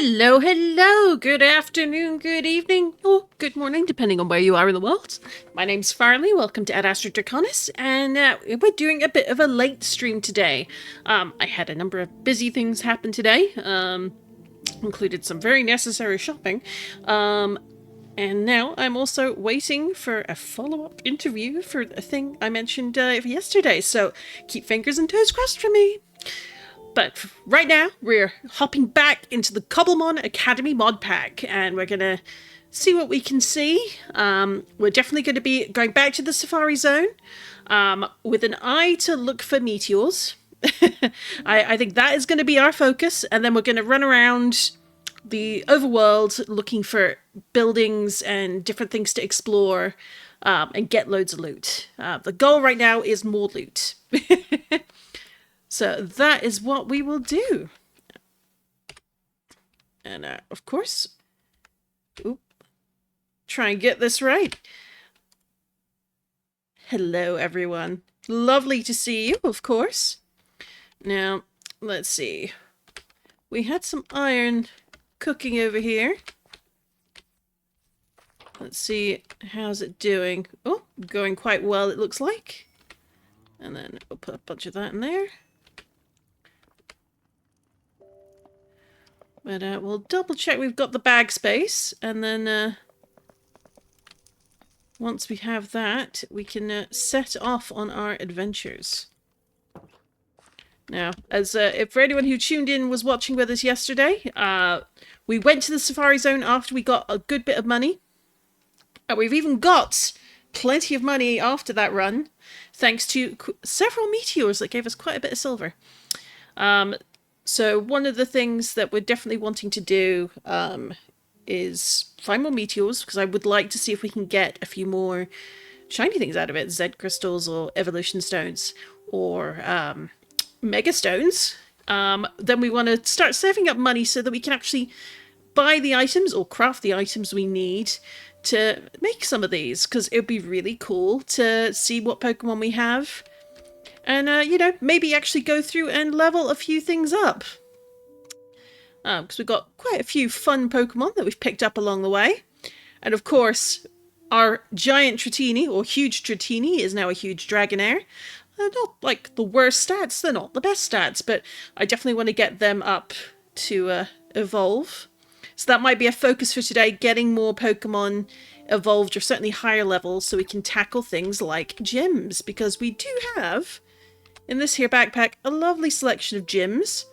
Hello, hello, good afternoon, good evening, or good morning, depending on where you are in the world. My name's Farley, welcome to Ad Astra Draconis, and we're doing a bit of a late stream today. I had a number of busy things happen today, included some very necessary shopping, and now I'm also waiting for a follow-up interview for a thing I mentioned yesterday, so keep fingers and toes crossed for me. But right now, we're hopping back into the Cobblemon Academy mod pack, and we're going to see what we can see. We're definitely going to be going back to the Safari Zone with an eye to look for meteors. I think that is going to be our focus, and then we're going to run around the overworld looking for buildings and different things to explore and get loads of loot. The goal right now is more loot. So that is what we will do. And of course, try and get this right. Hello, everyone. Lovely to see you, of course. Now, let's see. We had some iron cooking over here. Let's see, how's it doing? Oh, going quite well, it looks like. And then we'll put a bunch of that in there. But we'll double check we've got the bag space, and then once we have that, we can set off on our adventures. Now, as if for anyone who tuned in was watching with us yesterday, we went to the Safari Zone after we got a good bit of money. And we've even got plenty of money after that run, thanks to several meteors that gave us quite a bit of silver. So one of the things that we're definitely wanting to do is find more meteors, because I would like to see if we can get a few more shiny things out of it. Z crystals or evolution stones or mega stones. Then we want to start saving up money so that we can actually buy the items or craft the items we need to make some of these, because it would be really cool to see what Pokemon we have. And, you know, maybe actually go through and level a few things up. Because we've got quite a few fun Pokemon that we've picked up along the way. And, of course, our giant Tritini, or huge Tritini, is now a huge Dragonair. Not, like, the worst stats. They're not the best stats. But I definitely want to get them up to evolve. So that might be a focus for today, getting more Pokemon evolved, or certainly higher levels, so we can tackle things like gyms. Because we do have, in this here backpack, a lovely selection of gyms.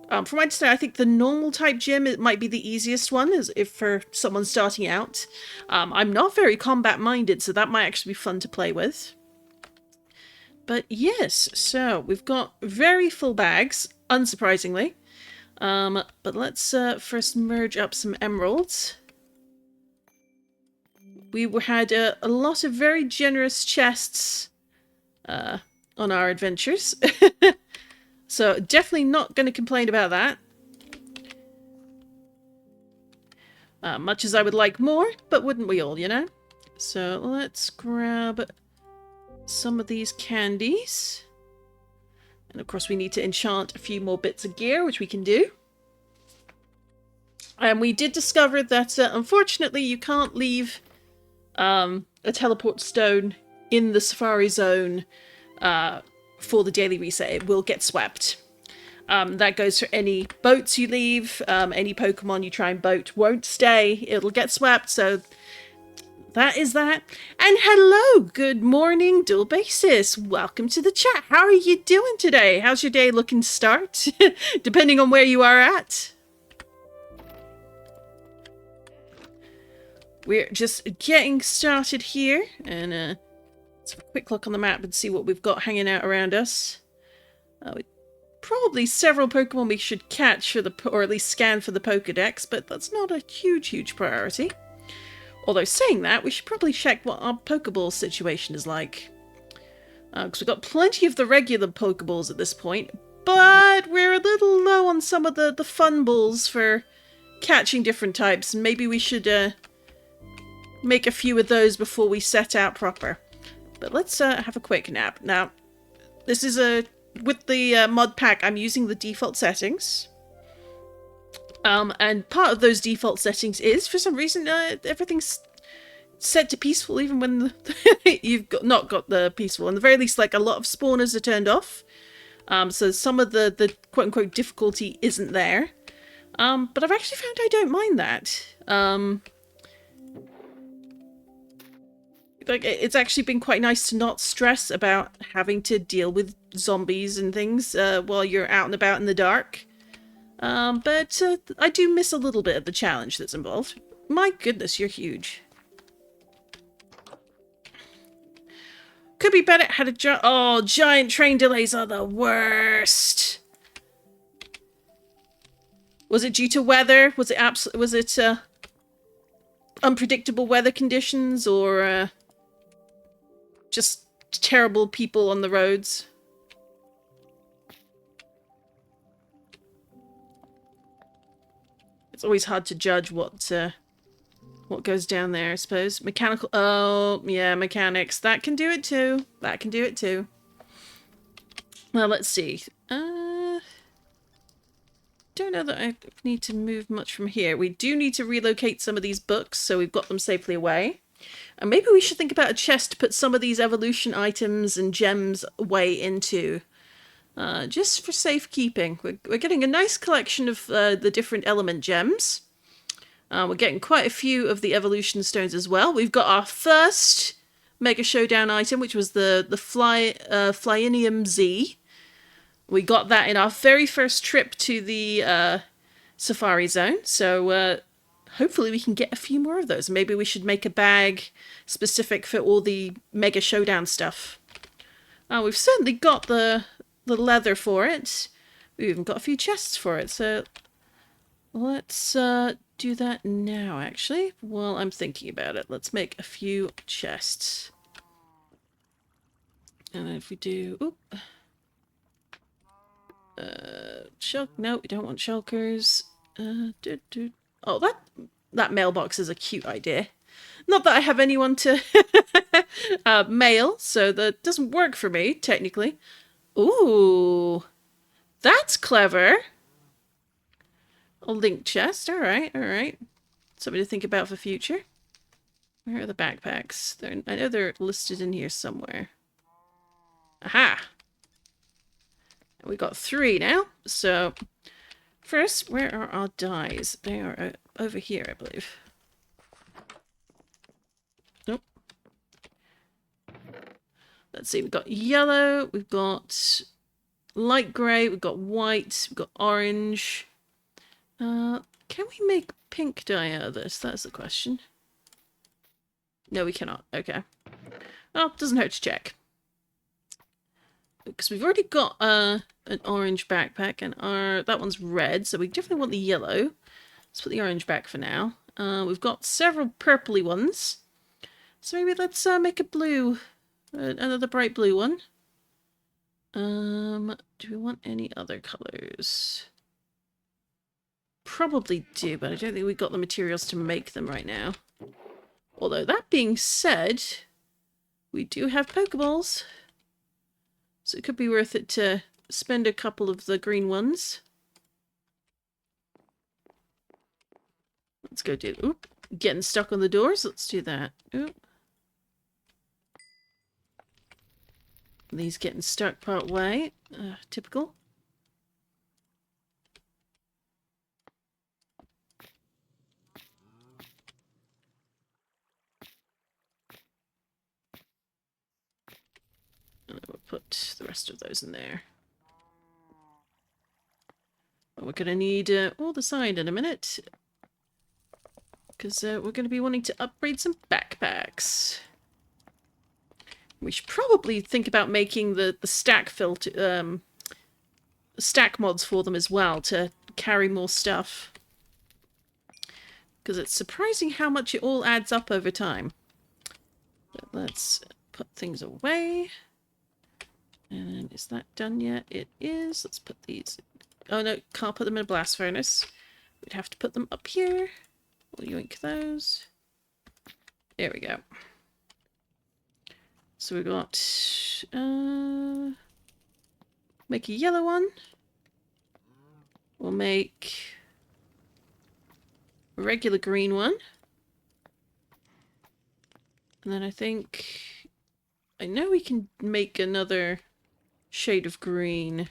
From my understanding, I think the normal type gym, it might be the easiest one, as if for someone starting out. I'm not very combat minded, so that might actually be fun to play with. But yes, so we've got very full bags, unsurprisingly. But let's first merge up some emeralds. We had a lot of very generous chests on our adventures. So definitely not going to complain about that. Much as I would like more, but wouldn't we all, you know? So let's grab some of these candies. And of course we need to enchant a few more bits of gear, which we can do. And we did discover that unfortunately you can't leave a teleport stone in the Safari Zone for the daily reset. It will get swept. That goes for any boats you leave. Any Pokemon you try and boat won't stay. It'll get swept, so that is that. And hello, good morning, Dual Basis. Welcome to the chat. How are you doing today? How's your day looking to start? Depending on where you are at. We're just getting started here, and let's have a quick look on the map and see what we've got hanging out around us. Probably several Pokemon we should catch, or at least scan for the Pokedex, but that's not a huge priority. Although saying that, we should probably check what our Pokeball situation is like. Because we've got plenty of the regular Pokeballs at this point, but we're a little low on some of the fun balls for catching different types, and maybe we should make a few of those before we set out proper. But let's have a quick nap. Now, this is with the mod pack, I'm using the default settings. And part of those default settings is, for some reason, everything's set to peaceful, even when not got the peaceful. In the very least, like, a lot of spawners are turned off. So some of the quote-unquote difficulty isn't there. But I've actually found I don't mind that. Like, it's actually been quite nice to not stress about having to deal with zombies and things while you're out and about in the dark. But I do miss a little bit of the challenge that's involved. My goodness, you're huge. Could be better had a giant train delays are the worst. Was it due to weather? Was it unpredictable weather conditions, or just terrible people on the roads? It's always hard to judge what goes down there, I suppose. Mechanical... Oh, yeah, mechanics. That can do it too. That can do it too. Well, let's see. Don't know that I need to move much from here. We do need to relocate some of these books, so we've got them safely away. And maybe we should think about a chest to put some of these evolution items and gems away into. Just for safekeeping. We're getting a nice collection of the different element gems. We're getting quite a few of the evolution stones as well. We've got our first Mega Showdown item, which was the Flyinium Z. We got that in our very first trip to the Safari Zone, so hopefully we can get a few more of those. Maybe we should make a bag specific for all the Mega Showdown stuff. We've certainly got the leather for it. We've even got a few chests for it, so let's do that now, actually, while I'm thinking about it. Let's make a few chests. And if we do... Oop. No, we don't want shulkers. Oh, that mailbox is a cute idea. Not that I have anyone to mail, so that doesn't work for me, technically. Ooh, that's clever. A link chest. All right, all right. Something to think about for future. Where are the backpacks? I know they're listed in here somewhere. Aha! We got 3 now. So, first, where are our dyes? They are over here, I believe. Nope. Let's see, we've got yellow, we've got light grey, we've got white, we've got orange. Can we make pink dye out of this? That's the question. No, we cannot. Okay. Well, doesn't hurt to check. Because we've already got an orange backpack, and that one's red, so we definitely want the yellow. Let's put the orange back for now. We've got several purpley ones. So maybe let's make a blue, another bright blue one. Do we want any other colours? Probably do, but I don't think we've got the materials to make them right now. Although, that being said, we do have Pokeballs. So it could be worth it to spend a couple of the green ones. Let's go do... Oop, getting stuck on the doors. Let's do that. Oop. These getting stuck part way. Typical. And we'll put the rest of those in there. But we're going to need all the side in a minute. Because we're going to be wanting to upgrade some backpacks. We should probably think about making the stack filter, stack mods for them as well to carry more stuff. Because it's surprising how much it all adds up over time. But let's put things away. And is that done yet? It is. Let's put these... Oh no, can't put them in a blast furnace. We'd have to put them up here. We'll yoink those. There we go. So we've got... make a yellow one. We'll make a regular green one. And then I know we can make another shade of green,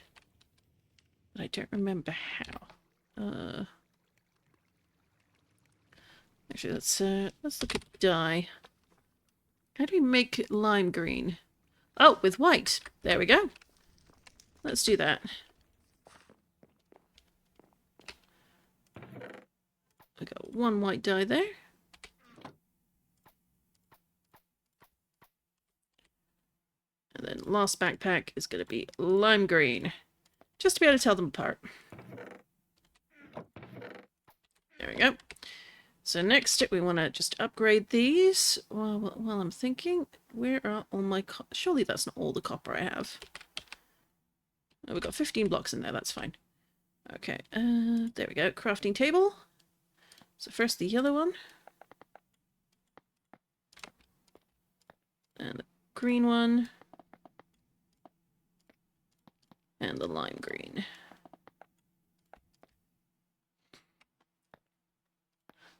but I don't remember how. Actually, let's look at dye. How do we make lime green? Oh, with white. There we go. Let's do that. I got one white dye there. And then last backpack is going to be lime green. Just to be able to tell them apart. There we go. So next we want to just upgrade these. Well, I'm thinking, where are all my... Surely that's not all the copper I have. Oh, we've got 15 blocks in there, that's fine. Okay, there we go. Crafting table. So first the yellow one. And the green one. And the lime green.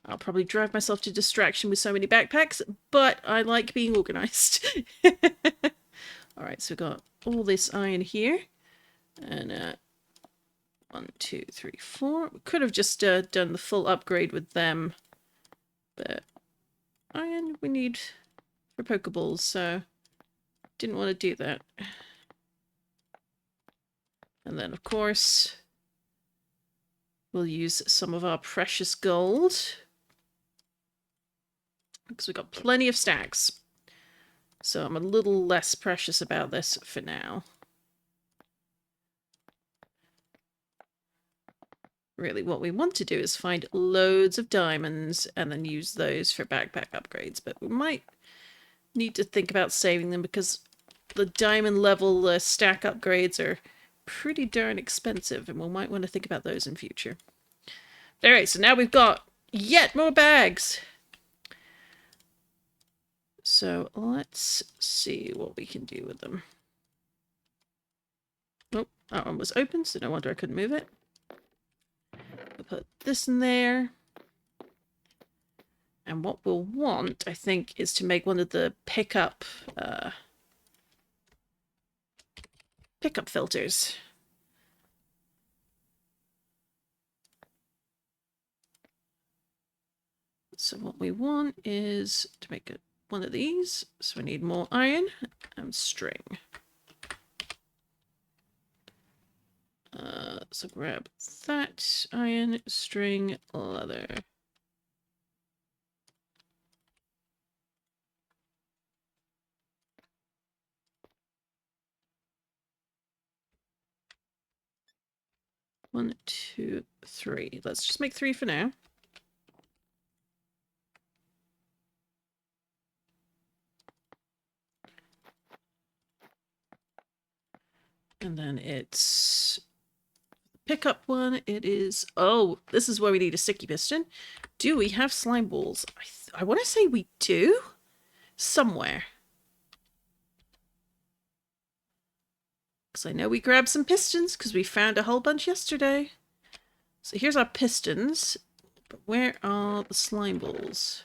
I'll probably drive myself to distraction with so many backpacks, but I like being organized. Alright, so we've got all this iron here. And 1, 2, 3, 4. We could have just done the full upgrade with them. But iron we need for Pokeballs, so didn't want to do that. And then, of course, we'll use some of our precious gold. Because we've got plenty of stacks. So I'm a little less precious about this for now. Really, what we want to do is find loads of diamonds and then use those for backpack upgrades. But we might need to think about saving them because the diamond level stack upgrades are pretty darn expensive, and we might want to think about those in future. Alright, so now we've got yet more bags. So let's see what we can do with them. Oh, that one was open, so no wonder I couldn't move it. We'll put this in there. And what we'll want, I think, is to make one of the pickup filters. So what we want is to make one of these. So we need more iron and string. So grab that iron, string, leather. One, two, three. Let's just make 3 for now. And then it's pickup one. It is... Oh, this is where we need a sticky piston. Do we have slime balls? I want to say we do. Somewhere. Because I know we grabbed some pistons because we found a whole bunch yesterday. So here's our pistons. But where are the slime balls?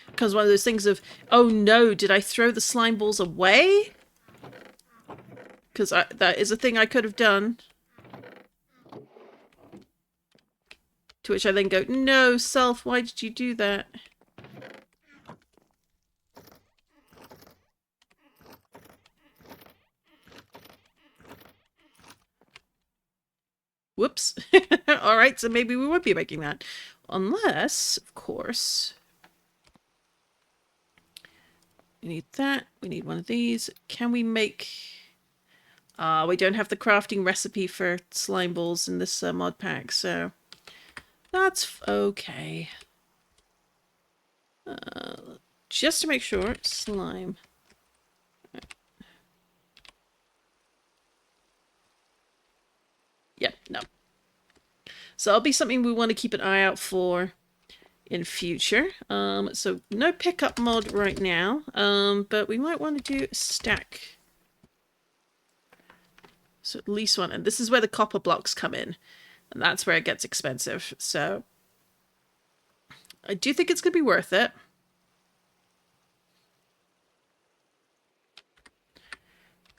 Because one of those things of, oh no, did I throw the slime balls away? Because that is a thing I could have done. To which I then go, no, self, why did you do that? Whoops. Alright, so maybe we would be making that. Unless, of course... We need that. We need one of these. Can we make... we don't have the crafting recipe for slime balls in this mod pack, so... That's okay. Just to make sure, slime. Yep, no. So that'll be something we want to keep an eye out for in future. So no pickup mod right now, but we might want to do a stack. So at least one. And this is where the copper blocks come in. And that's where it gets expensive. So I do think it's going to be worth it.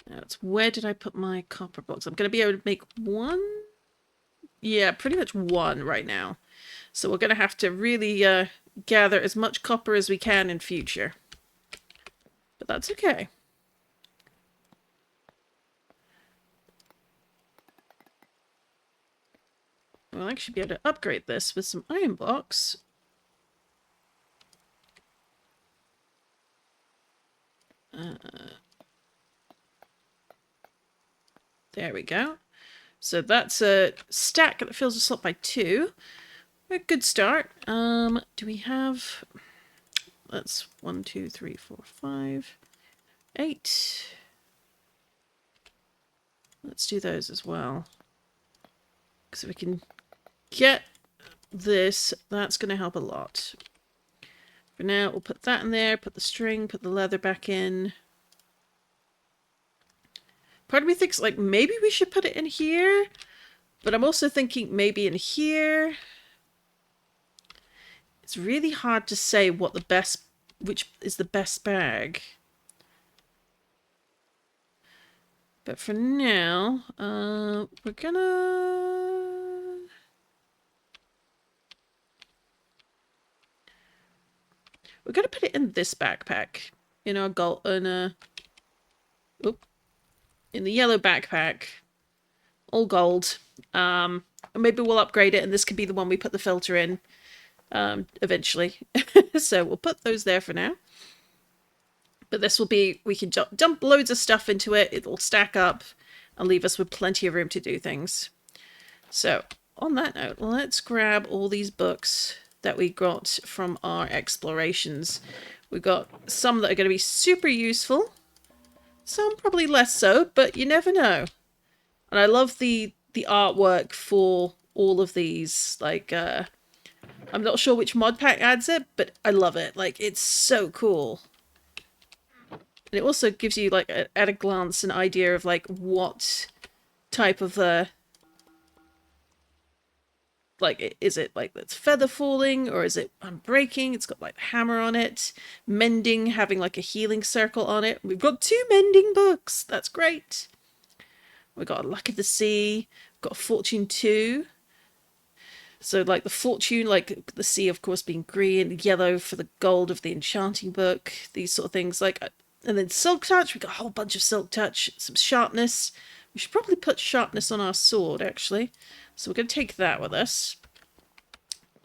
Now, where did I put my copper blocks? I'm going to be able to make one. Yeah, pretty much one right now. So we're going to have to really gather as much copper as we can in future. But that's okay. We'll actually be able to upgrade this with some iron blocks. There we go. So that's a stack that fills a slot by 2. A good start. Do we have... That's 1, 2, 3, 4, 5, 8. Let's do those as well. Because if we can get this, that's going to help a lot. For now, we'll put that in there, put the string, put the leather back in. Part of me thinks, like, maybe we should put it in here. But I'm also thinking maybe in here. It's really hard to say what the best, which is the best bag. But for now, we're gonna... put it in this backpack. In our gold, in the yellow backpack. All gold. And maybe we'll upgrade it and this could be the one we put the filter in. Eventually. So we'll put those there for now. But this will be, we can dump loads of stuff into it. It'll stack up and leave us with plenty of room to do things. So on that note, let's grab all these books that we got from our explorations. We've got some that are going to be super useful. Some probably less so, but you never know. And I love the artwork for all of these. Like, I'm not sure which mod pack adds it, but I love it. Like, it's so cool. And it also gives you, like, at a glance, an idea of, like, what type of, like, is it, like, that's feather falling, or is it unbreaking? It's got, like, hammer on it. Mending, having, like, a healing circle on it. We've got 2 mending books. That's great. We've got a Luck of the Sea. We've got a Fortune 2. So, like, the fortune, like, the sea, of course, being green, yellow for the gold of the enchanting book, these sort of things. Like, and then Silk Touch, we've got a whole bunch of Silk Touch, some sharpness. We should probably put sharpness on our sword, actually. So we're going to take that with us.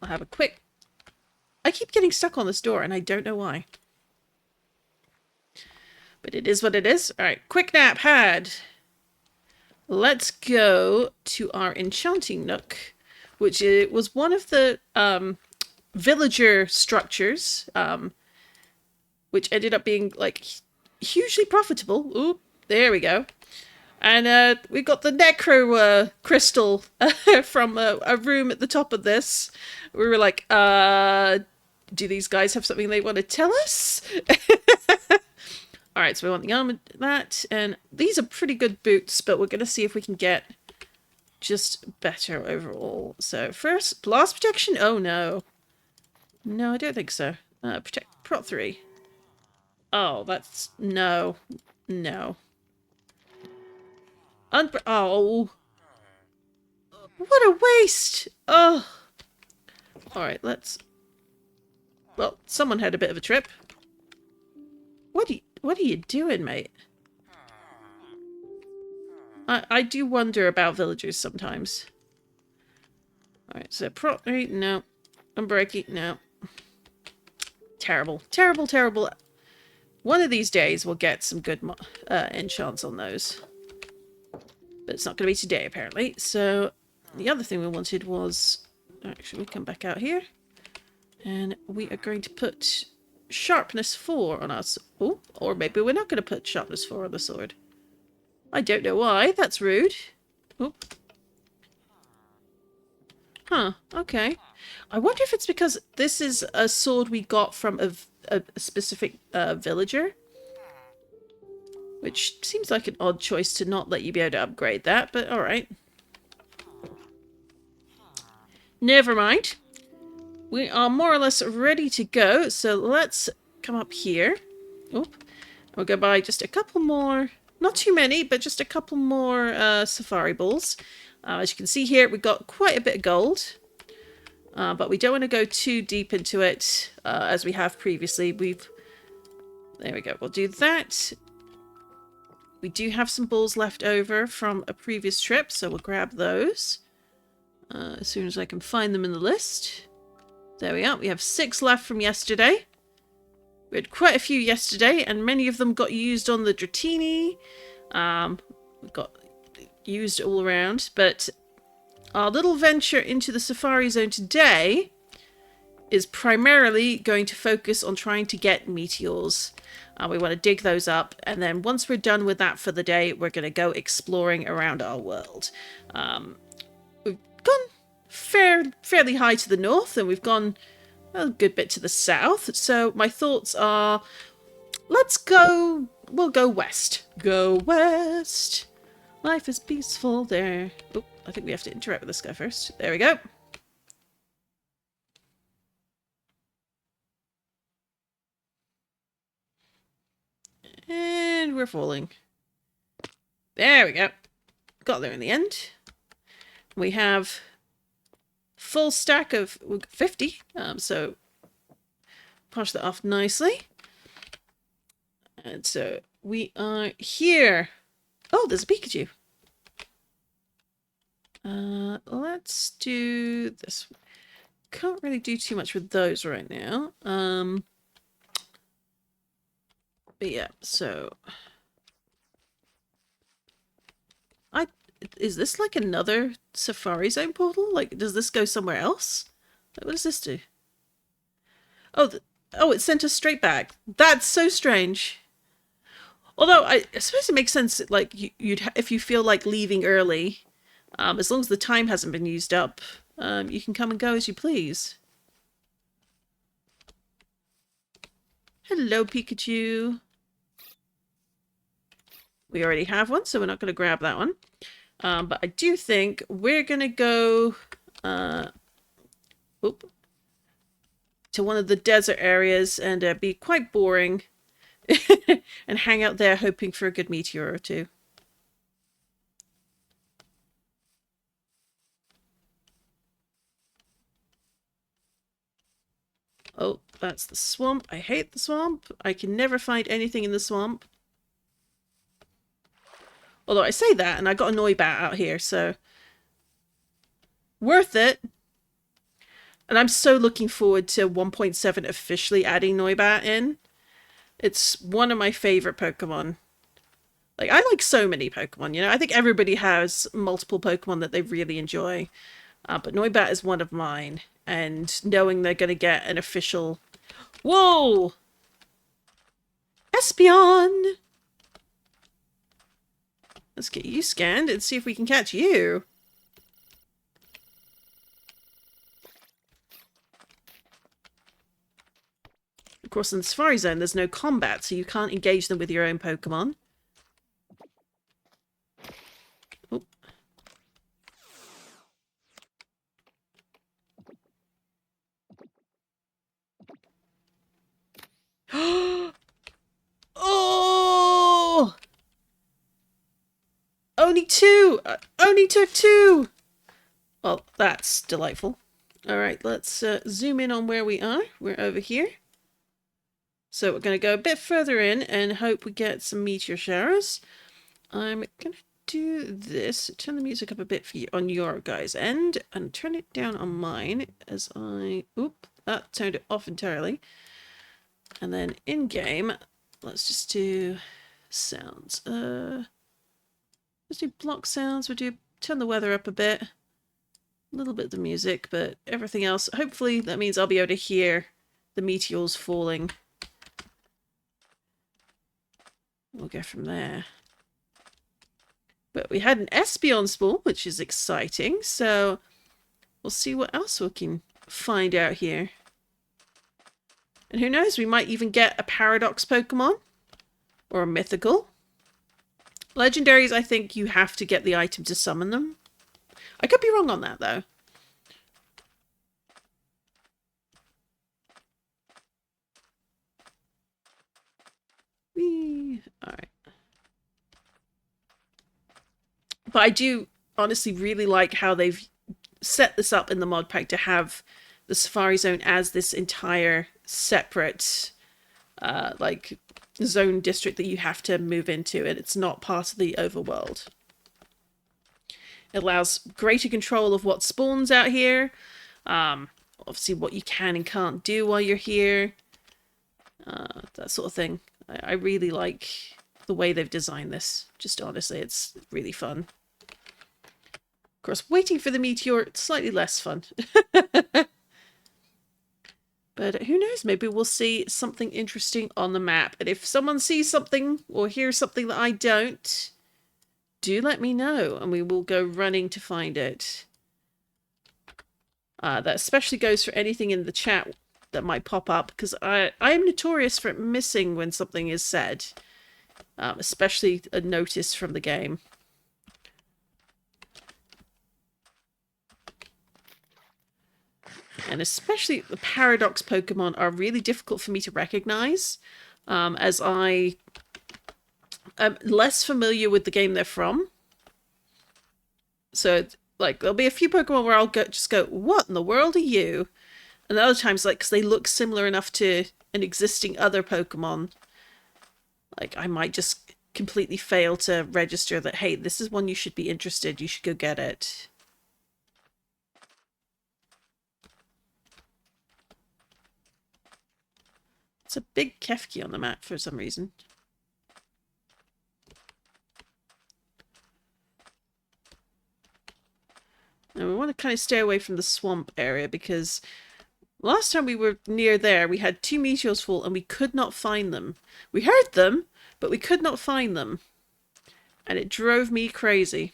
I'll have a quick... I keep getting stuck on this door, and I don't know why. But it is what it is. All right, quick nap had. Let's go to our enchanting nook, which was one of the villager structures, which ended up being, like, hugely profitable. Ooh, there we go. And we got the necro crystal from a room at the top of this. We were like, do these guys have something they want to tell us? All right, so we want the armor, that, and these are pretty good boots, but we're going to see if we can get just better overall. So first, blast protection. Oh no. No, I don't think so. Prot 3. Oh, that's... No. No. Oh. What a waste! Oh. Alright, let's... Well, someone had a bit of a trip. What are you doing, mate? I do wonder about villagers sometimes. Alright, so Prot 3, no. Unbreaking, no. Terrible. Terrible, terrible. One of these days we'll get some good enchants on those. But it's not going to be today, apparently. So, the other thing we wanted was... Actually, we come back out here. And we are going to put sharpness 4 on us. Oh, or maybe we're not going to put sharpness 4 on the sword. I don't know why. That's rude. Oh. Huh, okay. I wonder if it's because this is a sword we got from a specific villager. Which seems like an odd choice to not let you be able to upgrade that, but alright. Never mind. We are more or less ready to go, so let's come up here. Oop. We'll go buy just a couple more, not too many, but just a couple more safari balls. As you can see here, we've got quite a bit of gold. But we don't want to go too deep into it, as we have previously. There we go, we'll do that. We do have some balls left over from a previous trip, so we'll grab those. As soon as I can find them in the list. There we are, we have 6 left from yesterday. We had quite a few yesterday, and many of them got used on the Dratini. We got used all around, but our little venture into the Safari Zone today is primarily going to focus on trying to get meteors. We want to dig those up, and then once we're done with that for the day, we're going to go exploring around our world. We've gone fairly high to the north, and we've gone a good bit to the south, so my thoughts are, we'll go west. Go west. Life is peaceful there. Oh, I think we have to interact with this guy first. There we go. And we're falling. There we go. Got there in the end. We have full stack of 50, so polish that off nicely. And so we are here. Oh, there's a Pikachu. Let's do this. Can't really do too much with those right now. But yeah, so is this like another Safari Zone portal? Like, does this go somewhere else? What does this do? Oh, it sent us straight back. That's so strange. Although I suppose it makes sense. Like, if you feel like leaving early, as long as the time hasn't been used up, you can come and go as you please. Hello, Pikachu. We already have one, so we're not going to grab that one. But I do think we're going to go to one of the desert areas and be quite boring and hang out there hoping for a good meteor or two. Oh, that's the swamp. I hate the swamp. I can never find anything in the swamp. Although I say that, and I got a Noibat out here, so worth it. And I'm so looking forward to 1.7 officially adding Noibat in. It's one of my favorite Pokemon. Like, I like so many Pokemon, you know? I think everybody has multiple Pokemon that they really enjoy. But Noibat is one of mine. And knowing they're going to get an official... Whoa! Espeon! Let's get you scanned and see if we can catch you. Of course, in the Safari Zone, there's no combat, so you can't engage them with your own Pokemon. Oh! Oh! Only 2! Only took 2! Well, that's delightful. Alright, let's zoom in on where we are. We're over here. So we're going to go a bit further in and hope we get some meteor showers. I'm going to do this. Turn the music up a bit for you on your guys' end and turn it down on mine as I... Oop, that turned it off entirely. And then in-game, let's just do sounds. Let's do block sounds. We'll do turn the weather up a bit. A little bit of the music, but everything else. Hopefully that means I'll be able to hear the meteors falling. We'll go from there. But we had an Espeon spawn, which is exciting. So we'll see what else we can find out here. And who knows, we might even get a Paradox Pokemon. Or a Mythical. Legendaries, I think you have to get the item to summon them. I could be wrong on that, though. Whee! Alright. But I do honestly really like how they've set this up in the mod pack to have the Safari Zone as this entire separate like zone district that you have to move into, and it's not part of the overworld. It allows greater control of what spawns out here, obviously what you can and can't do while you're here, that sort of thing. I really like the way they've designed this. Just honestly, it's really fun. Of course, waiting for the meteor, it's slightly less fun. But who knows, maybe we'll see something interesting on the map. And if someone sees something or hears something that I don't, do let me know and we will go running to find it. That especially goes for anything in the chat that might pop up, because I am notorious for missing when something is said, especially a notice from the game. And especially the paradox Pokemon are really difficult for me to recognize, as I am less familiar with the game they're from. So, like, there'll be a few Pokemon where I'll just go, what in the world are you? And other times, like, because they look similar enough to an existing other Pokemon, like, I might just completely fail to register that, hey, this is one you should be interested, you should go get it. It's a big Kefki on the map for some reason. Now we want to kind of stay away from the swamp area, because last time we were near there, we had 2 meteors fall and we could not find them. We heard them, but we could not find them. And it drove me crazy.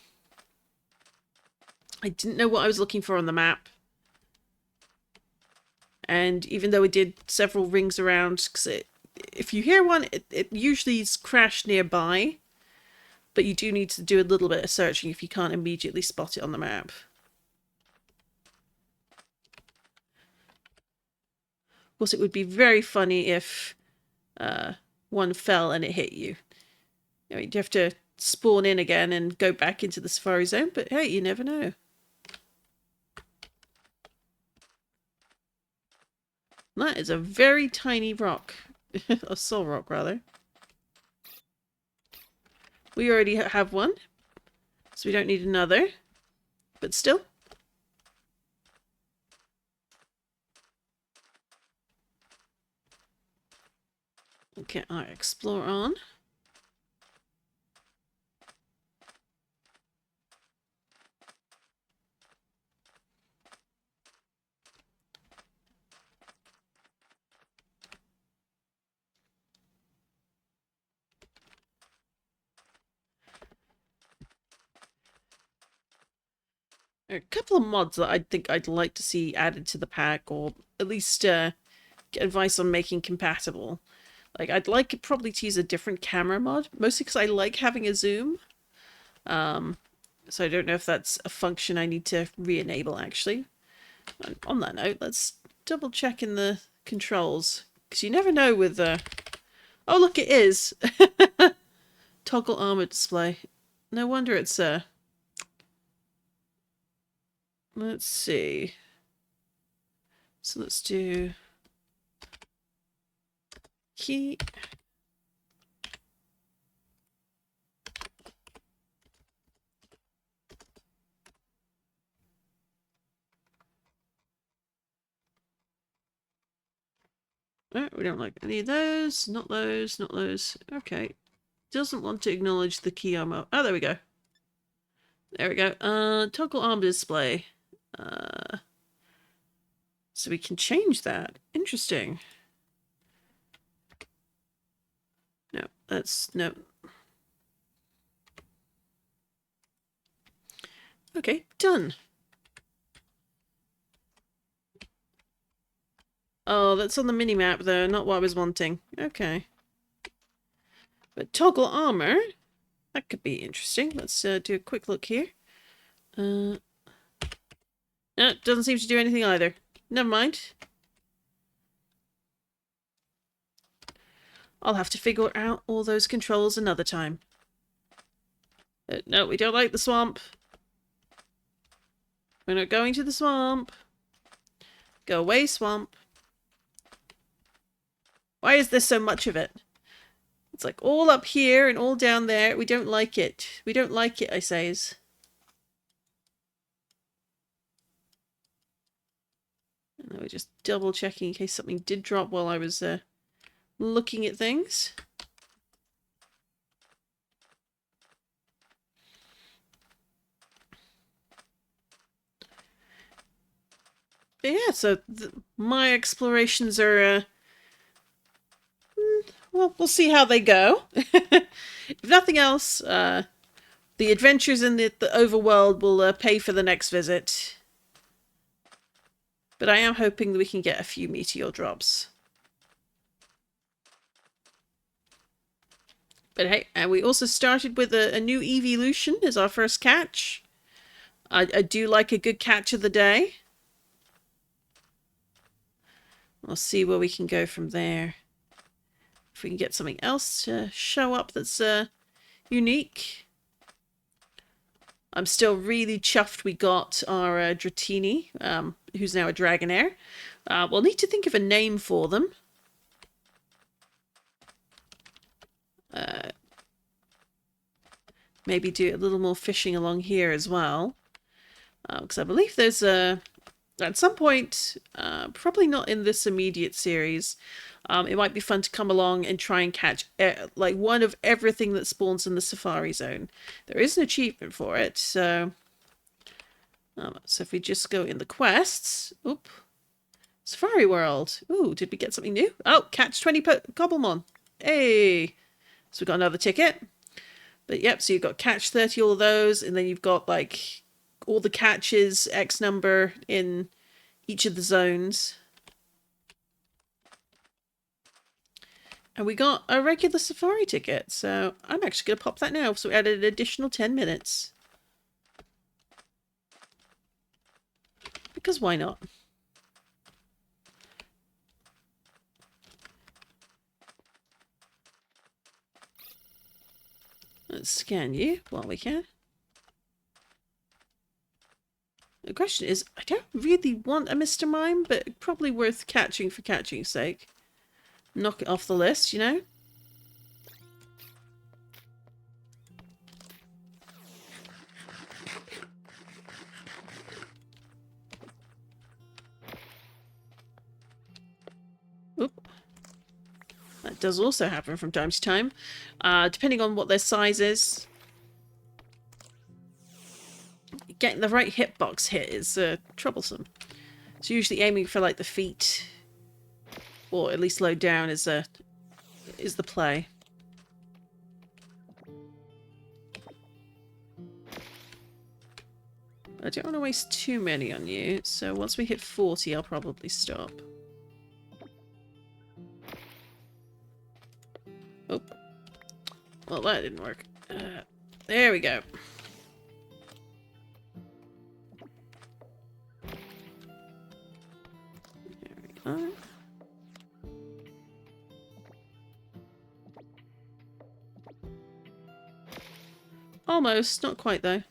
I didn't know what I was looking for on the map. And even though we did several rings around, because if you hear one, it usually is crashed nearby. But you do need to do a little bit of searching if you can't immediately spot it on the map. Of course, it would be very funny if one fell and it hit you. You know, you'd have to spawn in again and go back into the Safari Zone, but hey, you never know. That is a very tiny rock. A soul rock, rather. We already have one, so we don't need another. But still. Okay, I'll explore on. There are a couple of mods that I think I'd like to see added to the pack, or at least get advice on making compatible. Like, I'd like probably to use a different camera mod, mostly because I like having a zoom. So I don't know if that's a function I need to re-enable, actually. And on that note, let's double check in the controls, because you never know with oh look, it is. Toggle armor display. No wonder it's let's see. So let's do key. Oh, we don't like any of those. Not those, not those. Okay. Doesn't want to acknowledge the key armor. Oh, there we go. There we go. Toggle armor display. So we can change that. Interesting. No, that's no. Okay, done. Oh, that's on the mini-map though, not what I was wanting. Okay. But toggle armor. That could be interesting. Let's do a quick look here. No, it doesn't seem to do anything either. Never mind. I'll have to figure out all those controls another time. No, we don't like the swamp. We're not going to the swamp. Go away, swamp. Why is there so much of it? It's like all up here and all down there. We don't like it. We don't like it, I says. And we're just double checking in case something did drop while I was looking at things. But yeah, so my explorations are, well, we'll see how they go. If nothing else, the adventures in the overworld will pay for the next visit. But I am hoping that we can get a few meteor drops. But hey, and we also started with a new evolution as our first catch. I do like a good catch of the day. We'll see where we can go from there. If we can get something else to show up that's unique. I'm still really chuffed we got our Dratini, who's now a Dragonair. We'll need to think of a name for them. Maybe do a little more fishing along here as well. Because I believe there's at some point, probably not in this immediate series, it might be fun to come along and try and catch like one of everything that spawns in the Safari Zone. There is an achievement for it, so if we just go in the quests, oop, Safari World. Ooh, did we get something new? Oh, catch 20 Cobblemon. Hey, so we got another ticket. But yep, so you've got catch 30 all of those, and then you've got like all the catches, X number in each of the zones. And we got a regular safari ticket, so I'm actually going to pop that now. So we added an additional 10 minutes. Because why not? Let's scan you while we can. The question is, I don't really want a Mr. Mime, but probably worth catching for catching's sake. Knock it off the list, you know? Oop. That does also happen from time to time, depending on what their size is. Getting the right hitbox hit is troublesome. So usually aiming for like the feet, or at least low down, is the play. I don't want to waste too many on you, so once we hit 40, I'll probably stop. Oh, well that didn't work. There we go. Almost, not quite though.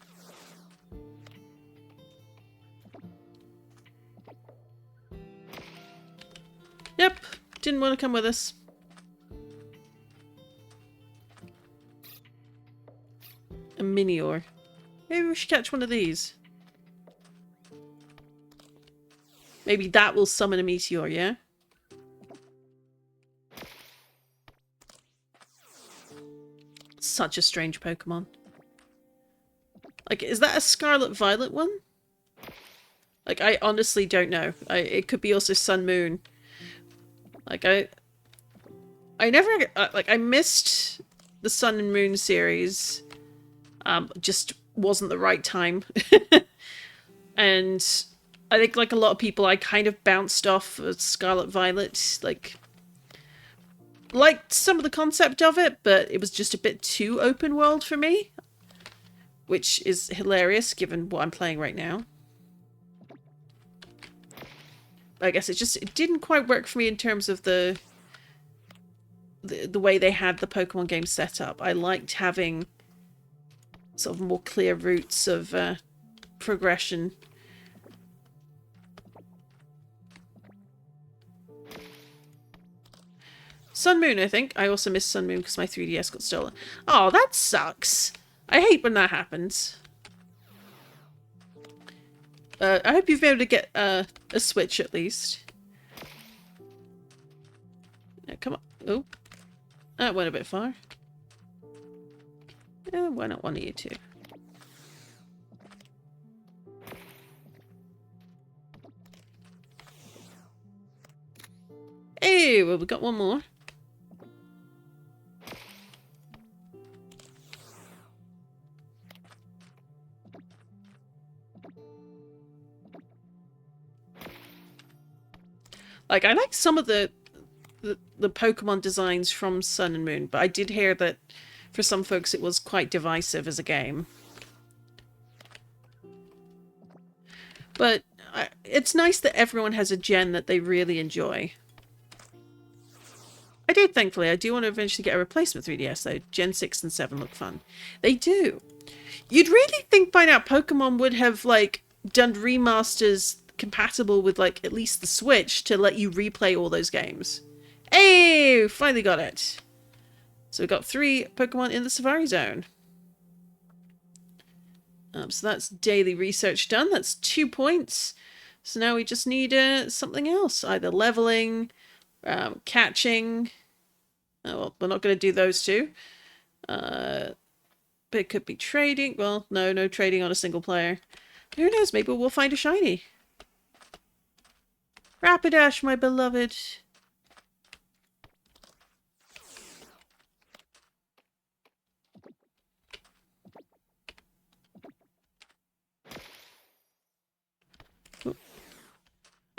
Yep, didn't want to come with us. A meteor. Maybe we should catch one of these. Maybe that will summon a meteor, yeah? Such a strange Pokemon. Like, is that a Scarlet Violet one? Like, I honestly don't know. It could be also Sun Moon. Like, I never, like, I missed the Sun and Moon series. Just wasn't the right time. And I think, like a lot of people, I kind of bounced off of Scarlet Violet. Like, liked some of the concept of it, but it was just a bit too open world for me, which is hilarious given what I'm playing right now. I guess it didn't quite work for me in terms of the way they had the Pokemon game set up. I liked having sort of more clear routes of progression. Sun Moon, I think. I also missed Sun Moon because my 3DS got stolen. Oh, that sucks. I hate when that happens. I hope you've been able to get a Switch at least. Now, come on. Oh. That went a bit far. Why not one of you two? Hey, well, we got one more. Like, I like some of the Pokemon designs from Sun and Moon, but I did hear that for some folks it was quite divisive as a game. But it's nice that everyone has a gen that they really enjoy. I do, thankfully. I do want to eventually get a replacement 3DS, though. Gen 6 and 7 look fun. They do. You'd really think by now Pokemon would have, like, done remasters compatible with, like, at least the Switch to let you replay all those games. Hey! Finally got it. So we've got 3 Pokemon in the Safari Zone. So that's daily research done. That's 2 points. So now we just need something else. Either leveling, catching. Oh, well, we're not going to do those two. But it could be trading. Well, no trading on a single player. Who knows? Maybe we'll find a shiny. Rapidash, my beloved. Oh.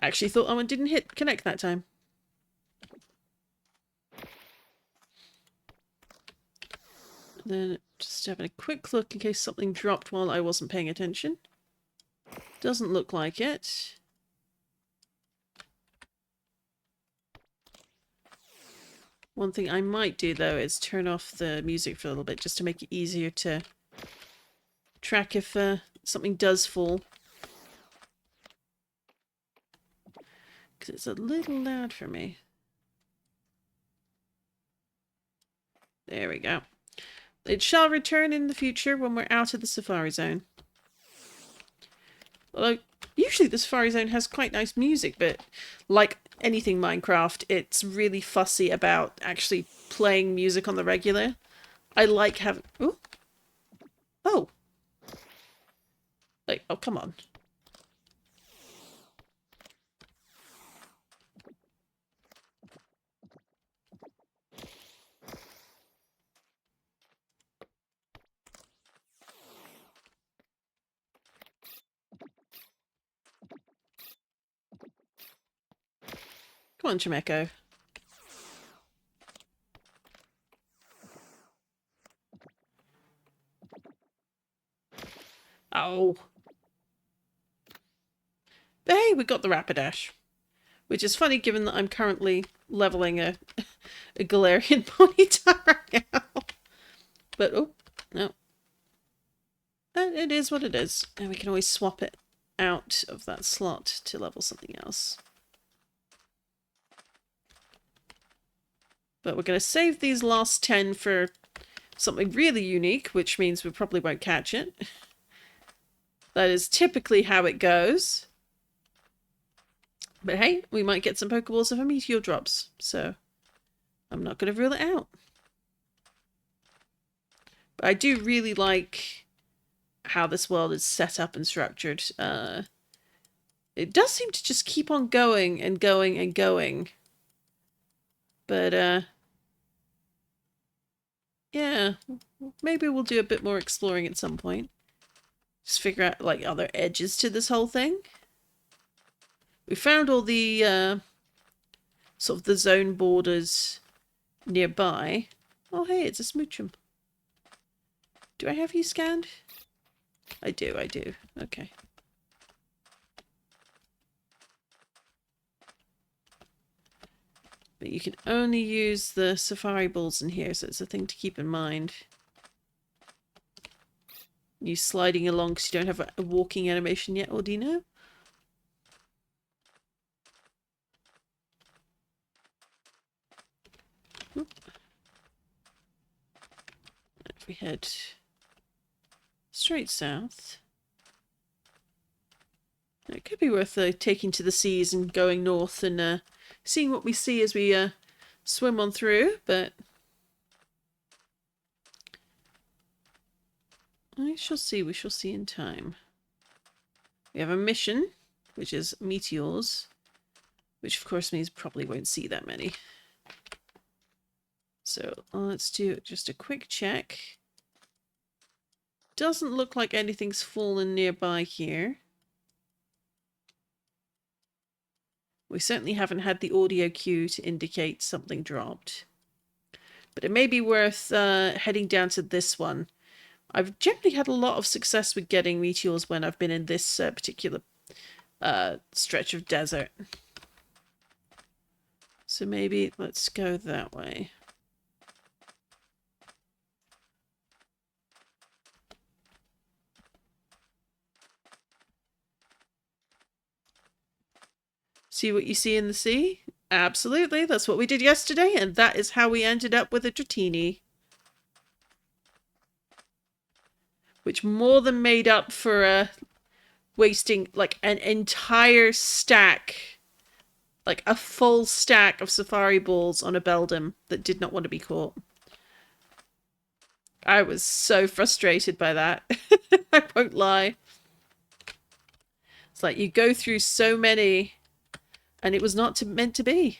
I actually thought that one didn't connect that time. Then just having a quick look in case something dropped while I wasn't paying attention. Doesn't look like it. One thing I might do, though, is turn off the music for a little bit, just to make it easier to track if something does fall. Because it's a little loud for me. There we go. It shall return in the future when we're out of the Safari Zone. Although, usually the Safari Zone has quite nice music, but like anything Minecraft, it's really fussy about actually playing music on the regular. I like having... Ooh. Oh. Like, oh, come on. Come on, Chimeco. Oh. But hey, we got the Rapidash. Which is funny given that I'm currently leveling a Galarian Ponyta right now. But, oh, no. It is what it is. And we can always swap it out of that slot to level something else. But we're going to save these last 10 for something really unique, which means we probably won't catch it. That is typically how it goes. But hey, we might get some Pokeballs if a meteor drops, so I'm not going to rule it out. But I do really like how this world is set up and structured. It does seem to just keep on going and going and going. But, yeah, maybe we'll do a bit more exploring at some point. Just figure out, like, other edges to this whole thing. We found all the, sort of the zone borders nearby. Oh, hey, it's a smoochum. Do I have you scanned? I do, I do. Okay. But you can only use the safari balls in here, so it's a thing to keep in mind. You sliding along because you don't have a walking animation yet, Ordino? If we head straight south, it could be worth taking to the seas and going north and seeing what we see as we swim on through, but we shall see in time. We have a mission, which is meteors, which of course means probably won't see that many. So let's do just a quick check. Doesn't look like anything's fallen nearby here. We certainly haven't had the audio cue to indicate something dropped. But it may be worth heading down to this one. I've generally had a lot of success with getting meteors when I've been in this particular stretch of desert. So maybe let's go that way. See what you see in the sea? Absolutely, that's what we did yesterday, and that is how we ended up with a Dratini. Which more than made up for wasting like an entire stack, like a full stack of safari balls on a Beldam that did not want to be caught. I was so frustrated by that. I won't lie. It's like you go through so many and it was not meant to be.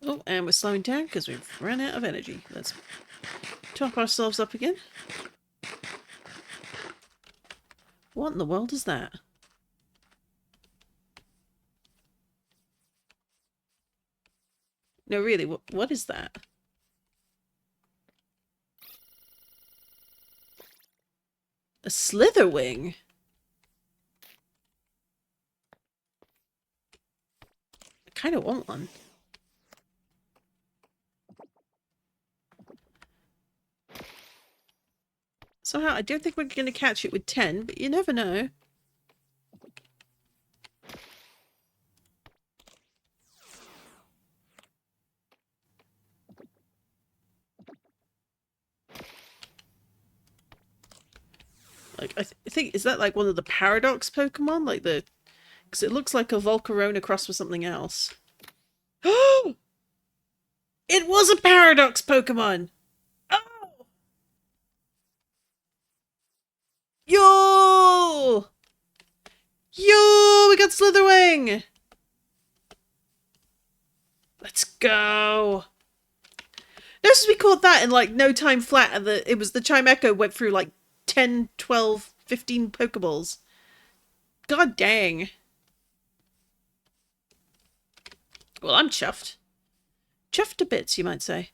Oh, and we're slowing down because we've run out of energy. Let's top ourselves up again. What in the world is that? No, really, what is that? A slitherwing? I kind of want one. Somehow, I don't think we're going to catch it with 10, but you never know. Like, I think, is that like one of the paradox Pokemon? Like the... Because it looks like a Volcarona crossed with something else. Oh! It was a paradox Pokemon! Oh! Yo! Yo! We got Slitherwing! Let's go! Notice we caught that in like no time flat, and it was the Chimecho went through like 10, 12, 15 Pokeballs. God dang. Well, I'm chuffed. Chuffed to bits, you might say.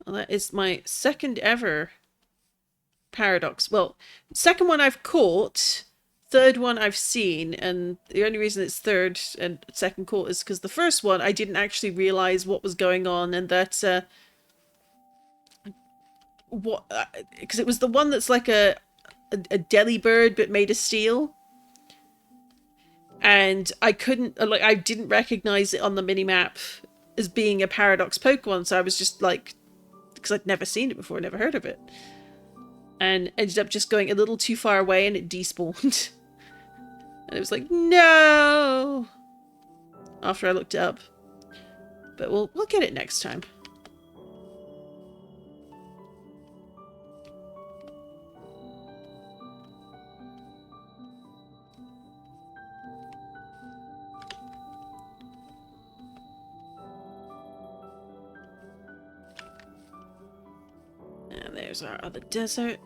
Well, that is my second ever paradox. Well, second one I've caught, third one I've seen, and the only reason it's third and second caught is because the first one I didn't actually realize what was going on, and that because it was the one that's like a Delibird but made of steel, and I couldn't like I didn't recognize it on the minimap as being a paradox Pokemon, so I was just like, because I'd never seen it before, never heard of it, and ended up just going a little too far away and it despawned. And it was like, no! After I looked it up. But we'll get it next time. There's our other desert.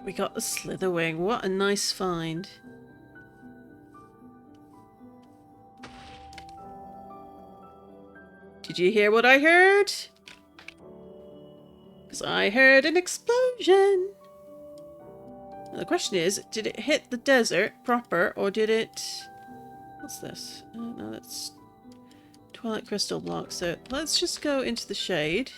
We got the slitherwing. What a nice find. Did you hear what I heard? Because I heard an explosion. Now the question is, did it hit the desert proper, or did it... What's this? No, that's Twilight Crystal block. So let's just go into the shade.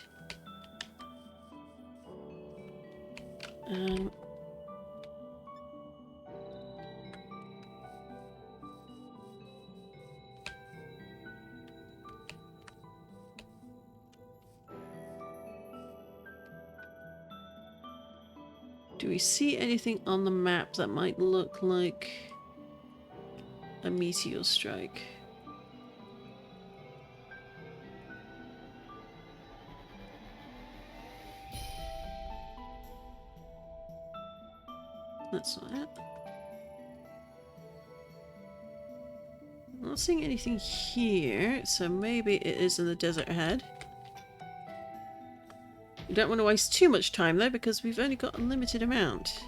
Do we see anything on the map that might look like a meteor strike? That's not it. I'm not seeing anything here, so maybe it is in the desert ahead. We don't want to waste too much time though, because we've only got a limited amount.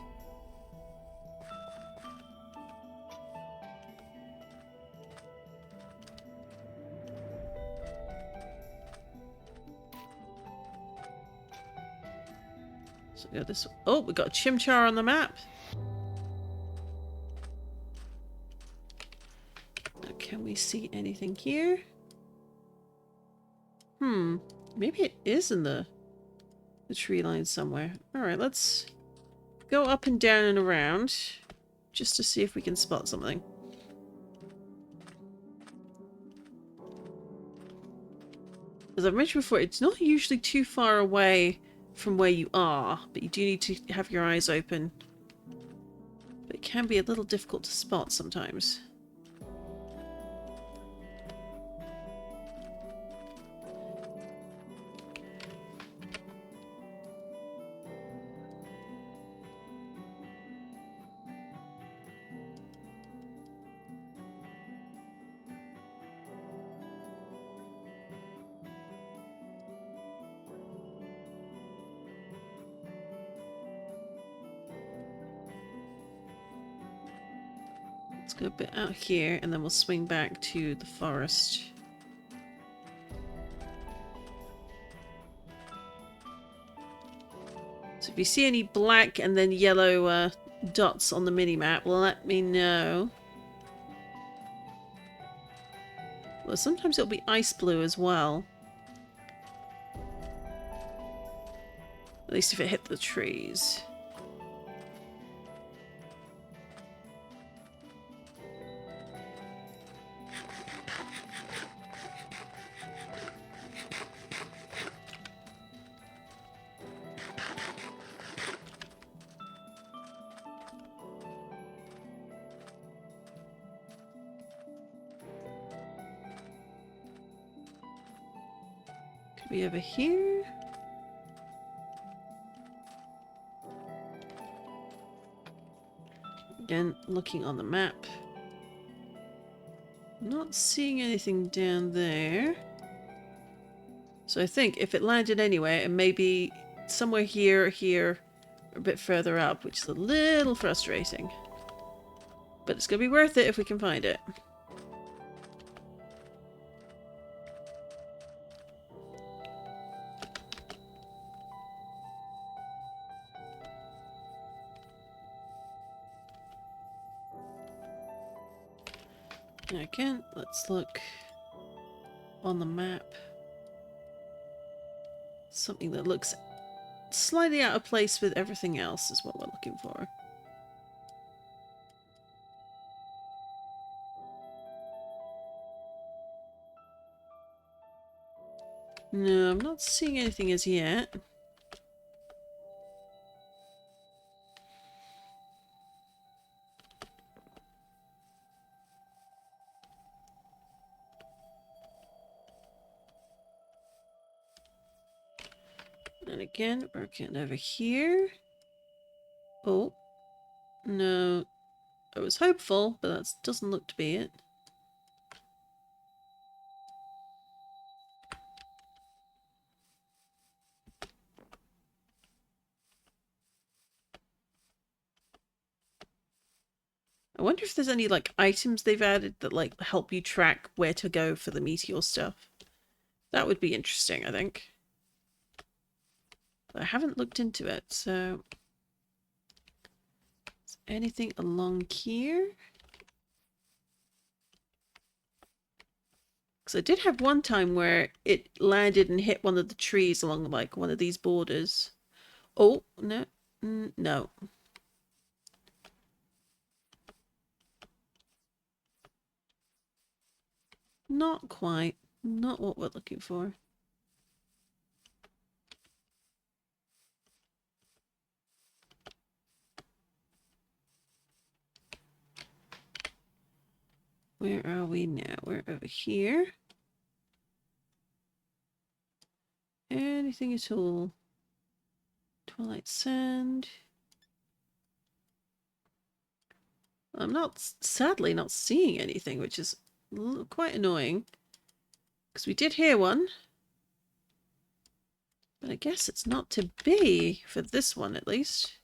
So we got this. Oh, we got a chimchar on the map. Now, can we see anything here? Maybe it is in the tree line somewhere. Alright, let's go up and down and around just to see if we can spot something. As I've mentioned before, it's not usually too far away from where you are, but you do need to have your eyes open. But it can be a little difficult to spot sometimes. Let's go a bit out here and then we'll swing back to the forest. So if you see any black and then yellow dots on the mini-map, let me know. Well, sometimes it'll be ice blue as well. At least if it hit the trees. Could be over here. Again, looking on the map. Not seeing anything down there. So I think if it landed anywhere, it may be somewhere here, or here, or a bit further up, which is a little frustrating. But it's going to be worth it if we can find it. Now again, let's look on the map. Something that looks slightly out of place with everything else is what we're looking for. No, I'm not seeing anything as yet. And again, working over here. Oh, no. I was hopeful, but that doesn't look to be it. I wonder if there's any like items they've added that like help you track where to go for the meteor stuff. That would be interesting, I think. But I haven't looked into it, so... Is anything along here? Because I did have one time where it landed and hit one of the trees along like one of these borders. Oh, no. No. Not quite. Not what we're looking for. Where are we now? We're over here. Anything at all? Twilight Sand. I'm sadly not seeing anything, which is quite annoying. Because we did hear one. But I guess it's not to be, for this one at least.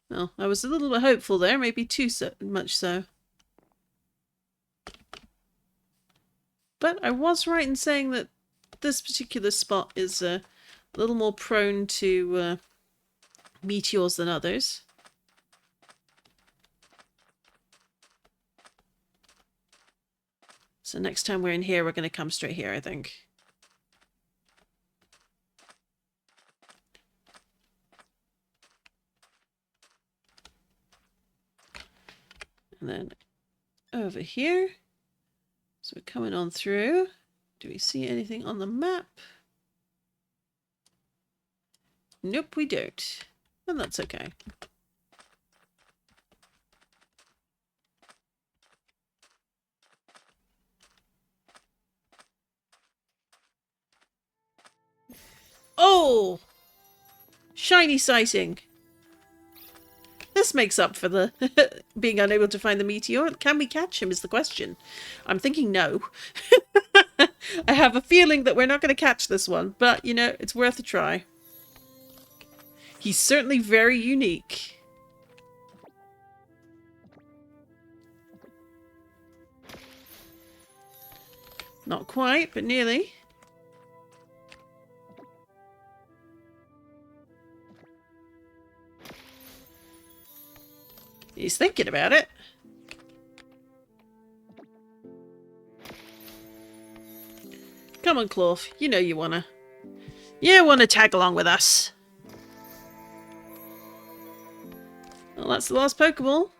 Well, I was a little bit hopeful there, maybe too much so. But I was right in saying that this particular spot is a little more prone to meteors than others. So next time we're in here, we're going to come straight here, I think. And then over here. So we're coming on through. Do we see anything on the map? Nope, we don't. And that's okay. Oh! Shiny sighting. This makes up for the being unable to find the meteor. Can we catch him is the question. I'm thinking no. I have a feeling that we're not going to catch this one, but, you know, it's worth a try. He's certainly very unique. Not quite, but nearly. He's thinking about it. Come on, Clough. You know you wanna. You wanna tag along with us. Well, that's the last Pokeball.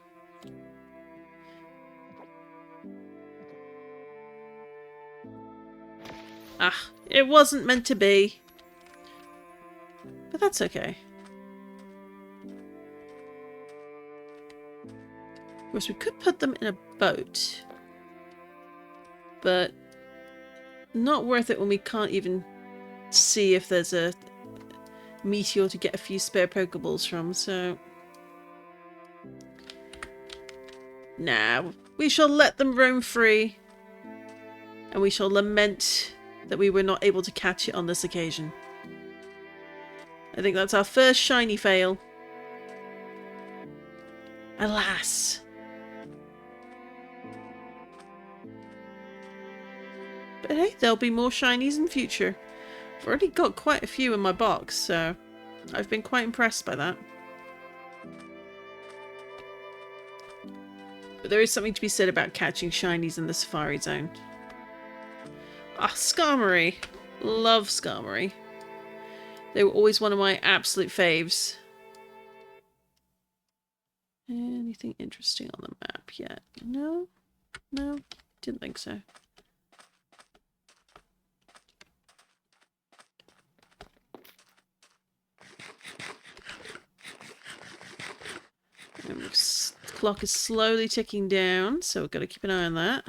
Ah, it wasn't meant to be. But that's okay. Of course, we could put them in a boat. But not worth it when we can't even see if there's a meteor to get a few spare Pokeballs from, so... Nah, we shall let them roam free. And we shall lament that we were not able to catch it on this occasion. I think that's our first shiny fail. Alas. But hey, there'll be more shinies in future. I've already got quite a few in my box, so I've been quite impressed by that. But there is something to be said about catching shinies in the Safari Zone. Ah, Skarmory. Love Skarmory. They were always one of my absolute faves. Anything interesting on the map yet? No? No? Didn't think so. And the clock is slowly ticking down, so we've got to keep an eye on that.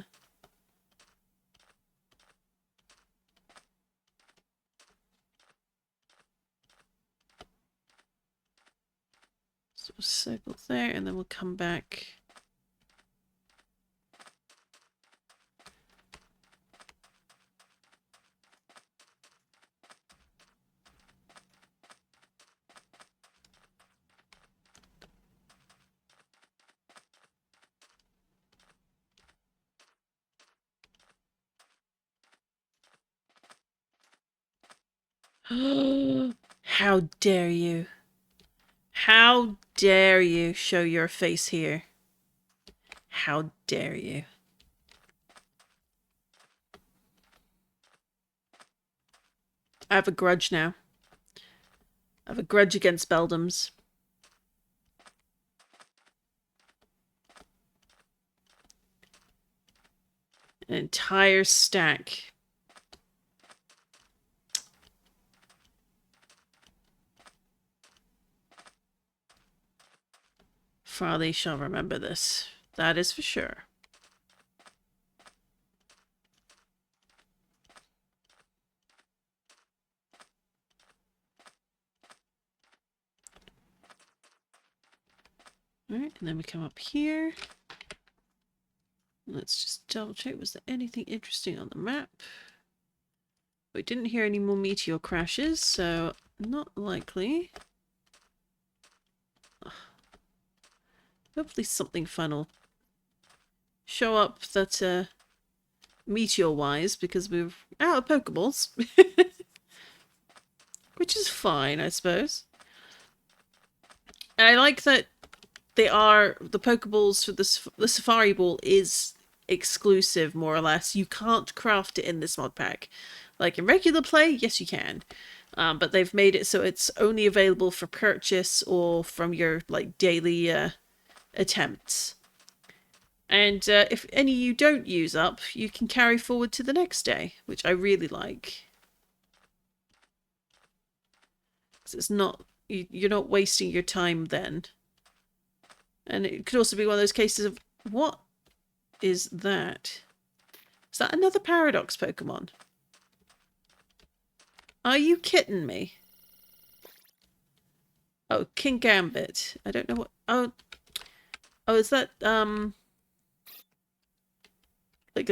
So we'll circle there, and then we'll come back. How dare you? How dare you show your face here? How dare you? I have a grudge now. I have a grudge against Beldams. An entire stack. Farley shall remember this. That is for sure. Alright, and then we come up here. Let's just double check. Was there anything interesting on the map? We didn't hear any more meteor crashes, so not likely. Hopefully something fun will show up that meteor-wise, because we're out of Pokeballs. Which is fine, I suppose. And I like that they are, the Pokeballs for the Safari Ball is exclusive, more or less. You can't craft it in this mod pack. Like in regular play, yes you can. But they've made it so it's only available for purchase or from your like daily attempts. And if any you don't use up, you can carry forward to the next day, which I really like. Because it's not, you're not wasting your time then. And it could also be one of those cases of, what is that? Is that another Paradox Pokemon? Are you kidding me? Oh, King Gambit. I don't know what... Oh, is that, like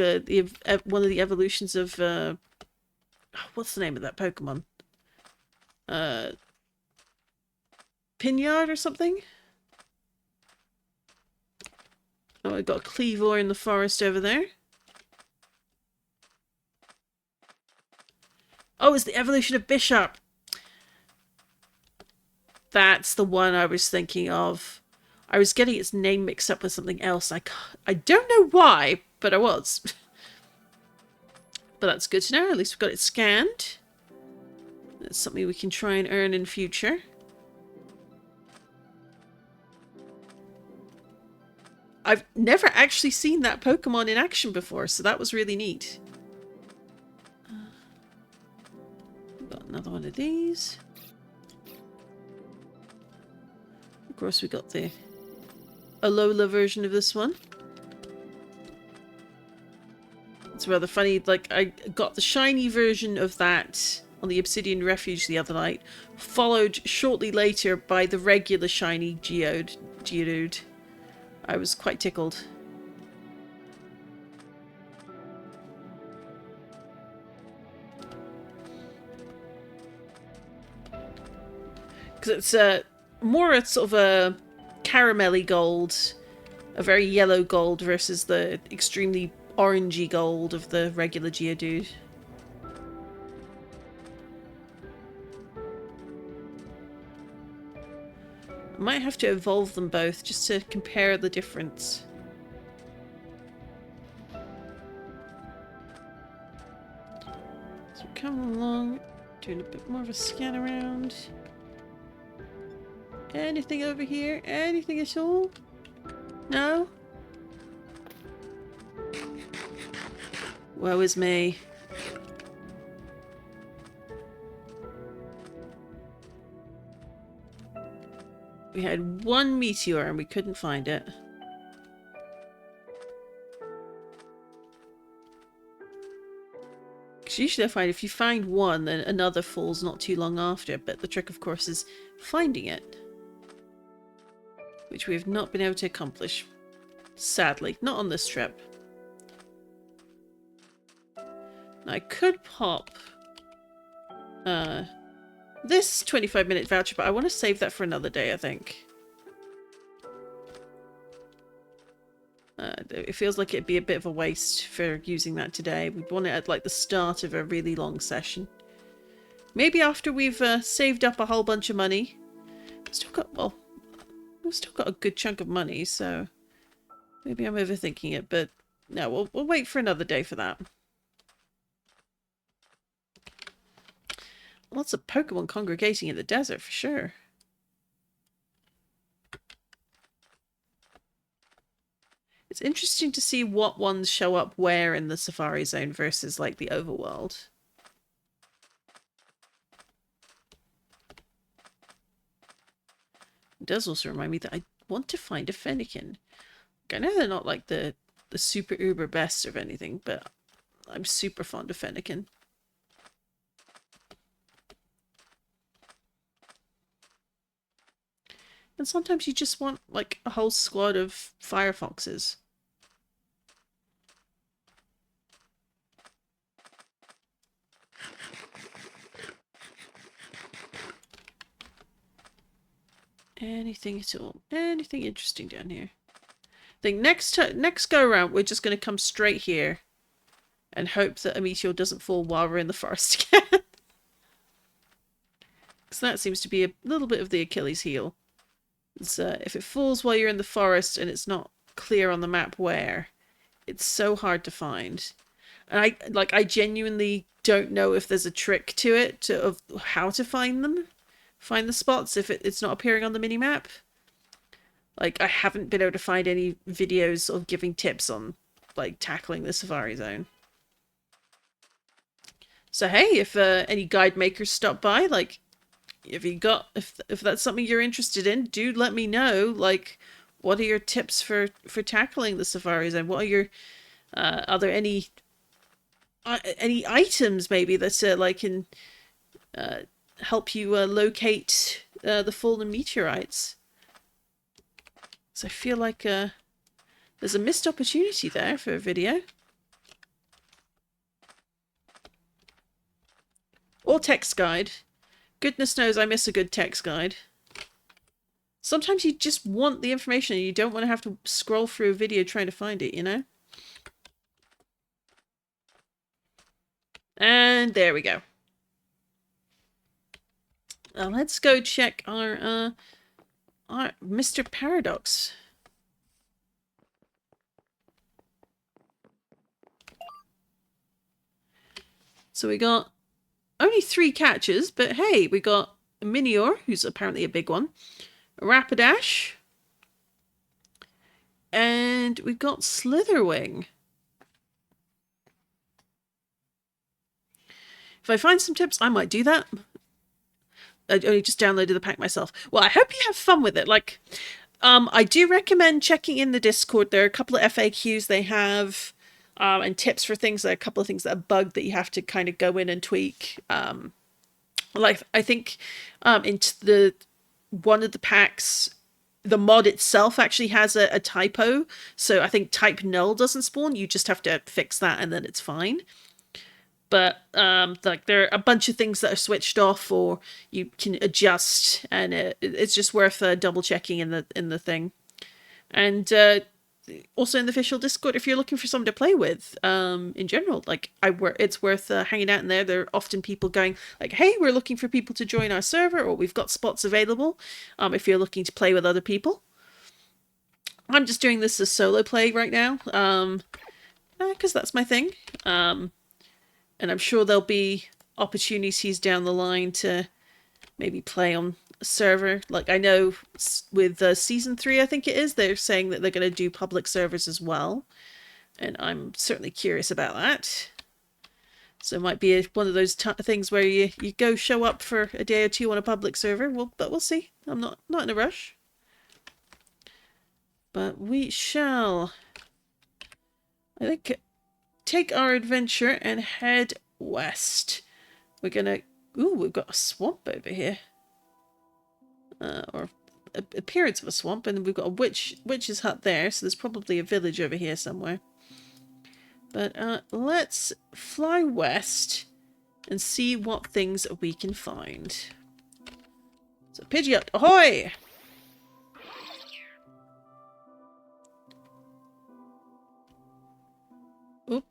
one of the evolutions of, what's the name of that Pokemon? Pinyard or something? Oh, I got a Cleavor in the forest over there. Oh, it's the evolution of Bishop. That's the one I was thinking of. I was getting its name mixed up with something else. I don't know why, but I was. But that's good to know. At least we've got it scanned. That's something we can try and earn in future. I've never actually seen that Pokemon in action before, so that was really neat. Got another one of these. Of course, we got the Alola version of this one. It's rather funny, like, I got the shiny version of that on the Obsidian Refuge the other night, followed shortly later by the regular shiny Geodude. I was quite tickled. Because it's more a sort of a caramelly gold, a very yellow gold versus the extremely orangey gold of the regular Geodude. I might have to evolve them both just to compare the difference. So come along, doing a bit more of a scan around. Anything over here? Anything at all? No? Woe is me. We had one meteor and we couldn't find it. Because usually I find if you find one, then another falls not too long after. But the trick, of course, is finding it. Which we have not been able to accomplish. Sadly. Not on this trip. Now, I could pop this 25-minute voucher, but I want to save that for another day, I think. It feels like it'd be a bit of a waste for using that today. We'd want it at like the start of a really long session. Maybe after we've saved up a whole bunch of money. We've still got a good chunk of money, so maybe I'm overthinking it, but no, we'll wait for another day for that. Lots of Pokemon congregating in the desert, for sure. It's interesting to see what ones show up where in the Safari Zone versus, like, the overworld. It does also remind me that I want to find a Fennekin. I know they're not, like, the super uber best of anything, but I'm super fond of Fennekin. And sometimes you just want, like, a whole squad of Firefoxes. Anything at all? Anything interesting down here? I think next go around, we're just going to come straight here and hope that a meteor doesn't fall while we're in the forest again. Because that seems to be a little bit of the Achilles heel. If it falls while you're in the forest and it's not clear on the map where, it's so hard to find. And I genuinely don't know if there's a trick to it of how to find them. Find the spots if it's not appearing on the mini-map. Like, I haven't been able to find any videos of giving tips on, like, tackling the Safari Zone. So hey, if any guide makers stop by, like, if that's something you're interested in, do let me know. Like, what are your tips for tackling the Safari Zone? What are your are there any items maybe that like can help you locate the fallen meteorites? So I feel like there's a missed opportunity there for a video. Or text guide. Goodness knows I miss a good text guide. Sometimes you just want the information and you don't want to have to scroll through a video trying to find it, you know? And there we go. Let's go check our Mr. Paradox. So we got only 3 catches, but hey, we got a meteor, who's apparently a big one, a Rapidash, and we've got Slitherwing. If I find some tips, I might do that. I only just downloaded the pack myself. Well, I hope you have fun with it. Like, I do recommend checking in the Discord. There are a couple of FAQs they have, and tips for things. There are a couple of things that are bugged that you have to kind of go in and tweak. Like, I think into one of the packs, the mod itself actually has a typo. So I think type null doesn't spawn. You just have to fix that and then it's fine. But like, there are a bunch of things that are switched off or you can adjust, and it's just worth double checking in the thing. And also in the official Discord, if you're looking for someone to play with, in general, like, it's worth hanging out in there. There are often people going like, "Hey, we're looking for people to join our server," or "We've got spots available." If you're looking to play with other people, I'm just doing this as solo play right now, because that's my thing. And I'm sure there'll be opportunities down the line to maybe play on a server. Like, I know with Season 3, I think it is, they're saying that they're going to do public servers as well. And I'm certainly curious about that. So it might be one of those things where you go show up for a day or two on a public server. But we'll see. I'm not in a rush. But we shall, I think, take our adventure and head west. We're gonna... Ooh, we've got a swamp over here. Or appearance of a swamp, and we've got a witch's hut there, so there's probably a village over here somewhere. But let's fly west and see what things we can find. So Pidgeot, ahoy! Oop.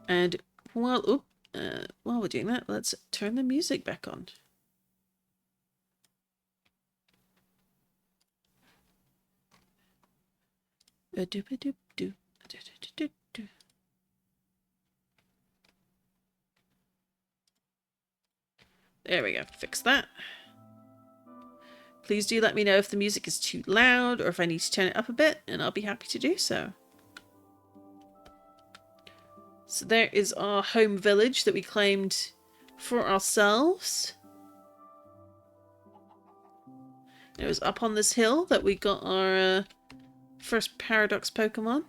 And while we're doing that, let's turn the music back on. There we go. Fix that. Please do let me know if the music is too loud or if I need to turn it up a bit, and I'll be happy to do so. So there is our home village that we claimed for ourselves. It was up on this hill that we got our first Paradox Pokemon.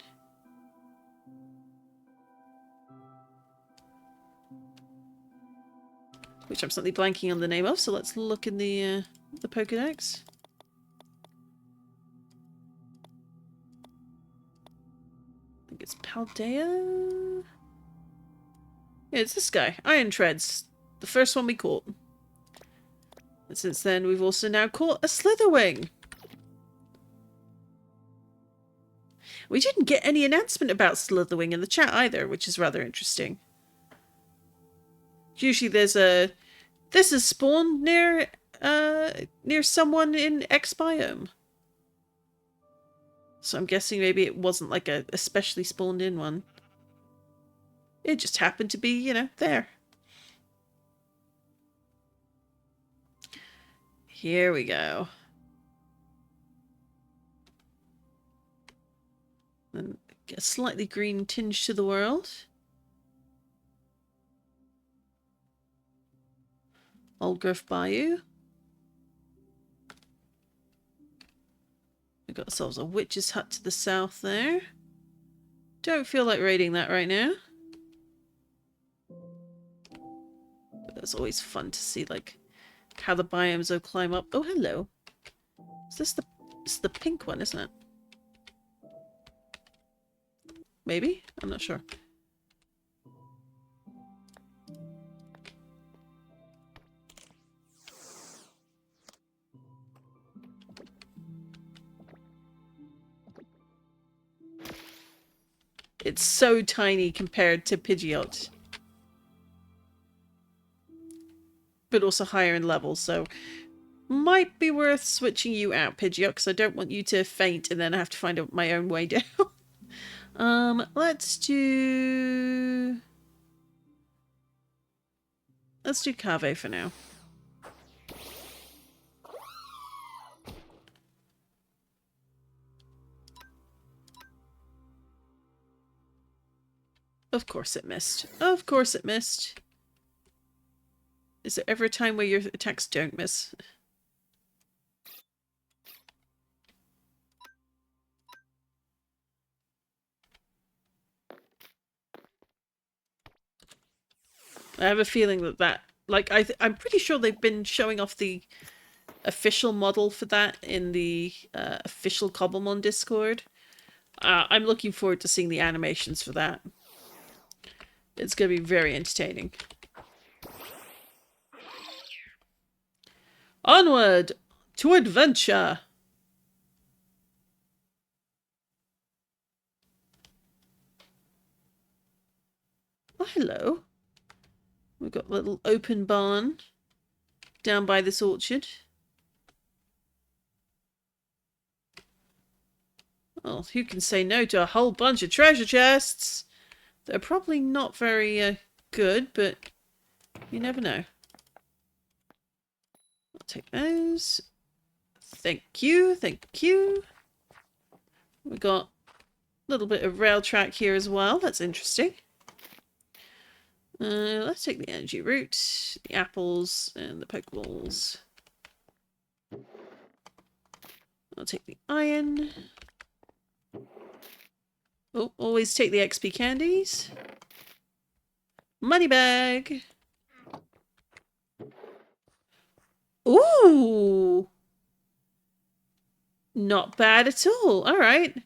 Which I'm suddenly blanking on the name of, so let's look in the Pokedex. I think it's Paldea? Yeah, it's this guy. Iron Treads. The first one we caught. And since then, we've also now caught a Slitherwing. We didn't get any announcement about Slitherwing in the chat either, which is rather interesting. Usually there's a... This is spawned near someone in X biome. So I'm guessing maybe it wasn't like a especially spawned in one. It just happened to be, you know, there. Here we go. And get a slightly green tinge to the world. Old Growth Bayou. We've got ourselves a witch's hut to the south there. Don't feel like raiding that right now. But it's always fun to see, like, how the biomes will climb up. Oh, hello. Is this the pink one, isn't it? Maybe? I'm not sure. It's so tiny compared to Pidgeot. But also higher in level, so might be worth switching you out, Pidgeot, because I don't want you to faint and then I have to find my own way down. Let's do Cave for now. Of course it missed. Of course it missed. Is there ever a time where your attacks don't miss? I have a feeling that like I'm pretty sure they've been showing off the official model for that in the official Cobblemon Discord. I'm looking forward to seeing the animations for that. It's going to be very entertaining. Onward to adventure! Oh, hello. We've got a little open barn down by this orchard. Well, who can say no to a whole bunch of treasure chests? They're probably not very good, but you never know. I'll take those. Thank you, thank you. We've got a little bit of rail track here as well. That's interesting. Let's take the energy root, the apples, and the Pokeballs. I'll take the iron. Oh, always take the XP candies. Money bag. Ooh! Not bad at all. Alright.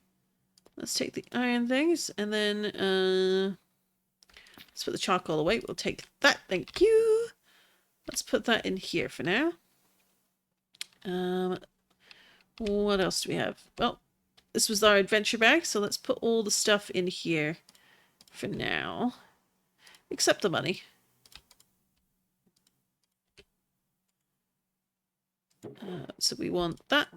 Let's take the iron things, and then, let's put the charcoal away. We'll take that. Thank you. Let's put that in here for now. What else do we have? Well, this was our adventure bag, so let's put all the stuff in here for now. Except the money. So we want that.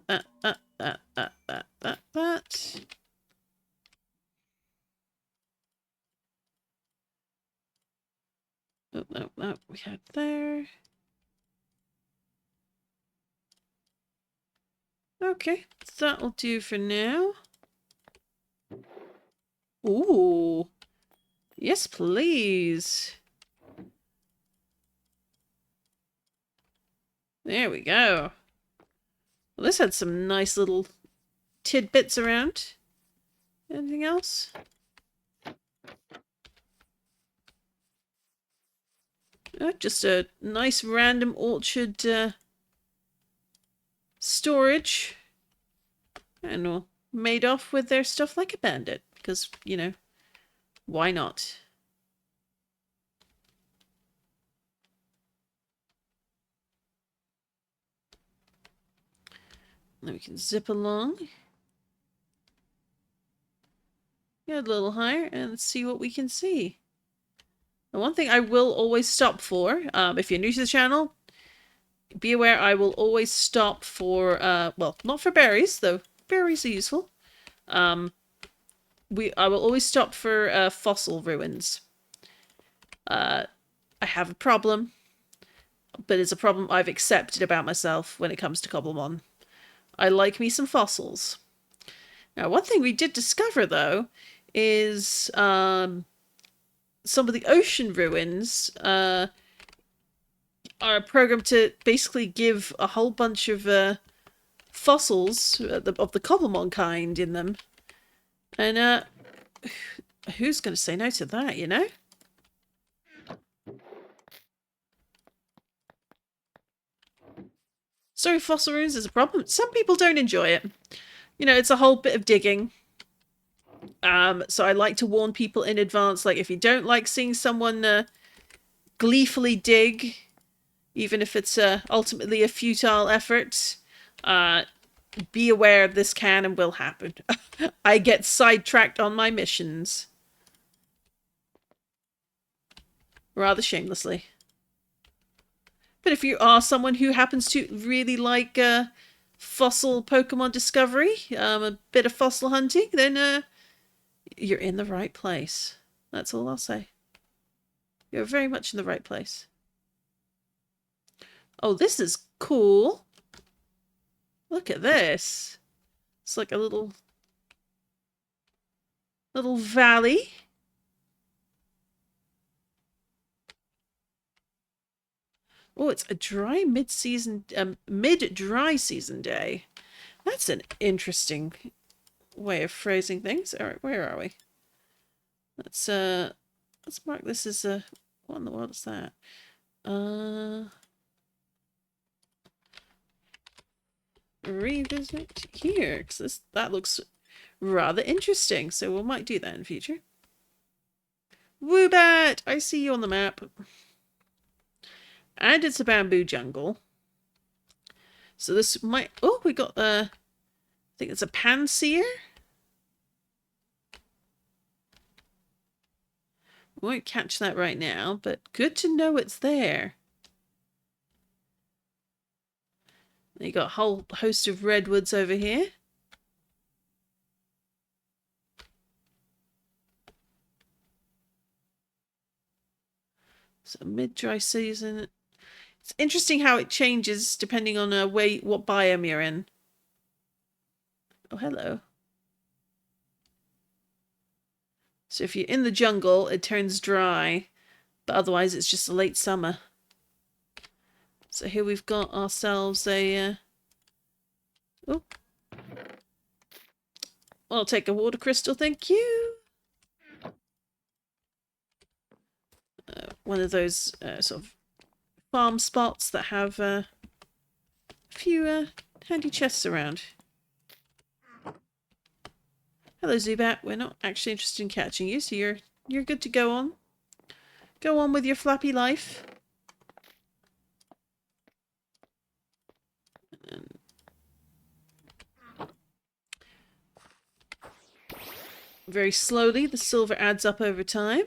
Oh, no, we had there. Okay, that'll do for now. Ooh. Yes, please. There we go. Well, this had some nice little tidbits around. Anything else? Just a nice random orchard storage. And we'll made off with their stuff like a bandit. Because, you know, why not? Then we can zip along. Get a little higher and see what we can see. The one thing I will always stop for, if you're new to the channel, be aware I will always stop for, well, not for berries, though berries are useful. I will always stop for fossil ruins. I have a problem, but it's a problem I've accepted about myself when it comes to Cobblemon. I like me some fossils. Now, one thing we did discover, though, is some of the ocean ruins are programmed to basically give a whole bunch of fossils of the Cobblemon kind in them. And who's going to say no to that, you know? So fossil ruins is a problem. Some people don't enjoy it. You know, it's a whole bit of digging. So I like to warn people in advance, like, if you don't like seeing someone gleefully dig, even if it's ultimately a futile effort, be aware this can and will happen. I get sidetracked on my missions. Rather shamelessly. But if you are someone who happens to really like fossil Pokemon discovery, a bit of fossil hunting, then you're in the right place. That's all I'll say. You're very much in the right place. Oh, this is cool. Look at this. It's like a little valley. Oh, it's a dry mid-season, mid-dry season day. That's an interesting way of phrasing things. All right, where are we? Let's mark this as a, what in the world is that? Revisit here, because that looks rather interesting. So we might do that in the future. Woobat! I see you on the map. And it's a bamboo jungle. So this might... Oh, we got the... I think it's a panseer. We won't catch that right now, but good to know it's there. You got a whole host of redwoods over here. So mid-dry season. It's interesting how it changes depending on what biome you're in. Oh, hello. So if you're in the jungle, it turns dry, but otherwise it's just a late summer. So here we've got ourselves a... Oh. I'll take a water crystal, thank you. One of those sort of farm spots that have a few handy chests around. Hello, Zubat. We're not actually interested in catching you, so you're good to go on. Go on with your flappy life. Very slowly, the silver adds up over time.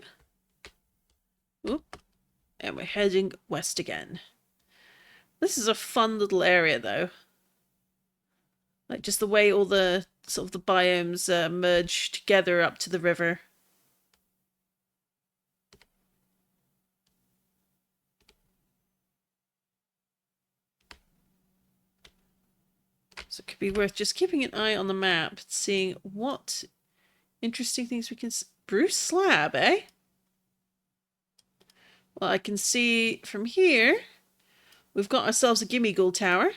Oop. And we're heading west again. This is a fun little area, though. Like just the way all the sort of the biomes merge together up to the river. So it could be worth just keeping an eye on the map, seeing what interesting things we can... Bruce slab, eh? Well, I can see from here, we've got ourselves a gimme gold tower.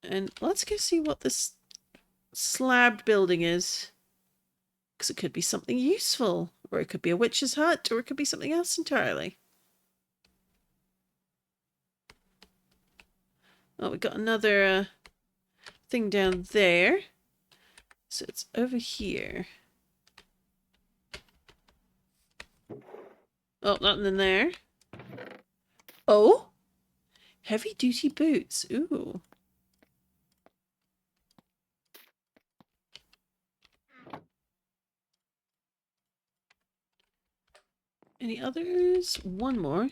And let's go see what this slabbed building is. Because it could be something useful. Or it could be a witch's hut, or it could be something else entirely. Oh, we got another thing down there. So it's over here. Oh, nothing in there. Oh! Heavy duty boots. Ooh. Any others? One more.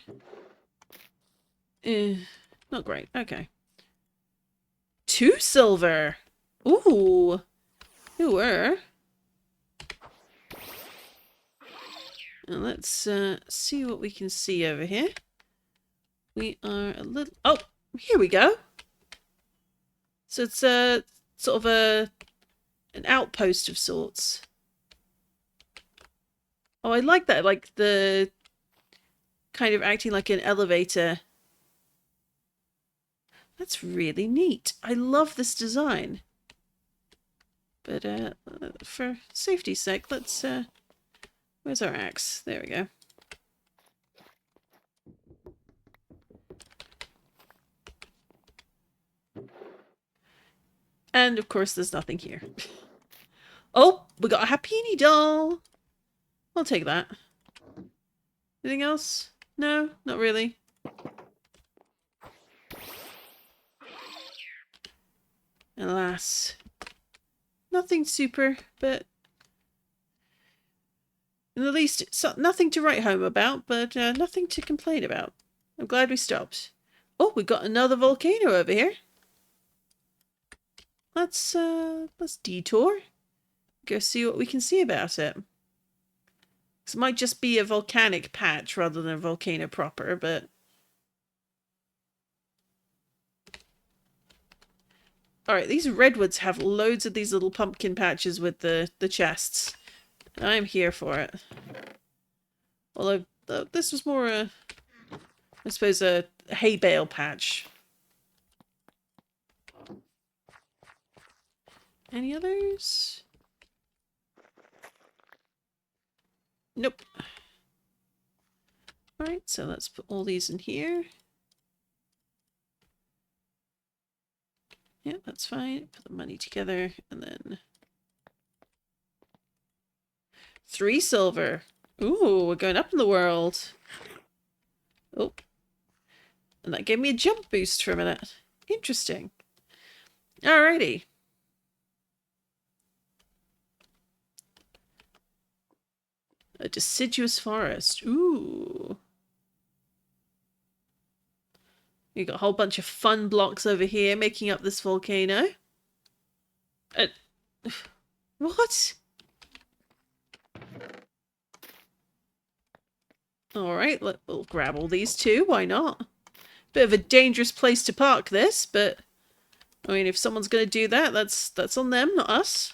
Not great. Okay. 2 silver. Ooh. Ooh. And let's see what we can see over here. We are a little... Oh, here we go. So it's a sort of an outpost of sorts. Oh, I like that. Like the kind of acting like an elevator. That's really neat. I love this design. But for safety's sake, let's... where's our axe? There we go. And of course, there's nothing here. Oh, we got a Happini doll. I'll take that. Anything else? No, not really. Alas. Nothing super, but at least it's nothing to write home about, but nothing to complain about. I'm glad we stopped. Oh, we got another volcano over here. Let's detour. Go see what we can see about it. It might just be a volcanic patch rather than a volcano proper, but... Alright, these redwoods have loads of these little pumpkin patches with the chests. I'm here for it. Although, this was more I suppose, a hay bale patch. Any others? Nope. Alright, so let's put all these in here. Yeah, that's fine. Put the money together, and then... 3 silver. Ooh, we're going up in the world. Oh. And that gave me a jump boost for a minute. Interesting. Alrighty. A deciduous forest. Ooh. You got a whole bunch of fun blocks over here making up this volcano. What? Alright, we'll grab all these too. Why not? Bit of a dangerous place to park this, but... I mean, if someone's going to do that, that's on them, not us.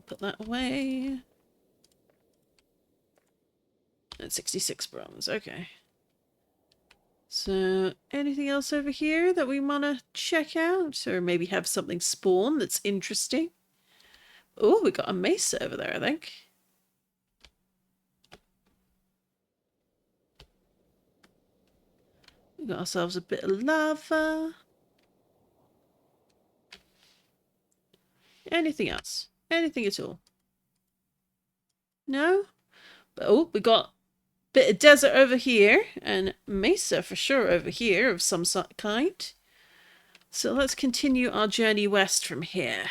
Put that away. At 66 bronze, okay. So, anything else over here that we want to check out? Or maybe have something spawn that's interesting? Oh, we got a mesa over there, I think. We got ourselves a bit of lava. Anything else? Anything at all? No? Oh, we got a bit of desert over here, and mesa for sure over here of some kind. So let's continue our journey west from here.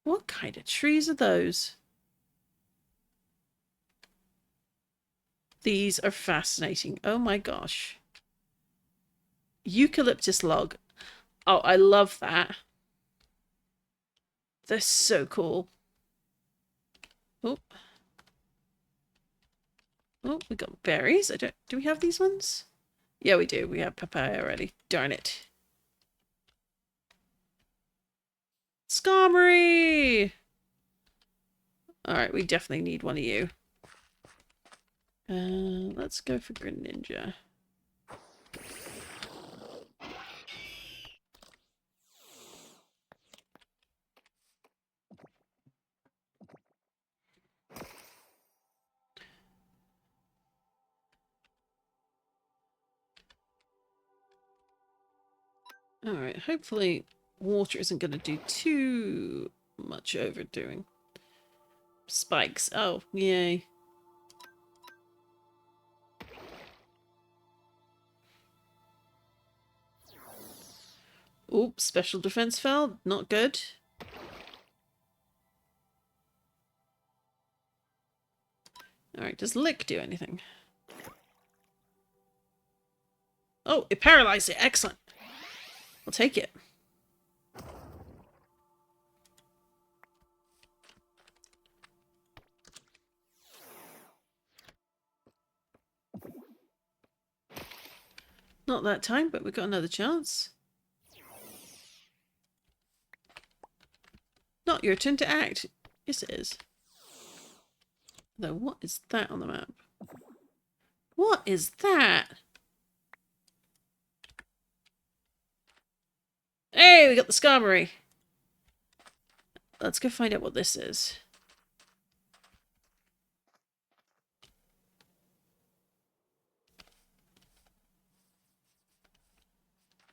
What kind of trees are those? These are fascinating. Oh my gosh. Eucalyptus log. Oh, I love that. They're so cool. Oh. Oh, we got berries. Do we have these ones? Yeah, we do. We have papaya already. Darn it. Skarmory! Alright, we definitely need one of you. Let's go for Greninja. Alright, hopefully water isn't going to do too much overdoing. Spikes. Oh, yay. Oops, special defense fell. Not good. Alright, does Lick do anything? Oh, it paralyzed it. Excellent. I'll take it. Not that time, but we've got another chance. Not your turn to act. Yes, it is. Though, what is that on the map? What is that? Hey, we got the Skarmory. Let's go find out what this is.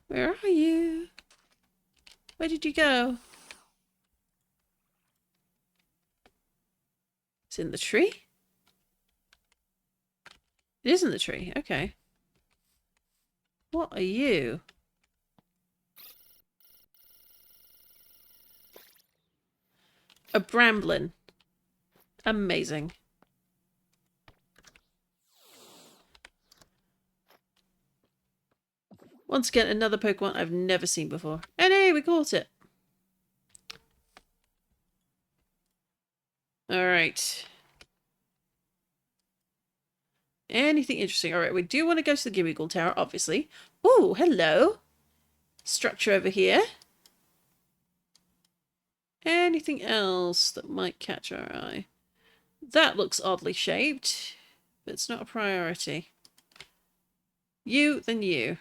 Where are you? Where did you go? It's in the tree? It is in the tree. Okay. What are you? A Bramblin. Amazing. Once again, another Pokemon I've never seen before. And hey, we caught it. Alright. Anything interesting? Alright, we do want to go to the Gimmighoul Tower, obviously. Oh, hello. Structure over here. Anything else that might catch our eye? That looks oddly shaped, but it's not a priority. You, then you.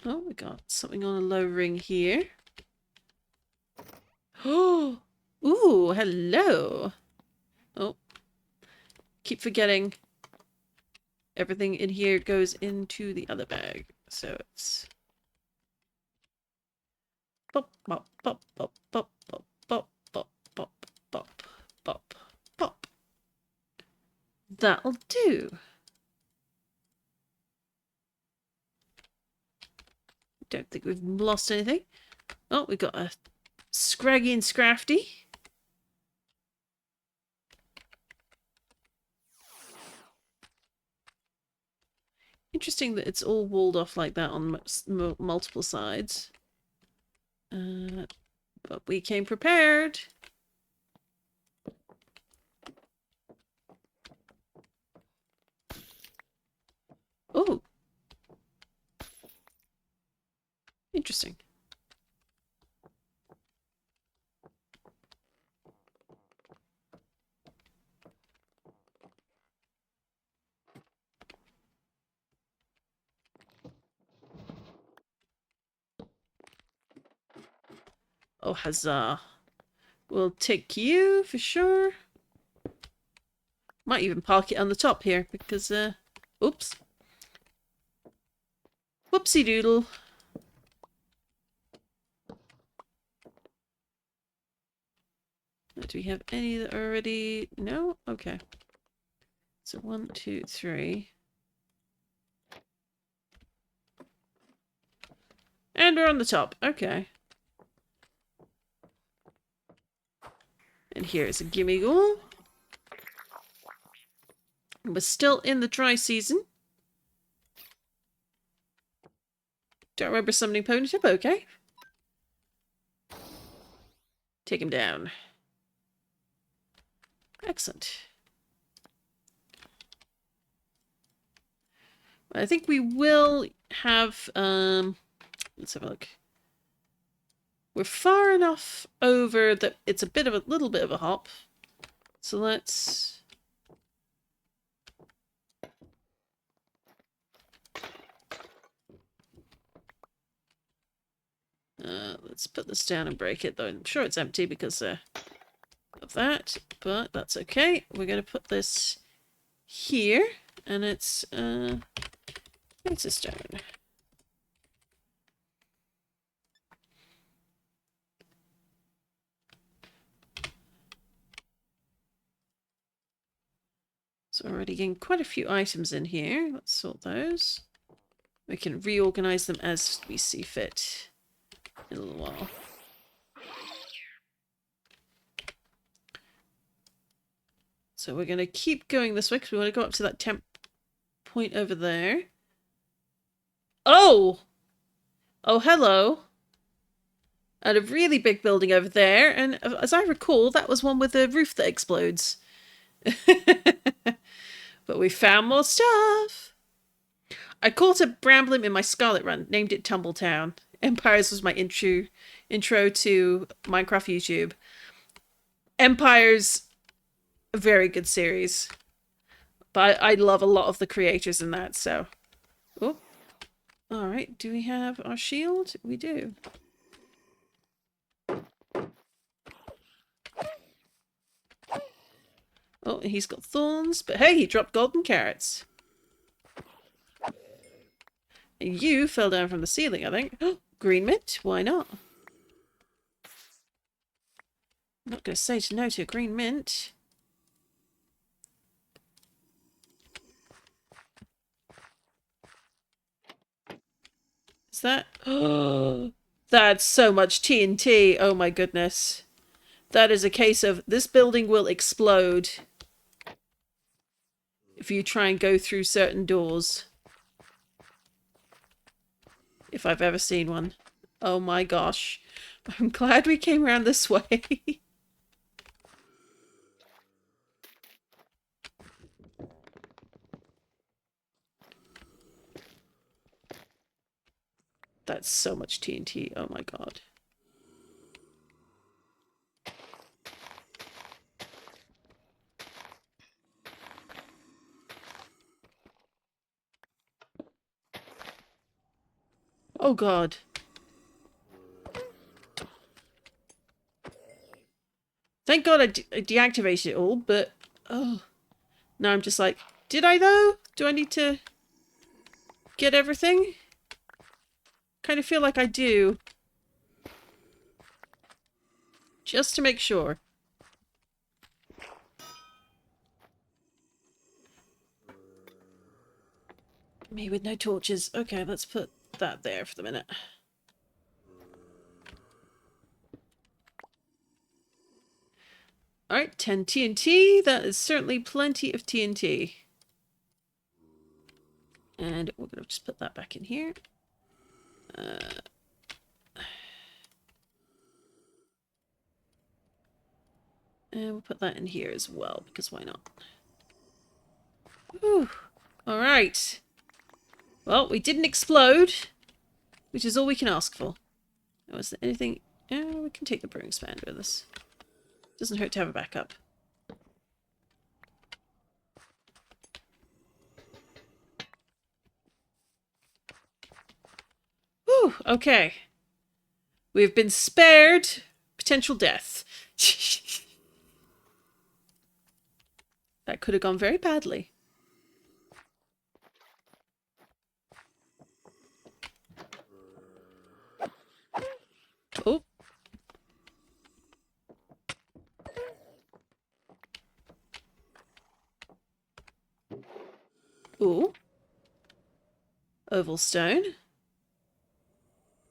Oh, we got something on a low ring here. Oh, ooh, hello. Oh, keep forgetting. Everything in here goes into the other bag. So it's pop, pop, pop, pop, pop, pop, pop, pop, pop, pop, pop, pop. That'll do. Don't think we've lost anything. Oh, we got a Scraggy and Scrafty. Interesting that it's all walled off like that on multiple sides. But we came prepared. Oh. Interesting. Oh, huzzah. We'll take you for sure. Might even park it on the top here because, oops. Whoopsie doodle. Do we have any that are already? No? Okay. So 1, 2, 3. And we're on the top. Okay. And here's a gimme-ghoul. We're still in the dry season. Don't remember summoning Ponytip. Okay. Take him down. Excellent. I think we will have, let's have a look. We're far enough over that it's a little bit of a hop. So let's put this down and break it, though I'm sure it's empty because of that, but that's okay. We're going to put this here, and it's a stone. So we're already getting quite a few items in here. Let's sort those. We can reorganize them as we see fit in a little while. So we're going to keep going this way because we want to go up to that temp point over there. Oh! Oh, hello. And a really big building over there. And as I recall, that was one with a roof that explodes. But we found more stuff. I caught a Bramblim in my Scarlet run, named it Tumbletown. Empires was my intro to Minecraft YouTube. Empires, a very good series. But I love a lot of the creators in that, so. Oh. Alright, do we have our shield? We do. Oh, he's got thorns, but hey, he dropped golden carrots. And you fell down from the ceiling, I think. Oh, green mint, why not? I'm not going to say no to a green mint. Is that... Oh, that's so much TNT. Oh my goodness. That is a case of this building will explode if you try and go through certain doors. If I've ever seen one. Oh my gosh. I'm glad we came around this way. That's so much TNT. Oh my god. Oh god. Thank god I deactivated it all, but... Oh. Now I'm just like, did I though? Do I need to get everything? Kind of feel like I do. Just to make sure. Me with no torches. Okay, let's put that there for the minute. Alright, 10 TNT. That is certainly plenty of TNT. And we're going to just put that back in here. And we'll put that in here as well, because why not? Whew. Alright. Well, we didn't explode, which is all we can ask for. Oh, is there anything... Yeah, we can take the brewing span with us. Doesn't hurt to have a backup. Whew, okay. We've been spared potential death. That could have gone very badly. Oh. Ooh. Oval stone.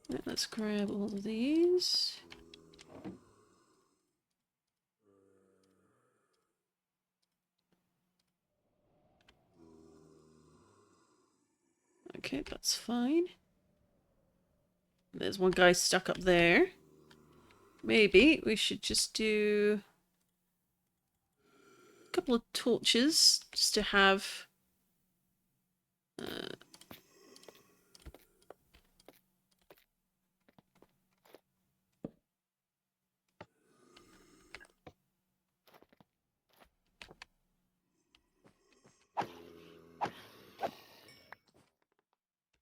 Right, let's grab all of these. Okay, that's fine. There's one guy stuck up there. Maybe we should just do a couple of torches just to have...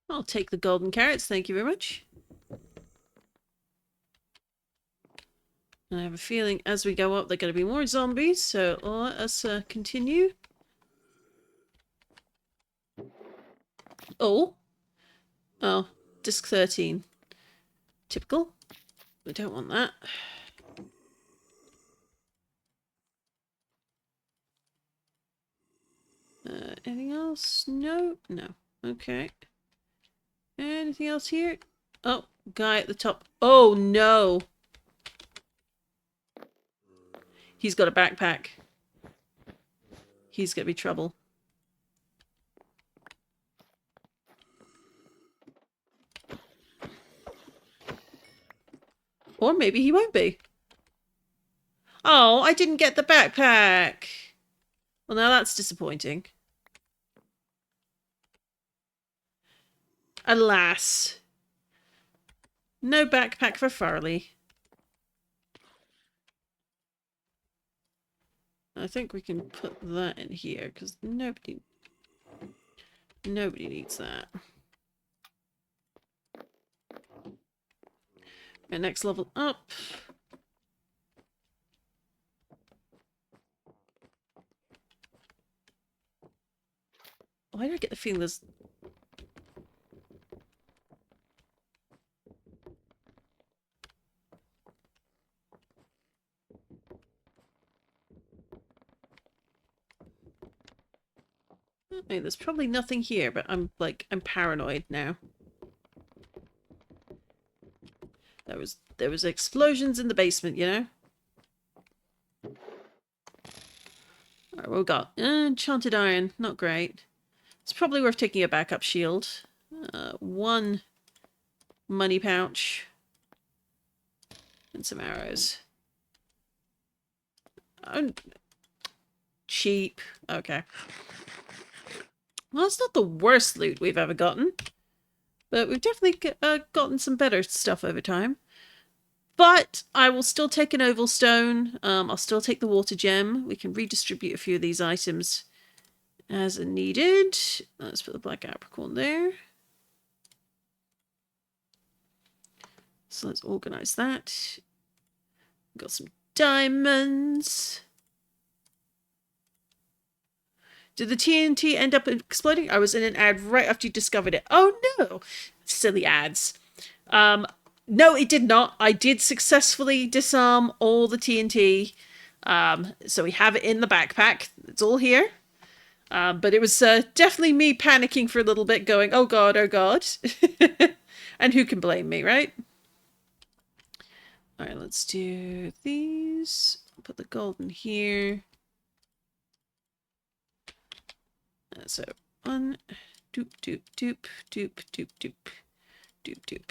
I'll take the golden carrots, thank you very much. I have a feeling as we go up there are going to be more zombies, so let us continue. Oh. Oh, disc 13. Typical. We don't want that. Anything else? No? No. Okay. Anything else here? Oh, guy at the top. Oh, no! He's got a backpack. He's gonna be trouble. Or maybe he won't be. Oh, I didn't get the backpack! Well, now that's disappointing. Alas. No backpack for Farley. I think we can put that in here, because nobody needs that. And next level up. Why do I get the feeling there's... I mean, there's probably nothing here, but I'm paranoid now. There was explosions in the basement, you know? Alright, what we got? Enchanted iron, not great. It's probably worth taking a backup shield. One money pouch. And some arrows. Oh, cheap. Okay. Well, it's not the worst loot we've ever gotten. But we've definitely gotten some better stuff over time. But I will still take an oval stone. I'll still take the water gem. We can redistribute a few of these items as needed. Let's put the black apricorn there. So let's organize that. Got some diamonds. Did the TNT end up exploding? I was in an ad right after you discovered it. Oh no! Silly ads. No, it did not. I did successfully disarm all the TNT. So we have it in the backpack. It's all here. But it was definitely me panicking for a little bit, going, oh god, oh god. And who can blame me, right? Alright, let's do these. Put the gold in here. So, one, doop, doop, doop, doop, doop, doop, doop, doop.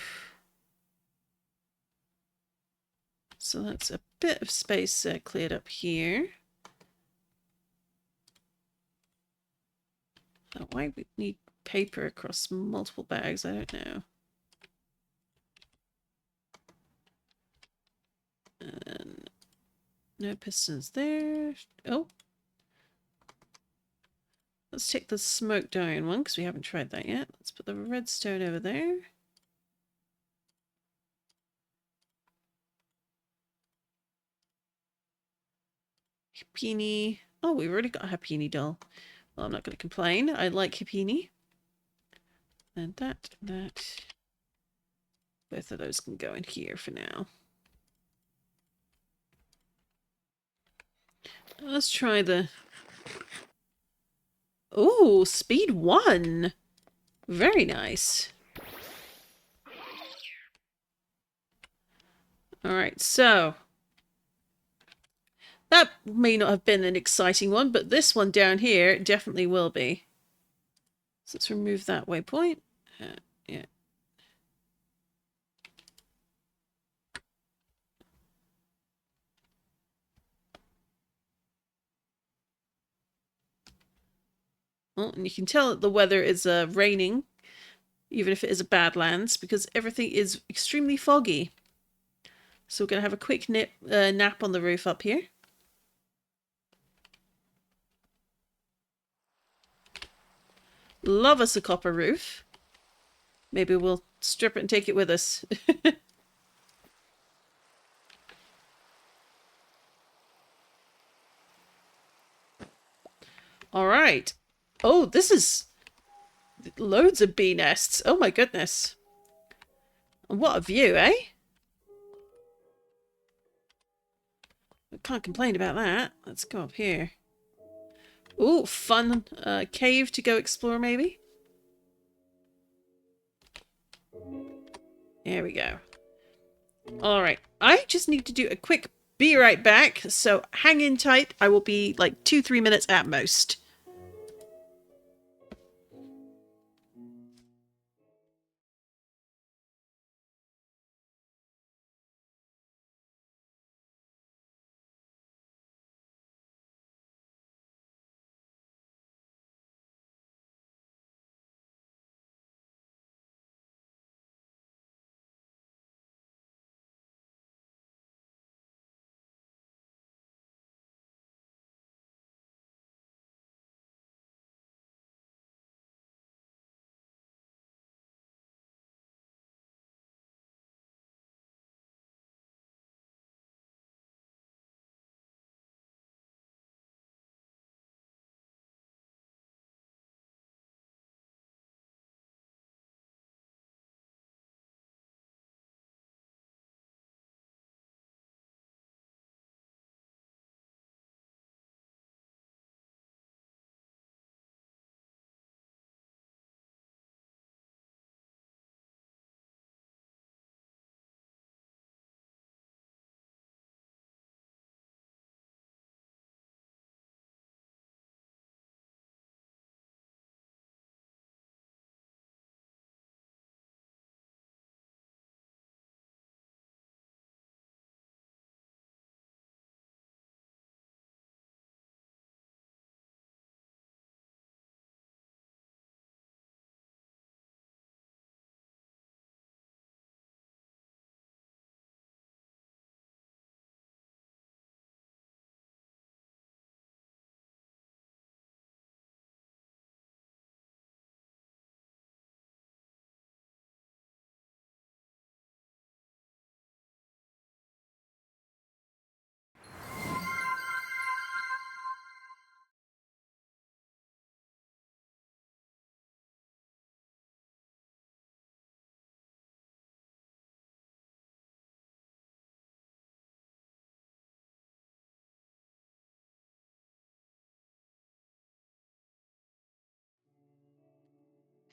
So that's a bit of space cleared up here. Why we need paper across multiple bags, I don't know. And no pistons there. Oh. Let's take the smoked iron one, because we haven't tried that yet. Let's put the redstone over there. Hippini. Oh, we've already got a Hippini doll. Well, I'm not going to complain. I like Hippini. And that. Both of those can go in here for now. Let's try the... Ooh, speed 1. Very nice. All right, so that may not have been an exciting one, but this one down here definitely will be. So let's remove that waypoint. Yeah. Oh, and you can tell that the weather is raining, even if it is a Badlands, because everything is extremely foggy. So we're going to have a quick nap on the roof up here. Love us a copper roof. Maybe we'll strip it and take it with us. All right. Oh, this is loads of bee nests. Oh my goodness. What a view, eh? I can't complain about that. Let's go up here. Ooh, fun cave to go explore maybe. There we go. All right. I just need to do a quick be right back. So hang in tight. I will be like 2-3 minutes at most.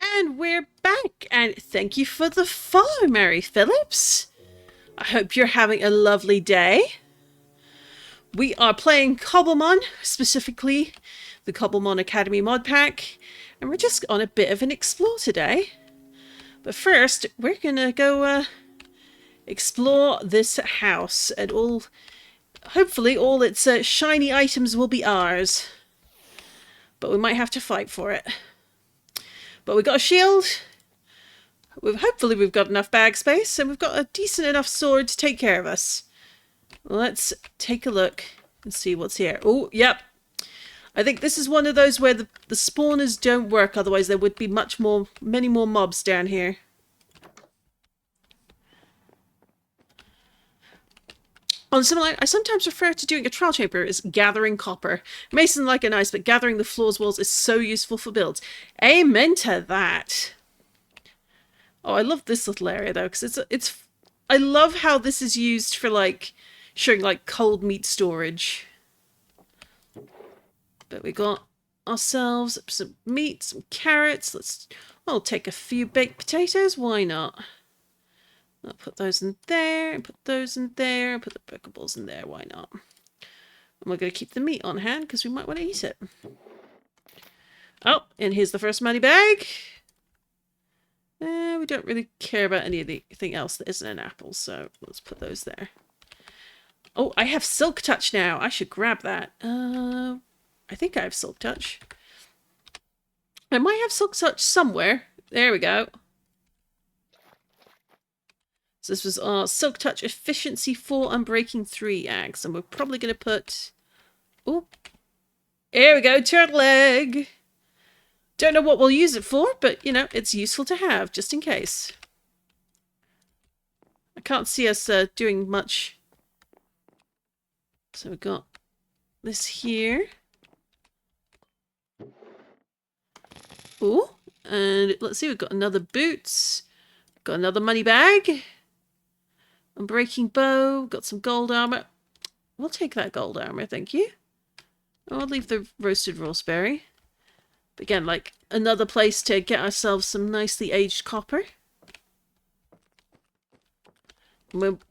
And we're back, and thank you for the follow, Mary Phillips. I hope you're having a lovely day. We are playing Cobblemon, specifically the Cobblemon Academy mod pack, and we're just on a bit of an explore today. But first, we're gonna go explore this house, and hopefully all its shiny items will be ours. But we might have to fight for it. But we've got a shield. Hopefully we've got enough bag space, and we've got a decent enough sword to take care of us. Let's take a look and see what's here. Oh, yep. I think this is one of those where the spawners don't work, otherwise there would be many more mobs down here. On similar, I sometimes refer to doing a trial chamber as gathering copper. Mason like a nice, but gathering the floors walls is so useful for builds. Amen to that. Oh, I love this little area though, because it's. I love how this is used for like showing like cold meat storage. But we got ourselves some meat, some carrots. I'll take a few baked potatoes. Why not? I'll put those in there. there, and put those in there, and put the Pokeballs in there. Why not? And we're going to keep the meat on hand because we might want to eat it. Oh, and here's the first money bag. We don't really care about anything else that isn't an apple, so let's put those there. Oh, I have Silk Touch now. I should grab that. I think I have Silk Touch. I might have Silk Touch somewhere. There we go. So this was our Silk Touch Efficiency 4 Unbreaking 3 axe. And we're probably going to put... Oh, here we go, turtle egg. Don't know what we'll use it for, but, you know, it's useful to have, just in case. I can't see us doing much. So we've got this here. Oh, and let's see, we've got another boots. Got another money bag. Unbreaking bow. Got some gold armor. We'll take that gold armor, thank you. I'll leave the roasted raspberry. But again, like another place to get ourselves some nicely aged copper.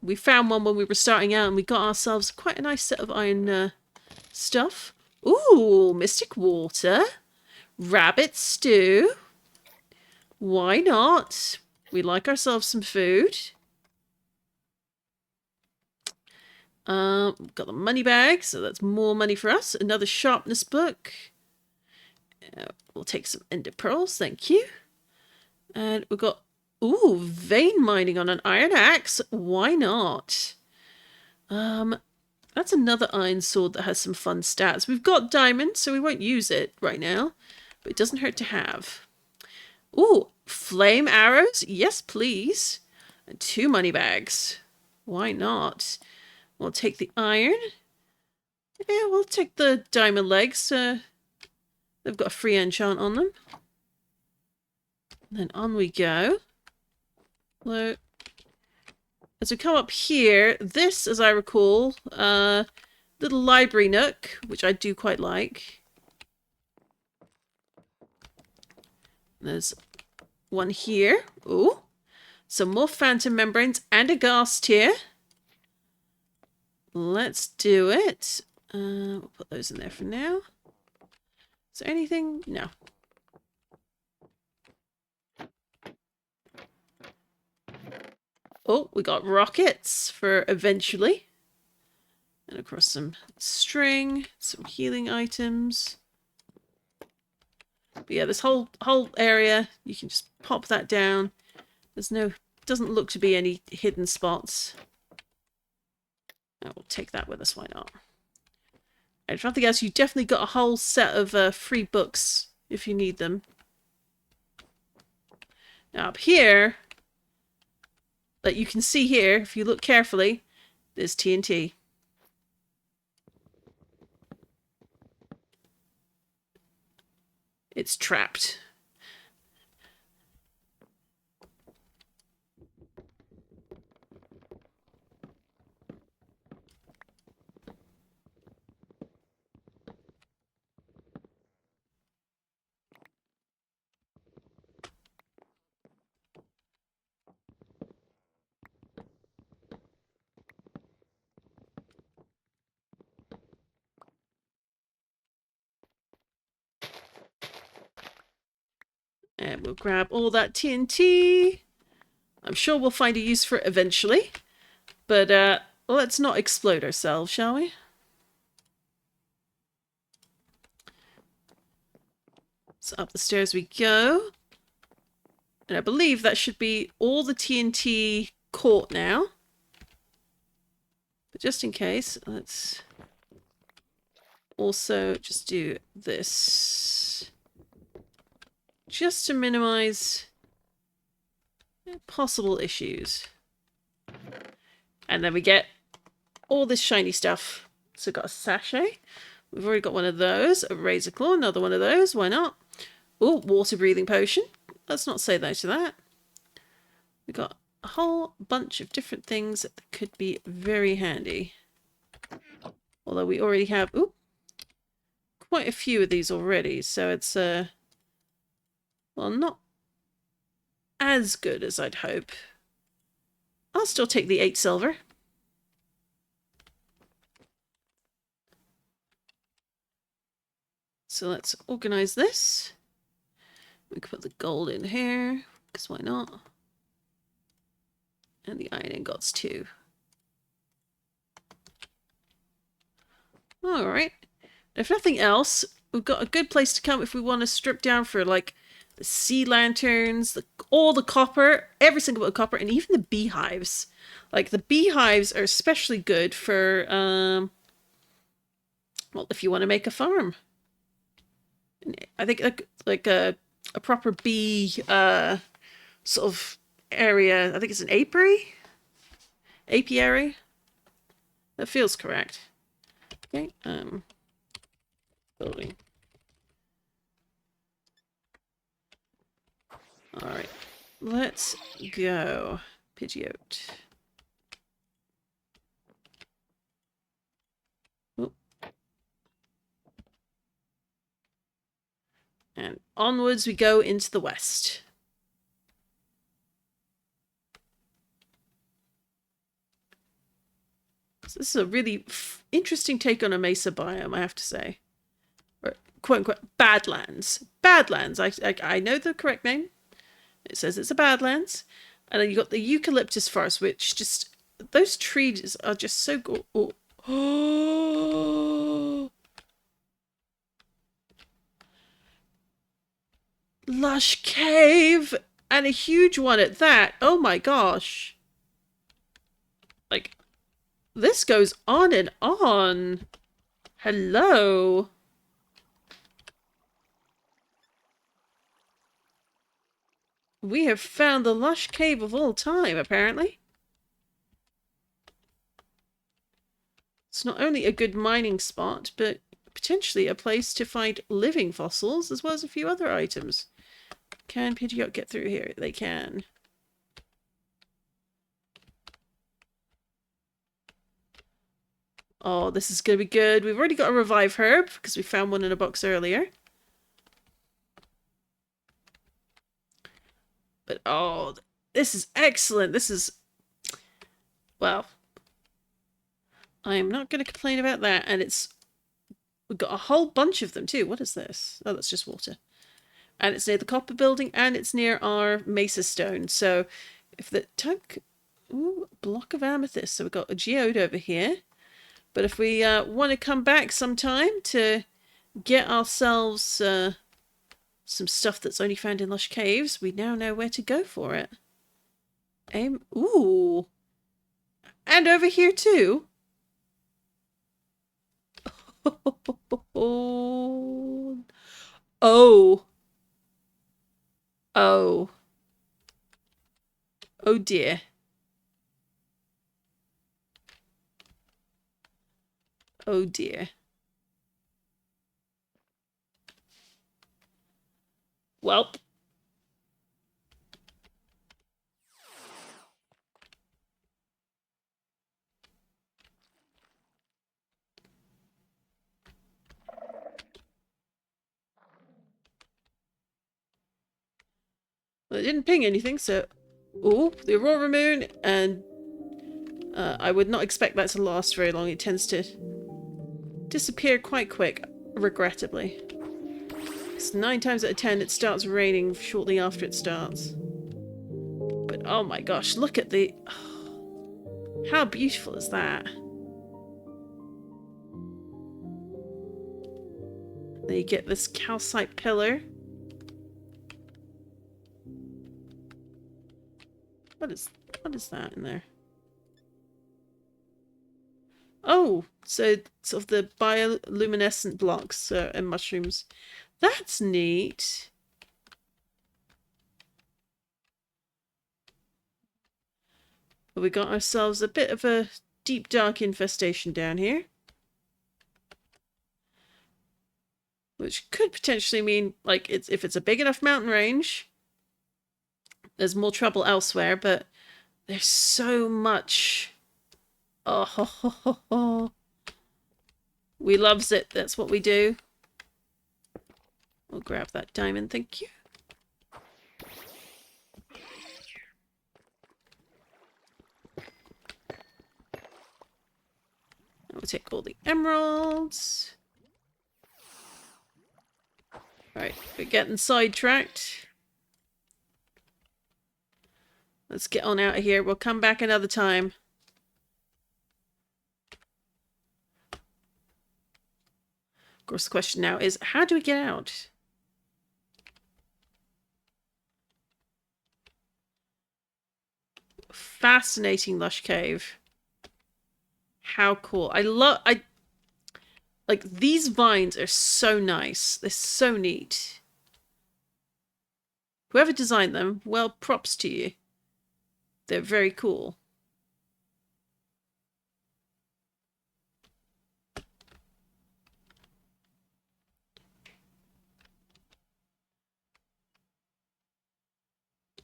We found one when we were starting out and we got ourselves quite a nice set of iron stuff. Ooh, mystic water. Rabbit stew. Why not? We like ourselves some food. We've got the money bag, so that's more money for us. Another sharpness book. We'll take some ender pearls, thank you. And we've got, ooh, vein mining on an iron axe. Why not? That's another iron sword that has some fun stats. We've got diamond, so we won't use it right now. But it doesn't hurt to have. Ooh, flame arrows? Yes, please. And 2 money bags. Why not? We'll take the iron. Yeah, we'll take the diamond legs. They've got a free enchant on them. And then on we go. Well, as we come up here, this, as I recall, little library nook, which I do quite like. There's one here. Ooh. Some more phantom membranes and a ghast here. Let's do it. We'll put those in there for now. Is there anything? No. Oh, we got rockets for eventually. And of course some string, some healing items. But yeah, this whole area, you can just pop that down. There's no, doesn't look to be any hidden spots. We'll take that with us, why not? And if nothing else, you definitely got a whole set of free books if you need them. Now up here, that you can see here, if you look carefully, there's TNT. It's trapped. And we'll grab all that TNT. I'm sure we'll find a use for it eventually. But let's not explode ourselves, shall we? So up the stairs we go. And I believe that should be all the TNT caught now. But just in case, let's also just do this. Just to minimize possible issues. And then we get all this shiny stuff. So we've got a sachet. We've already got one of those. A razor claw, another one of those. Why not? Oh, water breathing potion. Let's not say no to that. We've got a whole bunch of different things that could be very handy. Although we already have quite a few of these already. So it's well, not as good as I'd hope. I'll still take the 8 silver. So let's organize this. We can put the gold in here, because why not? And the iron ingots too. Alright. If nothing else, we've got a good place to come if we want to strip down for like the sea lanterns, all the copper, every single bit of copper, and even the beehives. Like the beehives are especially good for, well, if you want to make a farm. I think like a proper bee sort of area. I think it's an apiary. Apiary. That feels correct. Okay. Building. All right. Let's go. Pidgeot. Oh. And onwards we go into the west. So this is a really interesting take on a mesa biome, I have to say. Or, quote unquote, Badlands. Badlands. I know the correct name. It says it's a Badlands. And then you got the eucalyptus forest, which just, those trees are just so good. Oh. Lush cave! And a huge one at that. Oh my gosh. Like, this goes on and on. Hello. We have found the lush cave of all time, apparently. It's not only a good mining spot, but potentially a place to find living fossils, as well as a few other items. Can Pidgeot get through here? They can. Oh, this is going to be good. We've already got a revive herb, because we found one in a box earlier. But, oh, this is excellent. This is, well, I am not going to complain about that. And we've got a whole bunch of them too. What is this? Oh, that's just water. And it's near the copper building, and it's near our mesa stone. So if the ooh, block of amethyst. So we've got a geode over here. But if we want to come back sometime to get ourselves some stuff that's only found in lush caves, we now know where to go for it. Ooh. And over here too. Oh. Oh. Oh. Oh dear. Oh dear. Welp. Well, it didn't ping anything, so... Oh, the Aurora Moon, and I would not expect that to last very long. It tends to disappear quite quick, regrettably. Because 9 times out of 10 it starts raining shortly after it starts. But oh my gosh, look at the... Oh, how beautiful is that? Then you get this calcite pillar. What is that in there? Oh, so sort of the bioluminescent blocks and mushrooms. That's neat. But we got ourselves a bit of a deep dark infestation down here. Which could potentially mean, like, if it's a big enough mountain range, there's more trouble elsewhere, but there's so much. Oh, ho, ho, ho, ho. We loves it. That's what we do. We'll grab that diamond, thank you. We'll take all the emeralds. Right, we're getting sidetracked. Let's get on out of here. We'll come back another time. Of course, the question now is, how do we get out? Fascinating lush cave. How cool. Like, these vines are so nice. They're so neat. Whoever designed them, well, props to you. They're very cool.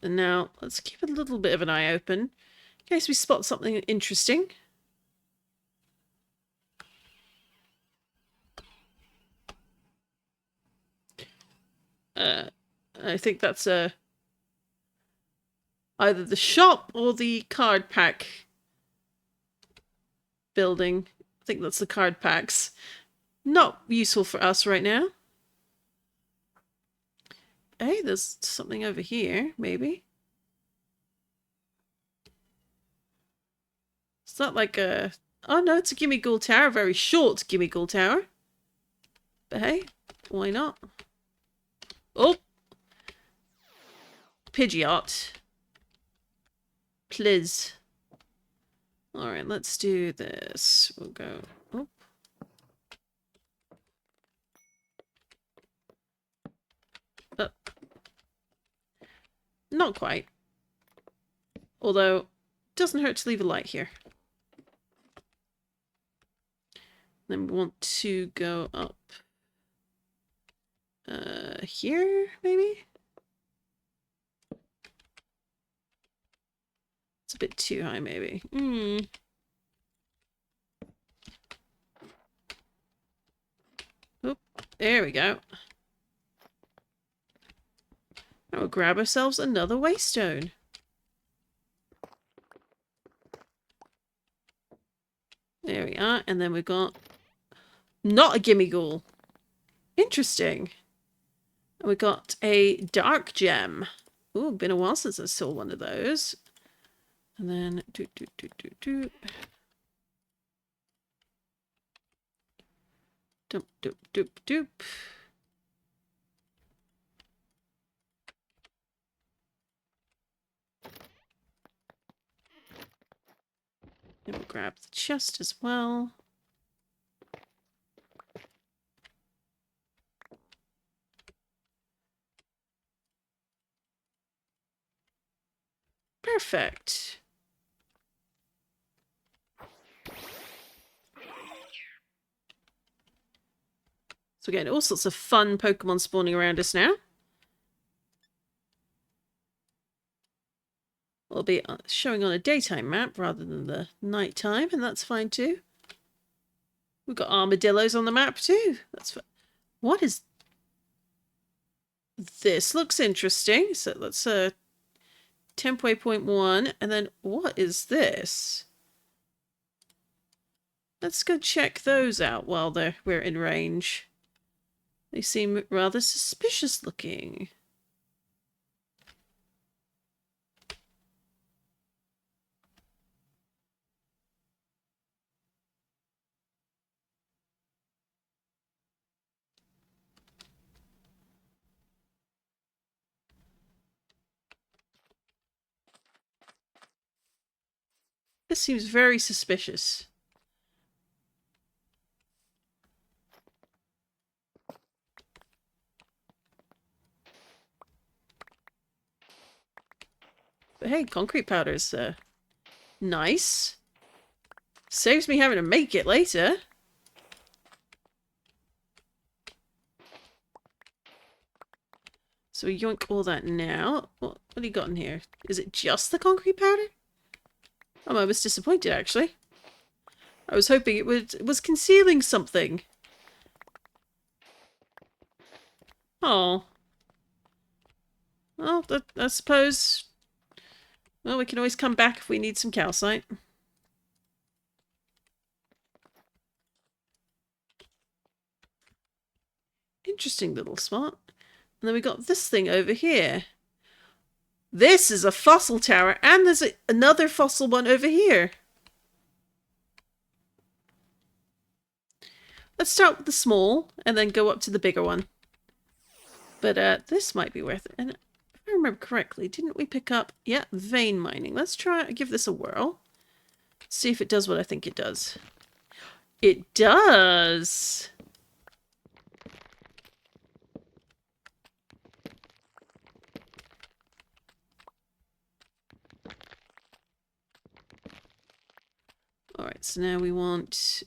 And now, let's keep a little bit of an eye open in case we spot something interesting. I think that's either the shop or the card pack building. I think that's the card packs. Not useful for us right now. Hey, there's something over here, maybe. It's not like a... Oh no, it's a Gimme Ghoul Tower. A very short Gimme Ghoul Tower. But hey, why not? Oh! Pidgeot. Please. Alright, let's do this. We'll go... Oh. Not quite. Although, it doesn't hurt to leave a light here. Then we want to go up here, maybe? It's a bit too high, maybe. Oop, there we go. Now we'll grab ourselves another waystone. There we are, and then we've got not a Gimme Ghoul. Interesting. And we got a dark gem. Ooh, been a while since I saw one of those. And then doop. And we'll grab the chest as well. Perfect. So again, all sorts of fun Pokemon spawning around us now. We'll be showing on a daytime map rather than the nighttime, and that's fine too. We've got armadillos on the map too. That's what is this? Looks interesting. So let's temp waypoint 1, and then what is this? Let's go check those out while we're in range. They seem rather suspicious looking. This seems very suspicious. But hey, concrete powder's nice. Saves me having to make it later. So we yoink all that now. What do you got in here? Is it just the concrete powder? I'm almost disappointed, actually. I was hoping it was concealing something. Oh. Well, I suppose... Well, we can always come back if we need some calcite. Interesting little spot. And then we got this thing over here. This is a fossil tower, and there's another fossil one over here. Let's start with the small, and then go up to the bigger one. But this might be worth it. And if I remember correctly, didn't we pick up... Yeah, vein mining. Let's give this a whirl. See if it does what I think it does. It does! Alright, so now we want...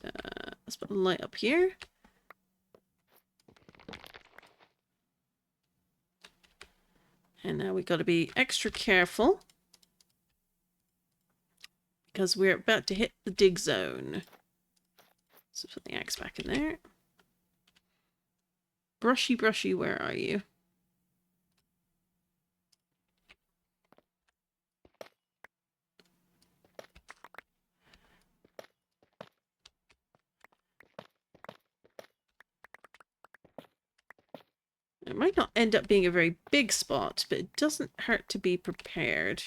let's put a light up here. And now we've got to be extra careful. Because we're about to hit the dig zone. So put the axe back in there. Brushy, brushy, where are you? It might not end up being a very big spot, but it doesn't hurt to be prepared.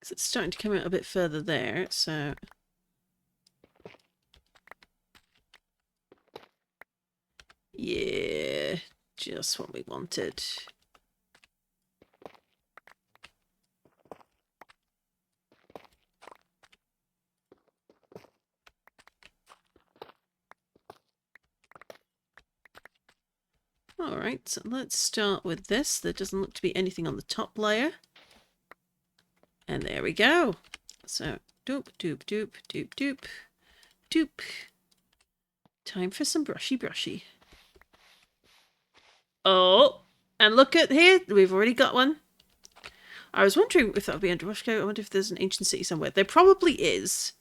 Because it's starting to come out a bit further there, so... Yeah, just what we wanted. Alright, so let's start with this. There doesn't look to be anything on the top layer. And there we go. So, doop, doop, doop, doop, doop, doop. Time for some brushy, brushy. Oh, and look at here. We've already got one. I was wondering if that would be under Rushko. I wonder if there's an ancient city somewhere. There probably is.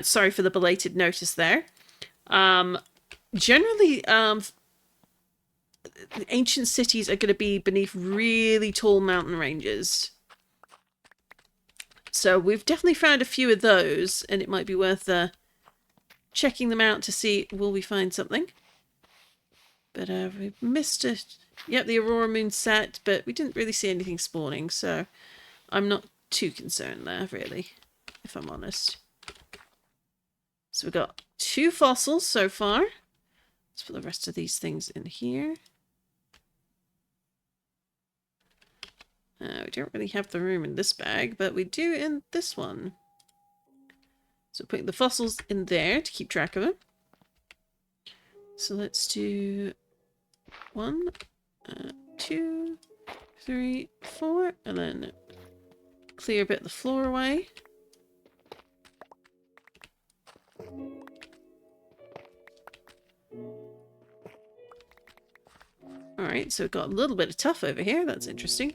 Sorry for the belated notice there. Generally, ancient cities are going to be beneath really tall mountain ranges. So we've definitely found a few of those, and it might be worth checking them out to see, will we find something? But we've missed it. Yep, the Aurora Moon set, but we didn't really see anything spawning, so I'm not too concerned there, really, if I'm honest. So we've got 2 fossils so far. Let's put the rest of these things in here. We don't really have the room in this bag, but we do in this one. So putting the fossils in there to keep track of them. So let's do 1, 2, 3, 4, and then clear a bit of the floor away. Alright, so we've got a little bit of tuff over here. That's interesting.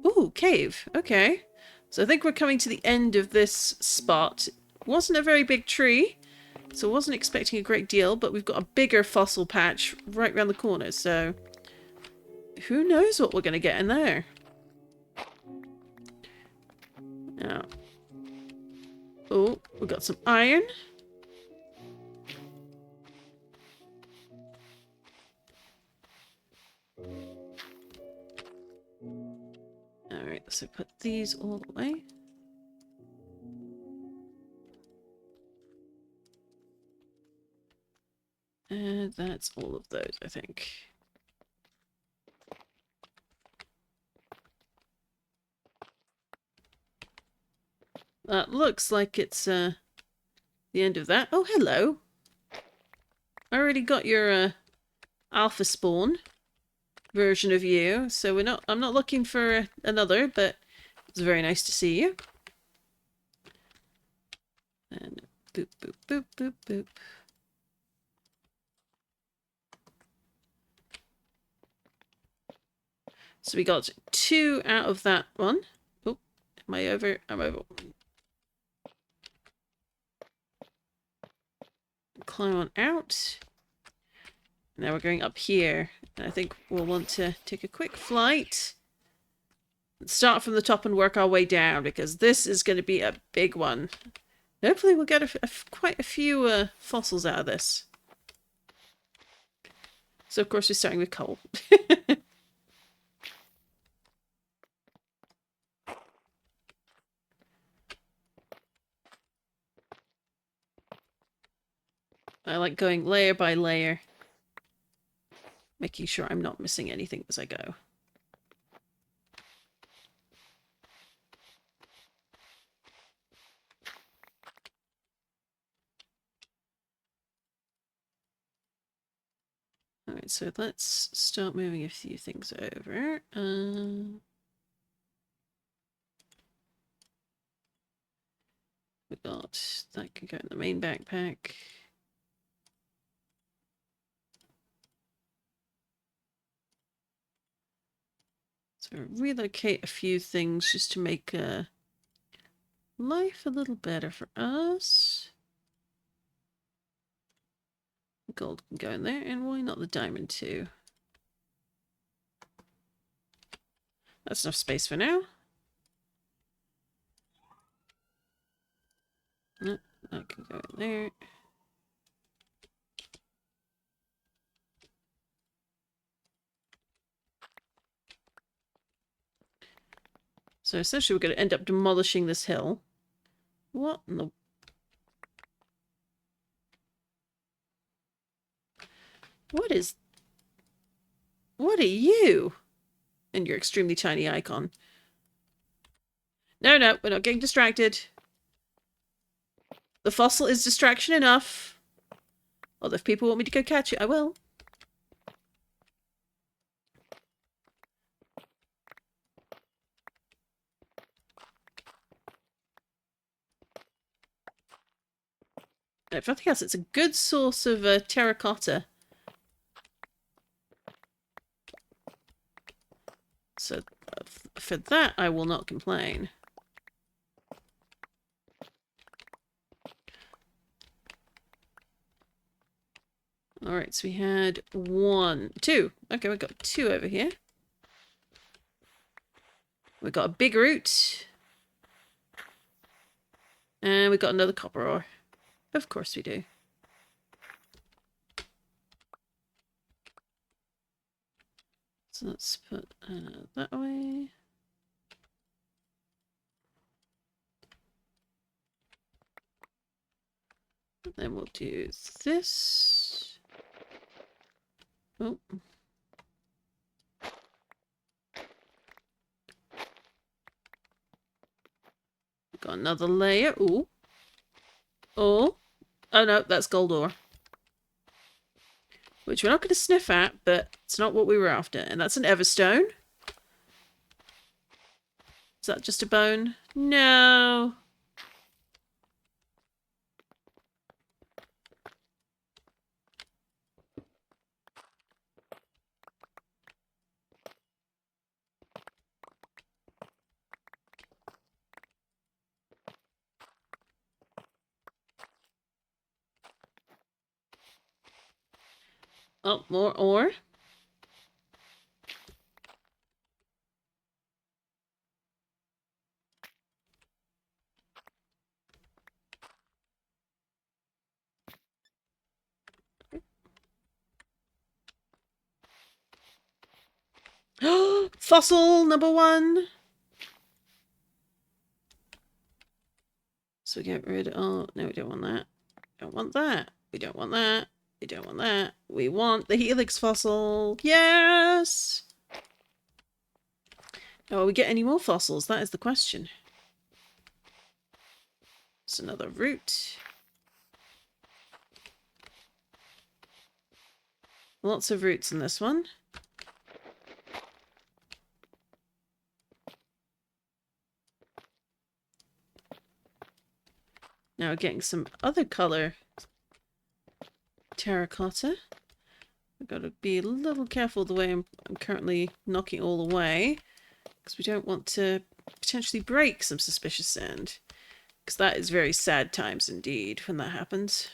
Ooh, cave. Okay. So I think we're coming to the end of this spot. Wasn't a very big tree, so I wasn't expecting a great deal, but we've got a bigger fossil patch right around the corner, so who knows what we're going to get in there. Now, oh, we've got some iron. Alright, so put these all away. And that's all of those, I think. That looks like it's the end of that. Oh, hello. I already got your alpha spawn version of you, so I'm not looking for another, but it's very nice to see you. And boop, boop, boop, boop, boop. So we got 2 out of that one. Oh, am I over? I'm over. Climb on out. Now we're going up here. And I think we'll want to take a quick flight Start from the top and work our way down, because this is going to be a big one. Hopefully we'll get quite a few fossils out of this. So, of course, we're starting with coal. I like going layer by layer, making sure I'm not missing anything as I go. Alright, so let's start moving a few things over. We got that can go in the main backpack. So relocate a few things just to make life a little better for us. Gold can go in there, and why not the diamond too? That's enough space for now. No, that can go in there. So essentially we're going to end up demolishing this hill. What in the... What is... What are you? And your extremely tiny icon. No, no, we're not getting distracted. The fossil is distraction enough. Although if people want me to go catch it, I will. If nothing else, it's a good source of terracotta. So for that, I will not complain. Alright, so we had two. Okay, we've got two over here. We've got a big root. And we've got another copper ore. Of course we do. So let's put that away. And then we'll do this. Oh. Got another layer. Ooh. Oh. Oh no, that's gold ore. Which we're not going to sniff at, but it's not what we were after. And that's an everstone. Is that just a bone? No. Oh, more ore. Fossil number 1. So we get rid of... Oh, no, we don't want that. Don't want that. We don't want that. We don't want that. We want the helix fossil. Yes! Oh, will we get any more fossils? That is the question. It's another root. Lots of roots in this one. Now we're getting some other color terracotta. I've got to be a little careful the way I'm currently knocking all away, because we don't want to potentially break some suspicious sand, because that is very sad times indeed when that happens.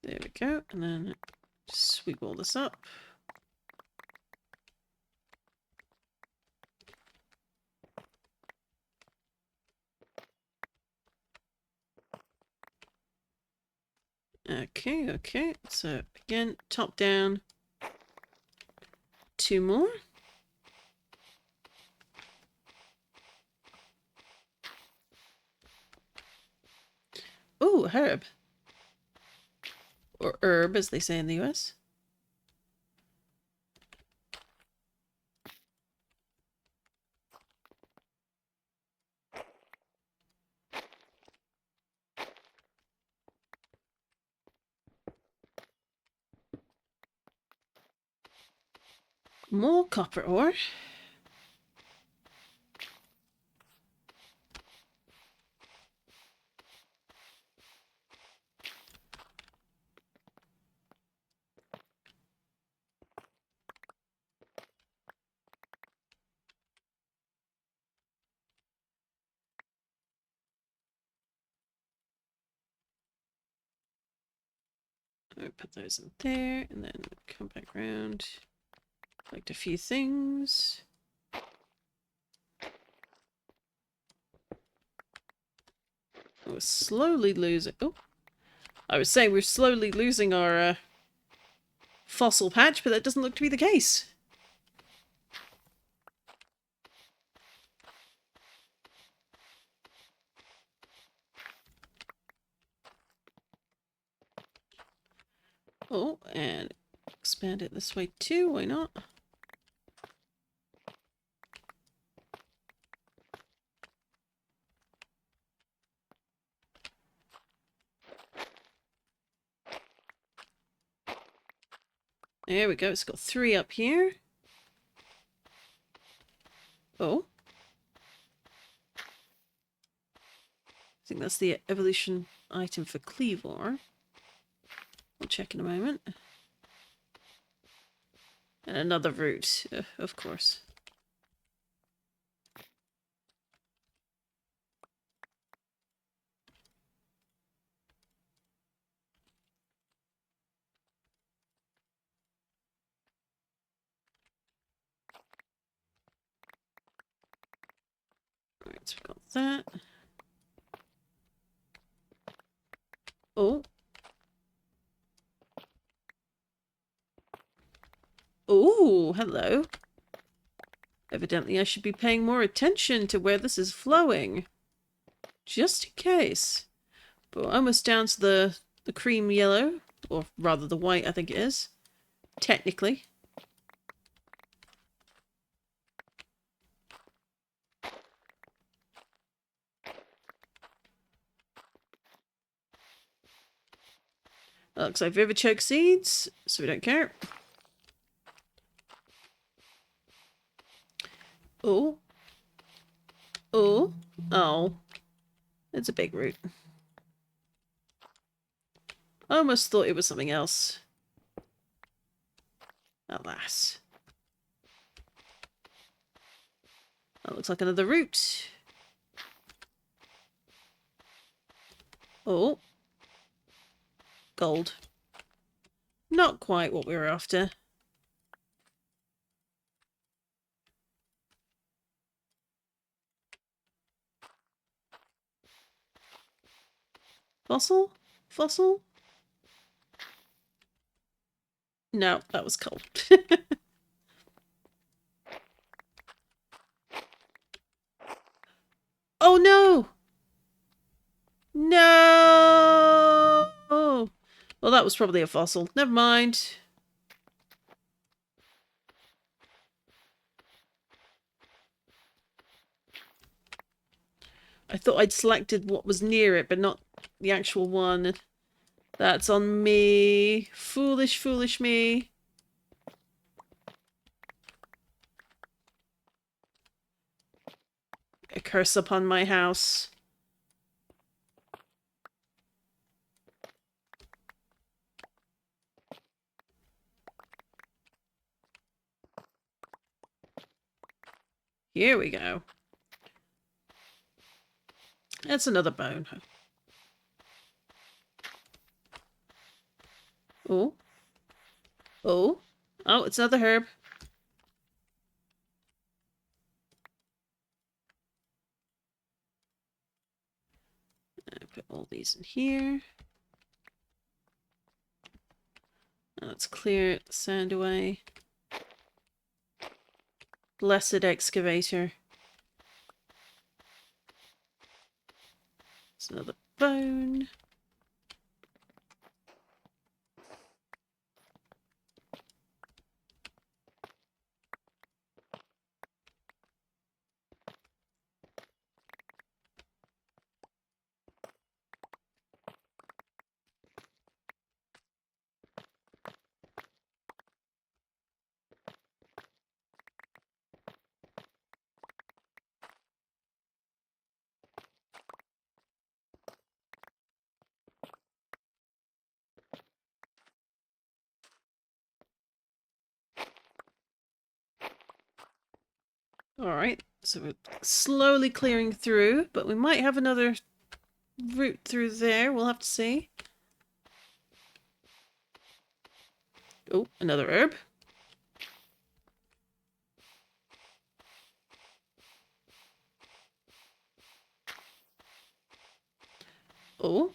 There we go. And then sweep all this up. Okay, okay. So again, top down. 2 more. Oh, herb. Or herb, as they say in the US. More copper ore. I'll put those in there and then come back around. Collect a few things. We're slowly losing. Oh, I was saying we're slowly losing our fossil patch, but that doesn't look to be the case. Oh, and expand it this way too. Why not? There we go. It's got 3 up here. Oh. I think that's the evolution item for Cleavor. We'll check in a moment. And another root, of course. Alright, so we've got that. Oh. Oh, hello. Evidently I should be paying more attention to where this is flowing. Just in case. But we're almost down to the cream yellow. Or rather the white, I think it is. Technically. Looks like Vivichoke seeds, so we don't care. Oh. Oh. Oh. It's a big root. I almost thought it was something else. Alas. That looks like another root. Oh. Gold. Not quite what we were after. Fossil? Fossil? No, that was coal. Oh no! No! Well, that was probably a fossil. Never mind. I thought I'd selected what was near it, but not the actual one. That's on me. Foolish, foolish me. A curse upon my house. Here we go. That's another bone. Oh. Oh. Oh, it's another herb. Put all these in here. Let's clear the sand away. Blessed excavator. There's another bone. Alright, so we're slowly clearing through, but we might have another route through there. We'll have to see. Oh, another herb. Oh,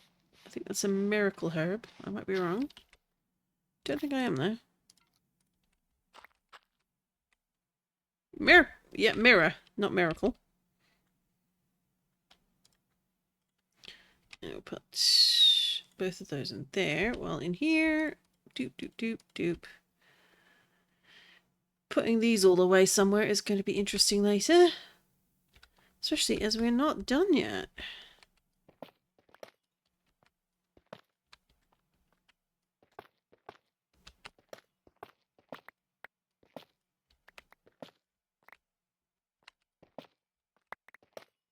I think that's a miracle herb. I might be wrong. Don't think I am, though. Yeah, mirror, not miracle. And we'll put both of those in there. Well, in here, doop, doop, doop, doop. Putting these all away somewhere is going to be interesting later. Especially as we're not done yet.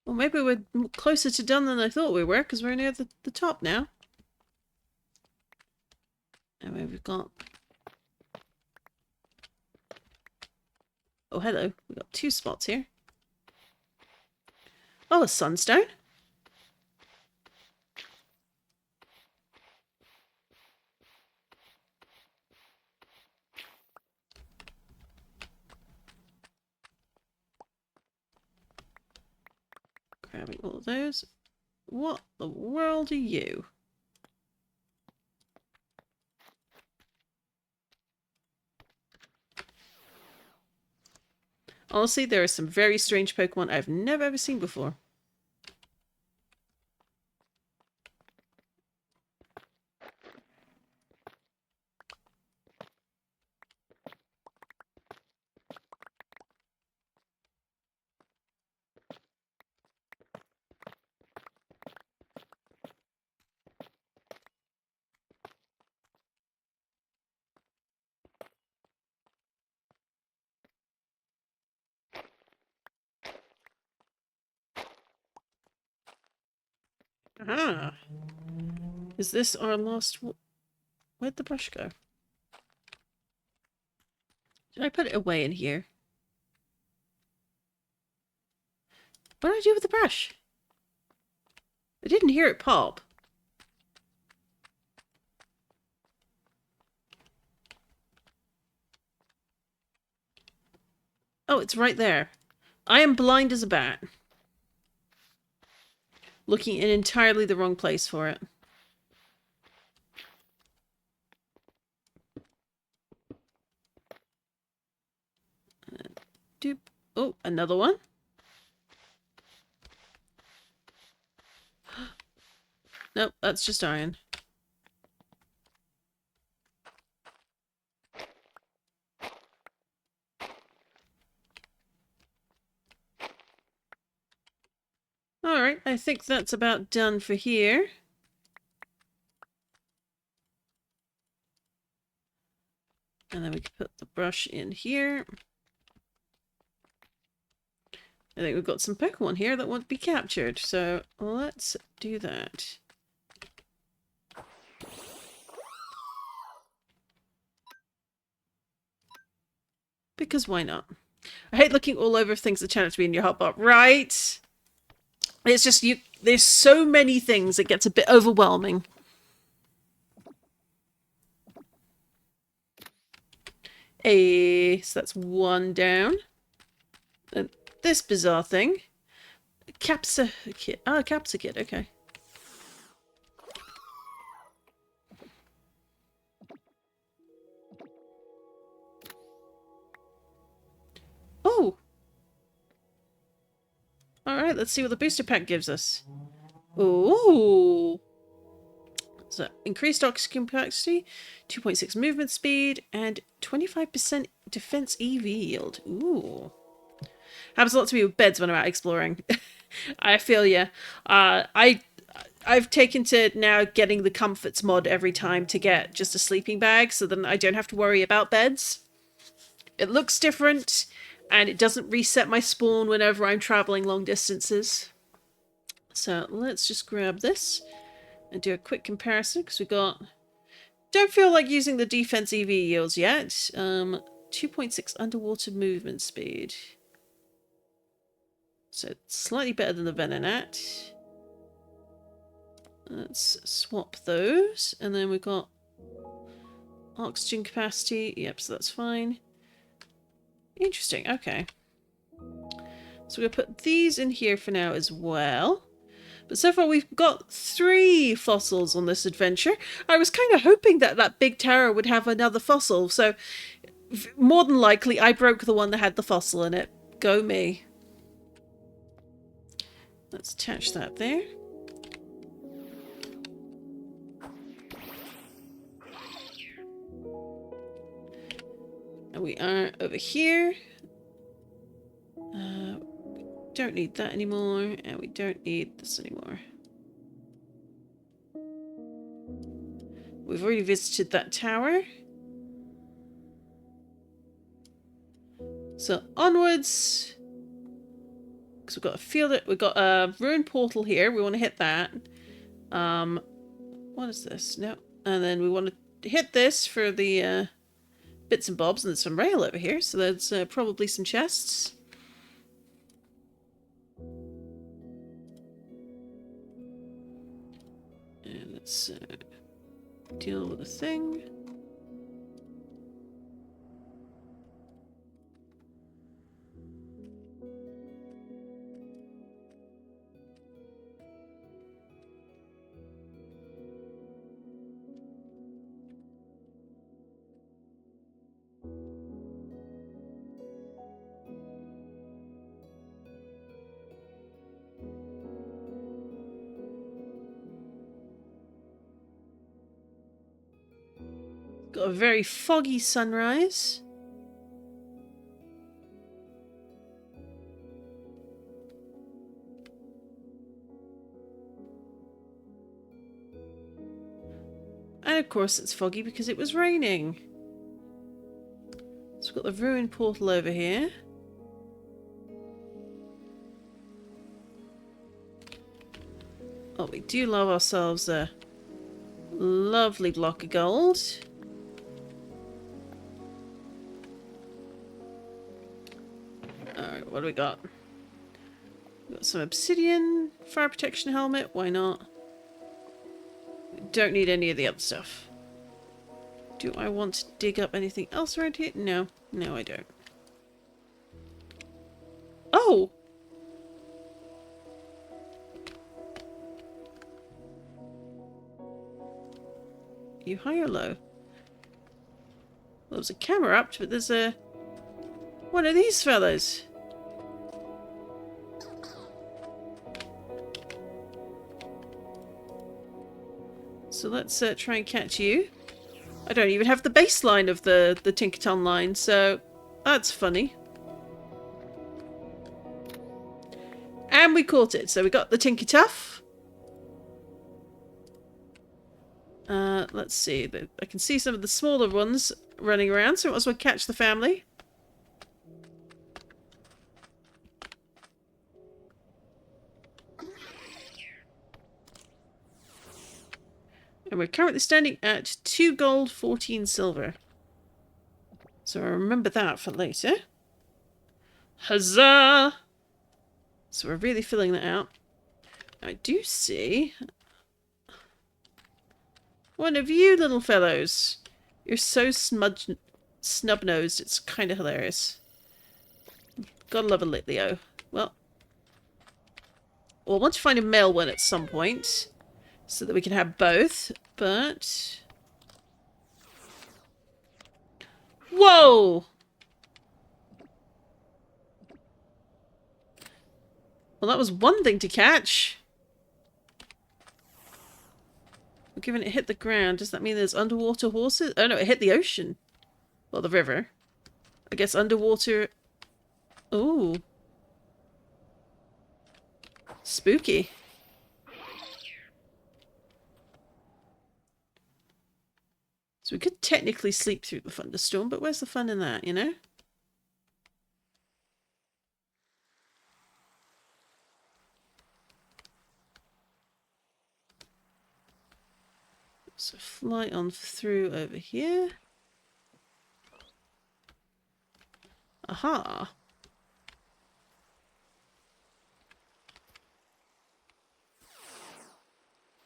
Well, maybe we're closer to done than I thought we were, because we're near the top now. And we've got... Oh, hello. We've got 2 spots here. Oh, a sunstone. Grabbing all of those. What the world are you? Honestly, there are some very strange Pokemon I've never ever seen before. Aha! Is this our last... Where'd the brush go? Did I put it away in here? What did I do with the brush? I didn't hear it pop. Oh, it's right there. I am blind as a bat. Looking in entirely the wrong place for it. Doop. Oh, another one. Nope, that's just iron. Alright, I think that's about done for here. And then we can put the brush in here. I think we've got some Pokemon here that want to be captured, so let's do that. Because why not? I hate looking all over things that turn out to be in your hotbar, right? It's just there's so many things it gets a bit overwhelming. So that's one down. And this bizarre thing. Capsa kit. Oh, capsa kit, okay. Oh! Alright, let's see what the booster pack gives us. Ooh! So, increased oxygen capacity, 2.6 movement speed, and 25% defense EV yield. Ooh. Happens a lot to me with beds when I'm out exploring. I feel ya. I've taken to now getting the comforts mod every time to get just a sleeping bag, so then I don't have to worry about beds. It looks different, and it doesn't reset my spawn whenever I'm traveling long distances. So let's just grab this and do a quick comparison, because we got... Don't feel like using the defense EV yields yet. 2.6 underwater movement speed. So it's slightly better than the Venonat. Let's swap those. And then we've got oxygen capacity. Yep, so that's fine. Interesting, okay. So we're going to put these in here for now as well. But so far we've got 3 fossils on this adventure. I was kind of hoping that that big tower would have another fossil. So more than likely I broke the one that had the fossil in it. Go me. Let's attach that there. And we are over here. Don't need that anymore, and we don't need this anymore. We've already visited that tower. So onwards. Because we've got a field, we've got a ruined portal here. We want to hit that. What is this? No. And then we want to hit this for the bits and bobs, and there's some rail over here, so there's probably some chests. And let's deal with the thing. Got a very foggy sunrise. And of course it's foggy because it was raining. So we've got the ruined portal over here. Oh, we do love ourselves a lovely block of gold. Alright, what do we got? We've got some obsidian, fire protection helmet, why not? Don't need any of the other stuff. Do I want to dig up anything else around here? No. No, I don't. Oh! You high or low? Well, there's a camera up, but there's a... one of these fellas. So let's try and catch you. I don't even have the baseline of the Tinkerton line, so that's funny. And we caught it. So we got the Tinkertuff. Let's see. I can see some of the smaller ones running around, so it was well catch the family. And we're currently standing at 2 gold, 14 silver. So remember that for later. Huzzah! So we're really filling that out. I do see one of you little fellows. You're so smudged. snub-nosed. It's kind of hilarious. Gotta love a Litleo. Well, we'll want to find a male one at some point so that we can have both, but... Whoa! Well, that was one thing to catch. Well, given it hit the ground, does that mean there's underwater horses? Oh no, it hit the ocean. Well, the river. I guess underwater... Ooh. Spooky. So we could technically sleep through the thunderstorm, but where's the fun in that, you know? So fly on through over here. Aha.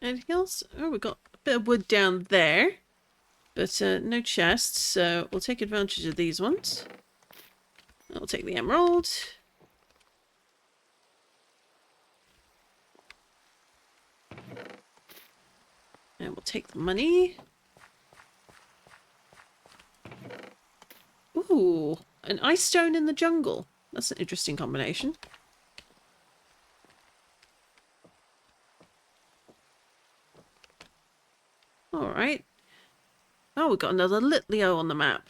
Anything else? Oh, we've got a bit of wood down there. But no chests, so we'll take advantage of these ones. I'll take the emerald. And we'll take the money. Ooh, an ice stone in the jungle. That's an interesting combination. Alright. Oh, we've got another Litleo on the map.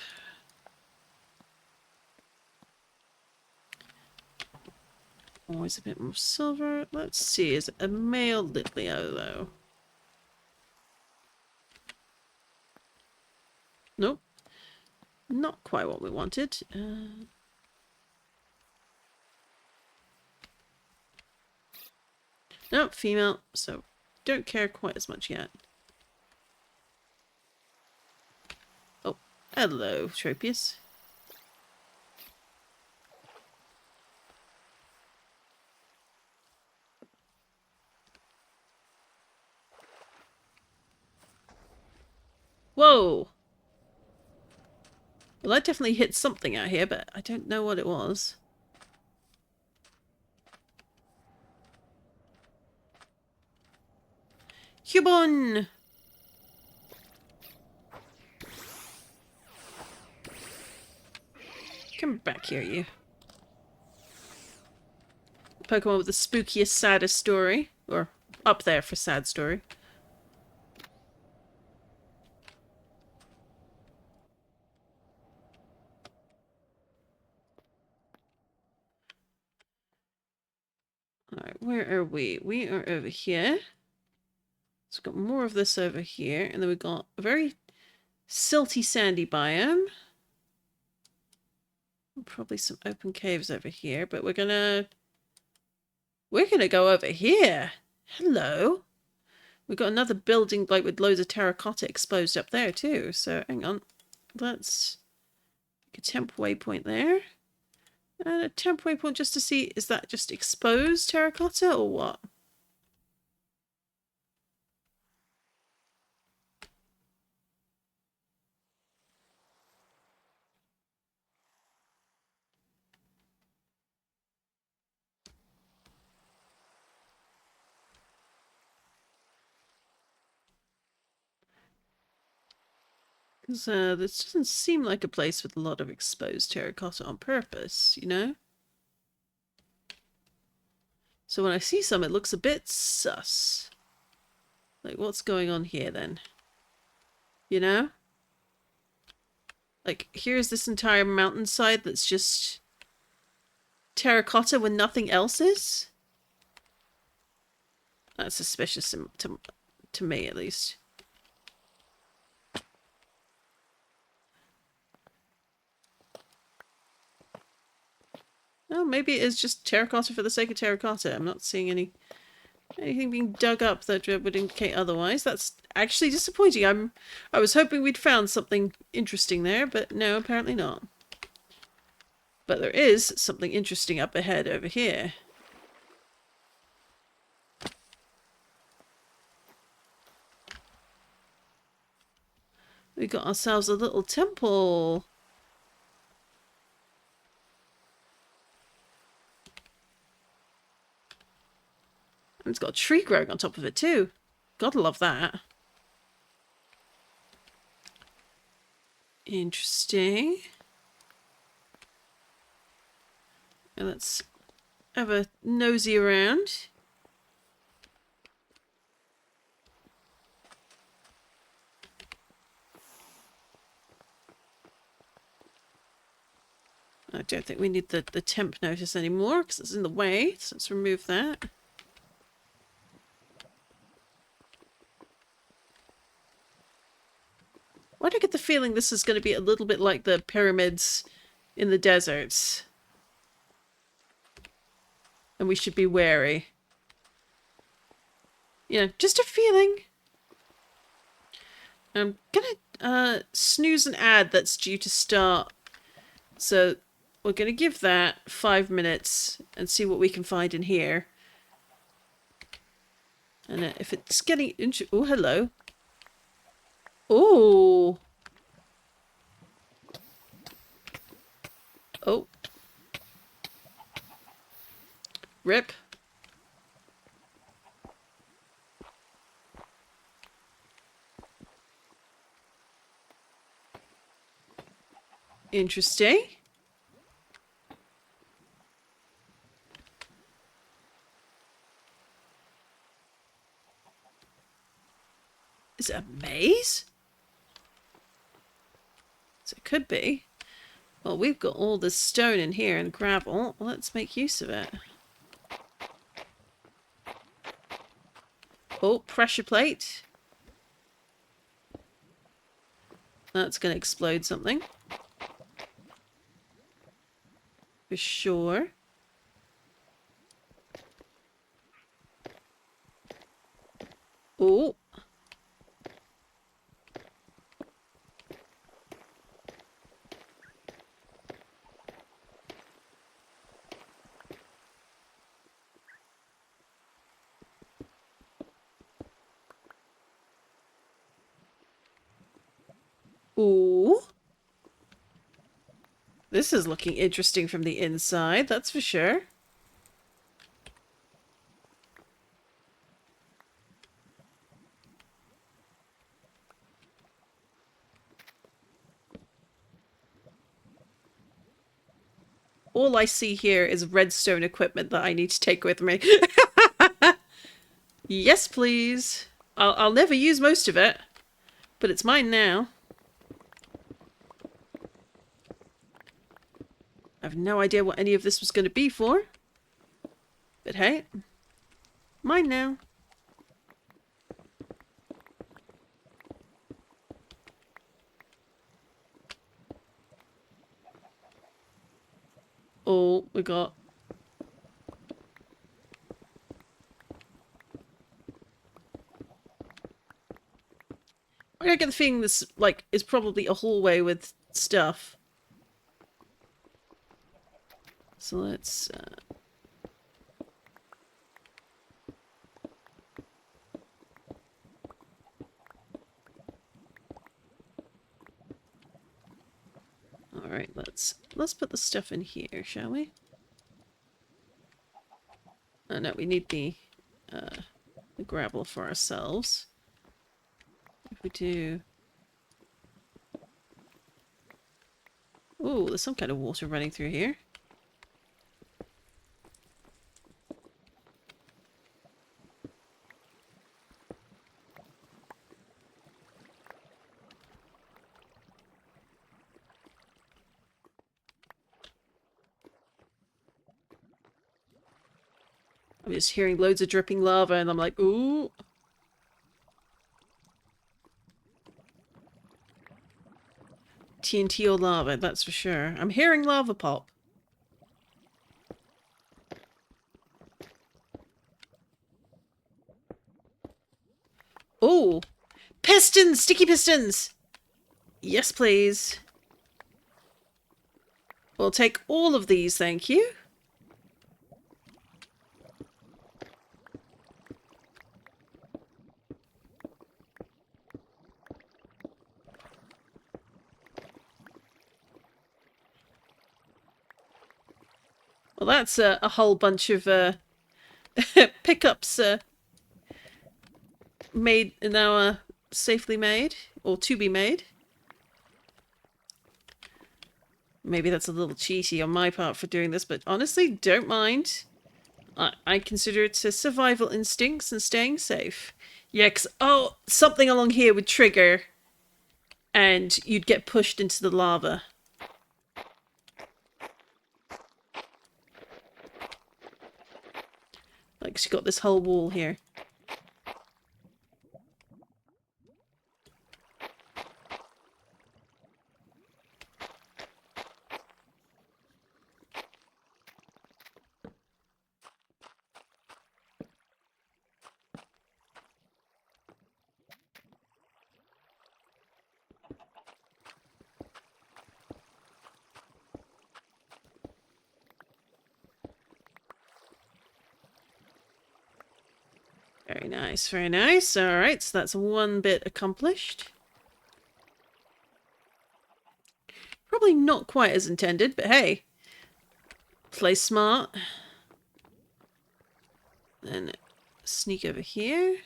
Always a bit more silver. Let's see, is it a male Litleo though? Nope. Not quite what we wanted. Nope, female, so don't care quite as much yet. Oh, hello, Tropius. Whoa! Well, that definitely hit something out here, but I don't know what it was. Cubon! Come back here, you. Pokemon with the spookiest, saddest story. Or up there for sad story. Alright, where are we? We are over here. So we've got more of this over here. And then we've got a very silty, sandy biome. Probably some open caves over here. But we're gonna go over here. Hello. We've got another building like with loads of terracotta exposed up there too. So hang on. Let's make a temp waypoint there. And a temp waypoint just to see, is that just exposed terracotta or what? Because this doesn't seem like a place with a lot of exposed terracotta on purpose, you know? So when I see some, it looks a bit sus. Like, what's going on here then? You know? Like, here's this entire mountainside that's just terracotta when nothing else is? That's suspicious to me, at least. Oh, maybe it is just terracotta for the sake of terracotta. I'm not seeing anything being dug up that would indicate otherwise. That's actually disappointing. I was hoping we'd found something interesting there, but no, apparently not. But there is something interesting up ahead over here. We got ourselves a little temple. it's got a tree growing on top of it too. Gotta love that. Interesting. And let's have a nosy around. I don't think we need the temp notice anymore because it's in the way, so let's remove that. Why do I get the feeling this is going to be a little bit like the pyramids in the deserts? And we should be wary. Yeah, just a feeling. I'm gonna snooze an ad that's due to start. So we're gonna give that 5 minutes and see what we can find in here. And if it's getting oh, hello. Oh. Oh. Rip. Interesting. Is it a maze? So it could be. Well, we've got all this stone in here and gravel. Let's make use of it. Oh, pressure plate. That's going to explode something. For sure. Oh. Ooh. This is looking interesting from the inside, that's for sure. All I see here is redstone equipment that I need to take with me. Yes, please. I'll never use most of it, but it's mine now. I have no idea what any of this was going to be for. But hey, mine now. Oh, we got... I get the feeling this, like, is probably a hallway with stuff. So let's... Alright, let's put the stuff in here, shall we? Oh no, we need the gravel for ourselves. If we do... Ooh, there's some kind of water running through here. I'm just hearing loads of dripping lava and I'm like, ooh. TNT or lava, that's for sure. I'm hearing lava pop. Oh, pistons! Sticky pistons! Yes, please. We'll take all of these, thank you. Well, that's a whole bunch of pickups made now safely made or to be made. Maybe that's a little cheaty on my part for doing this, but honestly, don't mind. I consider it survival instincts and staying safe. Yeah, 'cause, oh, something along here would trigger and you'd get pushed into the lava. Like, she's got this whole wall here. Very nice, very nice. Alright, so that's one bit accomplished. Probably not quite as intended, but hey. Play smart. Then sneak over here.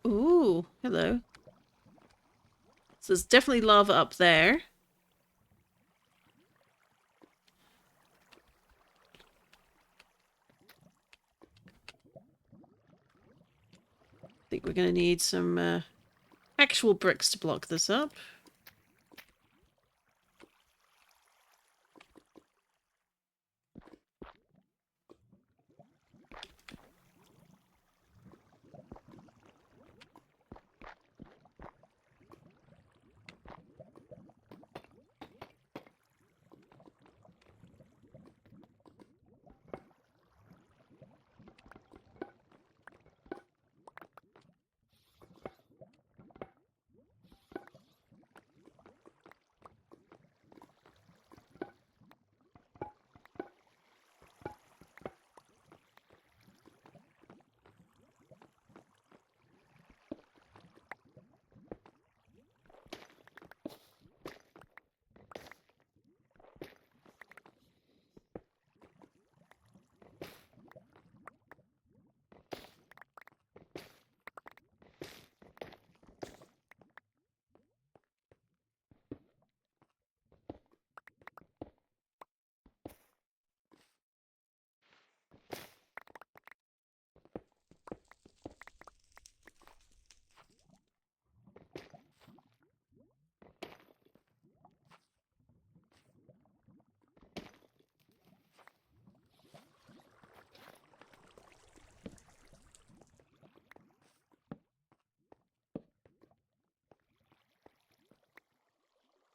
Ooh, hello. So there's definitely lava up there. I think we're going to need some actual bricks to block this up.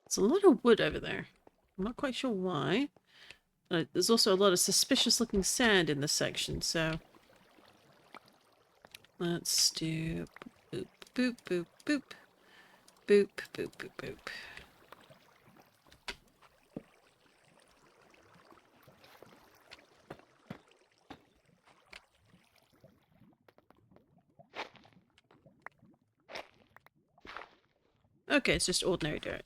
There's a lot of wood over there. I'm not quite sure why. There's also a lot of suspicious looking sand in this section, so let's do boop, boop, boop, boop, boop, boop, boop, boop. Okay, it's just ordinary dirt.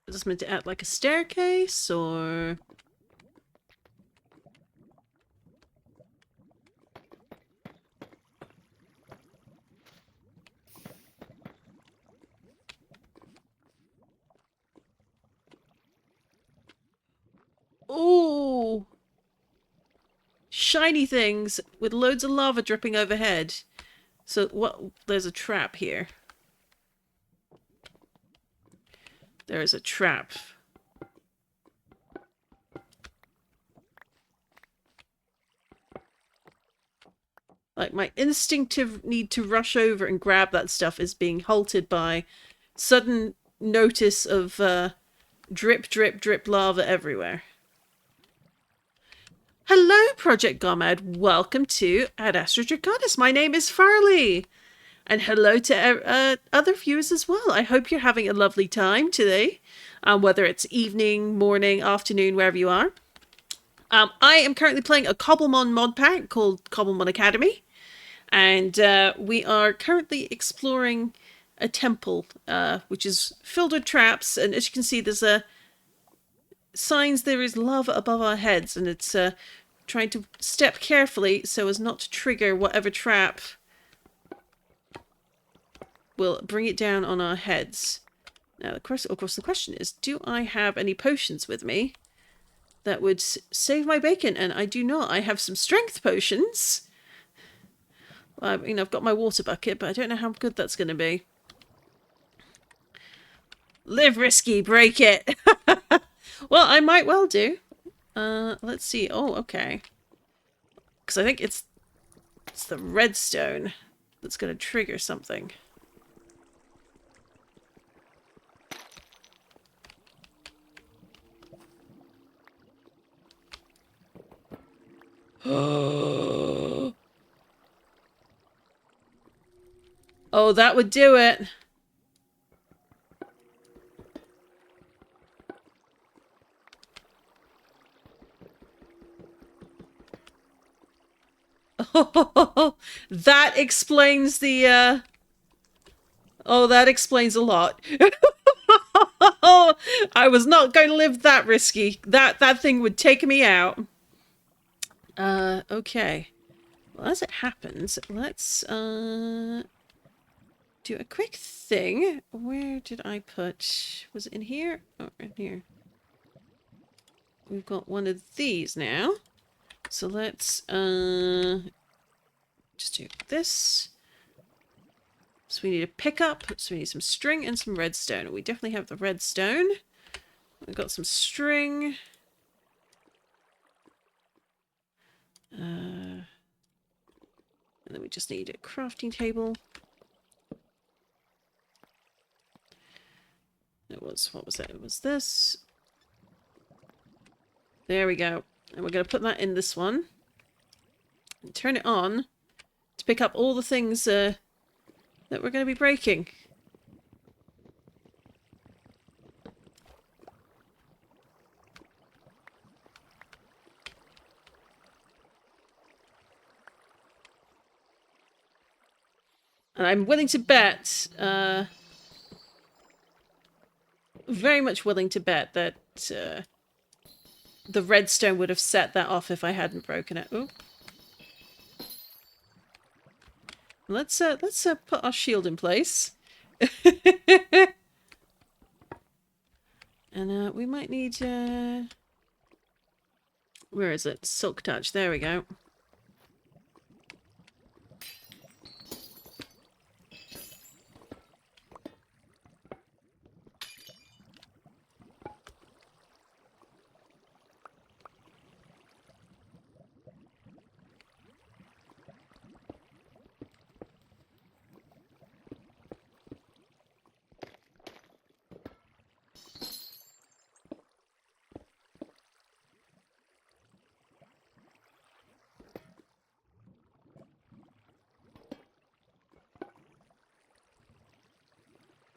Is this meant to act like a staircase, or...? Ooh! Shiny things with loads of lava dripping overhead. So, what? There's a trap here. There is a trap. Like, my instinctive need to rush over and grab that stuff is being halted by sudden notice of Drip, drip, drip lava everywhere. Hello, Project Gomad. Welcome to Ad Astra Draconis. My name is Farley. And hello to other viewers as well. I hope you're having a lovely time today, whether it's evening, morning, afternoon, wherever you are. I am currently playing a Cobblemon mod pack called Cobblemon Academy. And we are currently exploring a temple, which is filled with traps. And as you can see, there's signs there is lava above our heads. And it's trying to step carefully so as not to trigger whatever trap will bring it down on our heads. Now, of course, the question is, do I have any potions with me that would save my bacon? And I do not. I have some strength potions. I mean, I've got my water bucket, but I don't know how good that's going to be. Live risky, break it. Well, I might well do. Let's see. Oh, okay. Because I think it's the redstone that's going to trigger something. Oh, that would do it. Oh, that explains the, oh, that explains a lot. I was not going to live that risky. That thing would take me out. Okay. Well, as it happens, let's, do a quick thing. Where did I put... Was it in here? Oh, in here. We've got one of these now. So let's, just do this. So we need a pickup. So we need some string and some redstone. We definitely have the redstone. We've got some string. And then we just need a crafting table. It was, what was it? It was this. There we go. And we're going to put that in this one. And turn it on to pick up all the things that we're going to be breaking. And I'm willing to bet, very much willing to bet that the redstone would have set that off if I hadn't broken it. Ooh. Let's put our shield in place. And we might need where is it? Silk touch. There we go.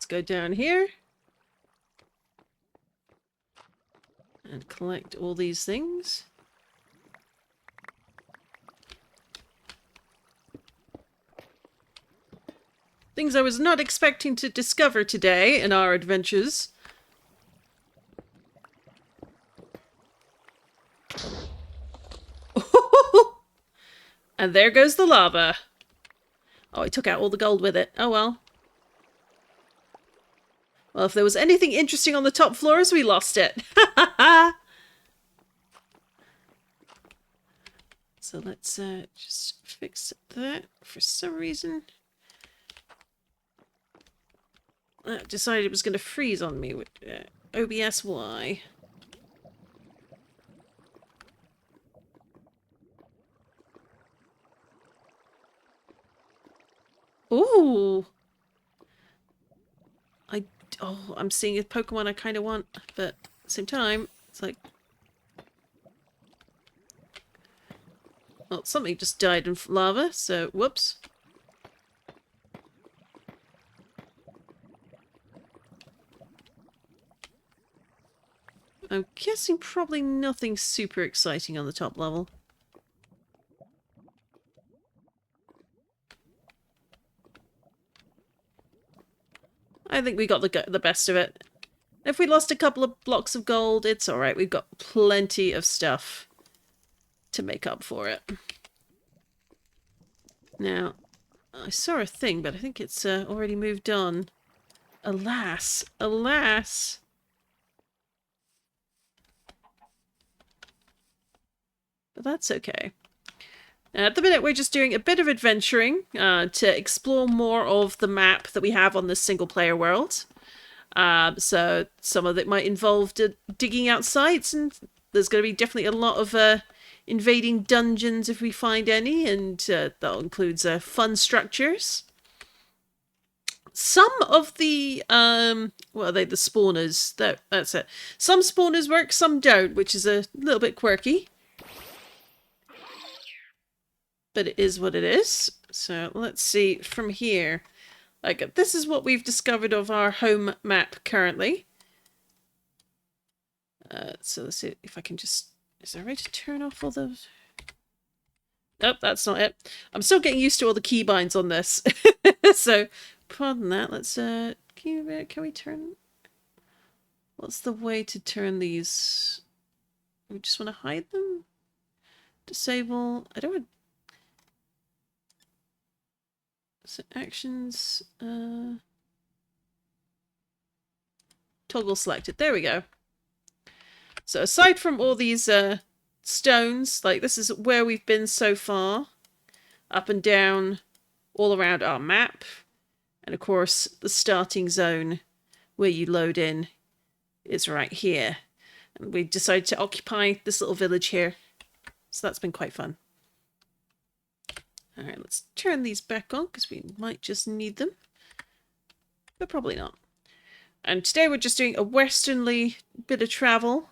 Go down here and collect all these things. Things I was not expecting to discover today in our adventures. And there goes the lava. Oh, I took out all the gold with it. Oh well. Well, if there was anything interesting on the top floors, we lost it. So let's just fix that for some reason. I decided it was going to freeze on me with OBS Y. Ooh. Oh, I'm seeing a Pokemon I kind of want, but at the same time, it's like... Well, something just died in lava, so whoops. I'm guessing probably nothing super exciting on the top level. I think we got the best of it. If we lost a couple of blocks of gold, it's alright. We've got plenty of stuff to make up for it. Now, I saw a thing, but I think it's already moved on. Alas, alas. But that's okay. At the minute, we're just doing a bit of adventuring to explore more of the map that we have on this single-player world. So some of it might involve digging out sites, and there's going to be definitely a lot of invading dungeons if we find any, and that includes fun structures. Some of the, what are they, the spawners, that's it. Some spawners work, some don't, which is a little bit quirky. But it is what it is. So let's see from here. Like, this is what we've discovered of our home map currently. So let's see if I can just... Is there a way to turn off all those? Nope, that's not it. I'm still getting used to all the keybinds on this. So, pardon that. Let's, can we turn... What's the way to turn these? We just want to hide them? Disable... I don't want... So actions, toggle selected. There we go. So aside from all these stones, like this is where we've been so far, up and down, all around our map, and of course the starting zone where you load in is right here. And we decided to occupy this little village here, so that's been quite fun. Alright, let's turn these back on because we might just need them. But probably not. And today we're just doing a westerly bit of travel.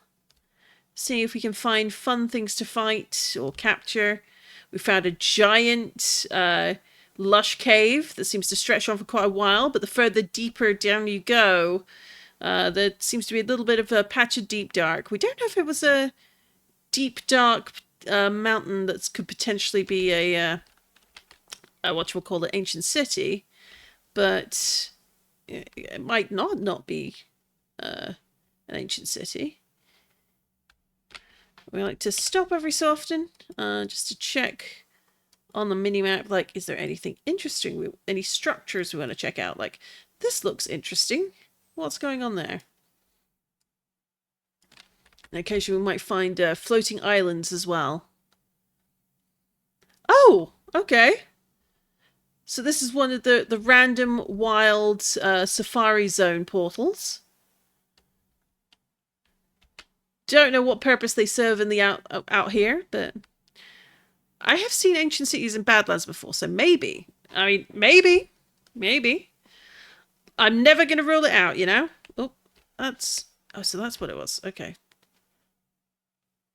Seeing if we can find fun things to fight or capture. We found a giant lush cave that seems to stretch on for quite a while. But the further deeper down you go, there seems to be a little bit of a patch of deep dark. We don't know if it was a deep dark mountain that could potentially be a... what we'll call it, ancient city, but it might not be an ancient city. We like to stop every so often just to check on the mini-map, like, is there anything interesting, any structures we want to check out? Like, this looks interesting. What's going on there? And occasionally we might find floating islands as well. Oh, okay. So this is one of the random wild safari zone portals. Don't know what purpose they serve in the out here, but I have seen ancient cities in Badlands before, so maybe. I mean, maybe. I'm never going to rule it out, you know? Oh, so that's what it was. Okay.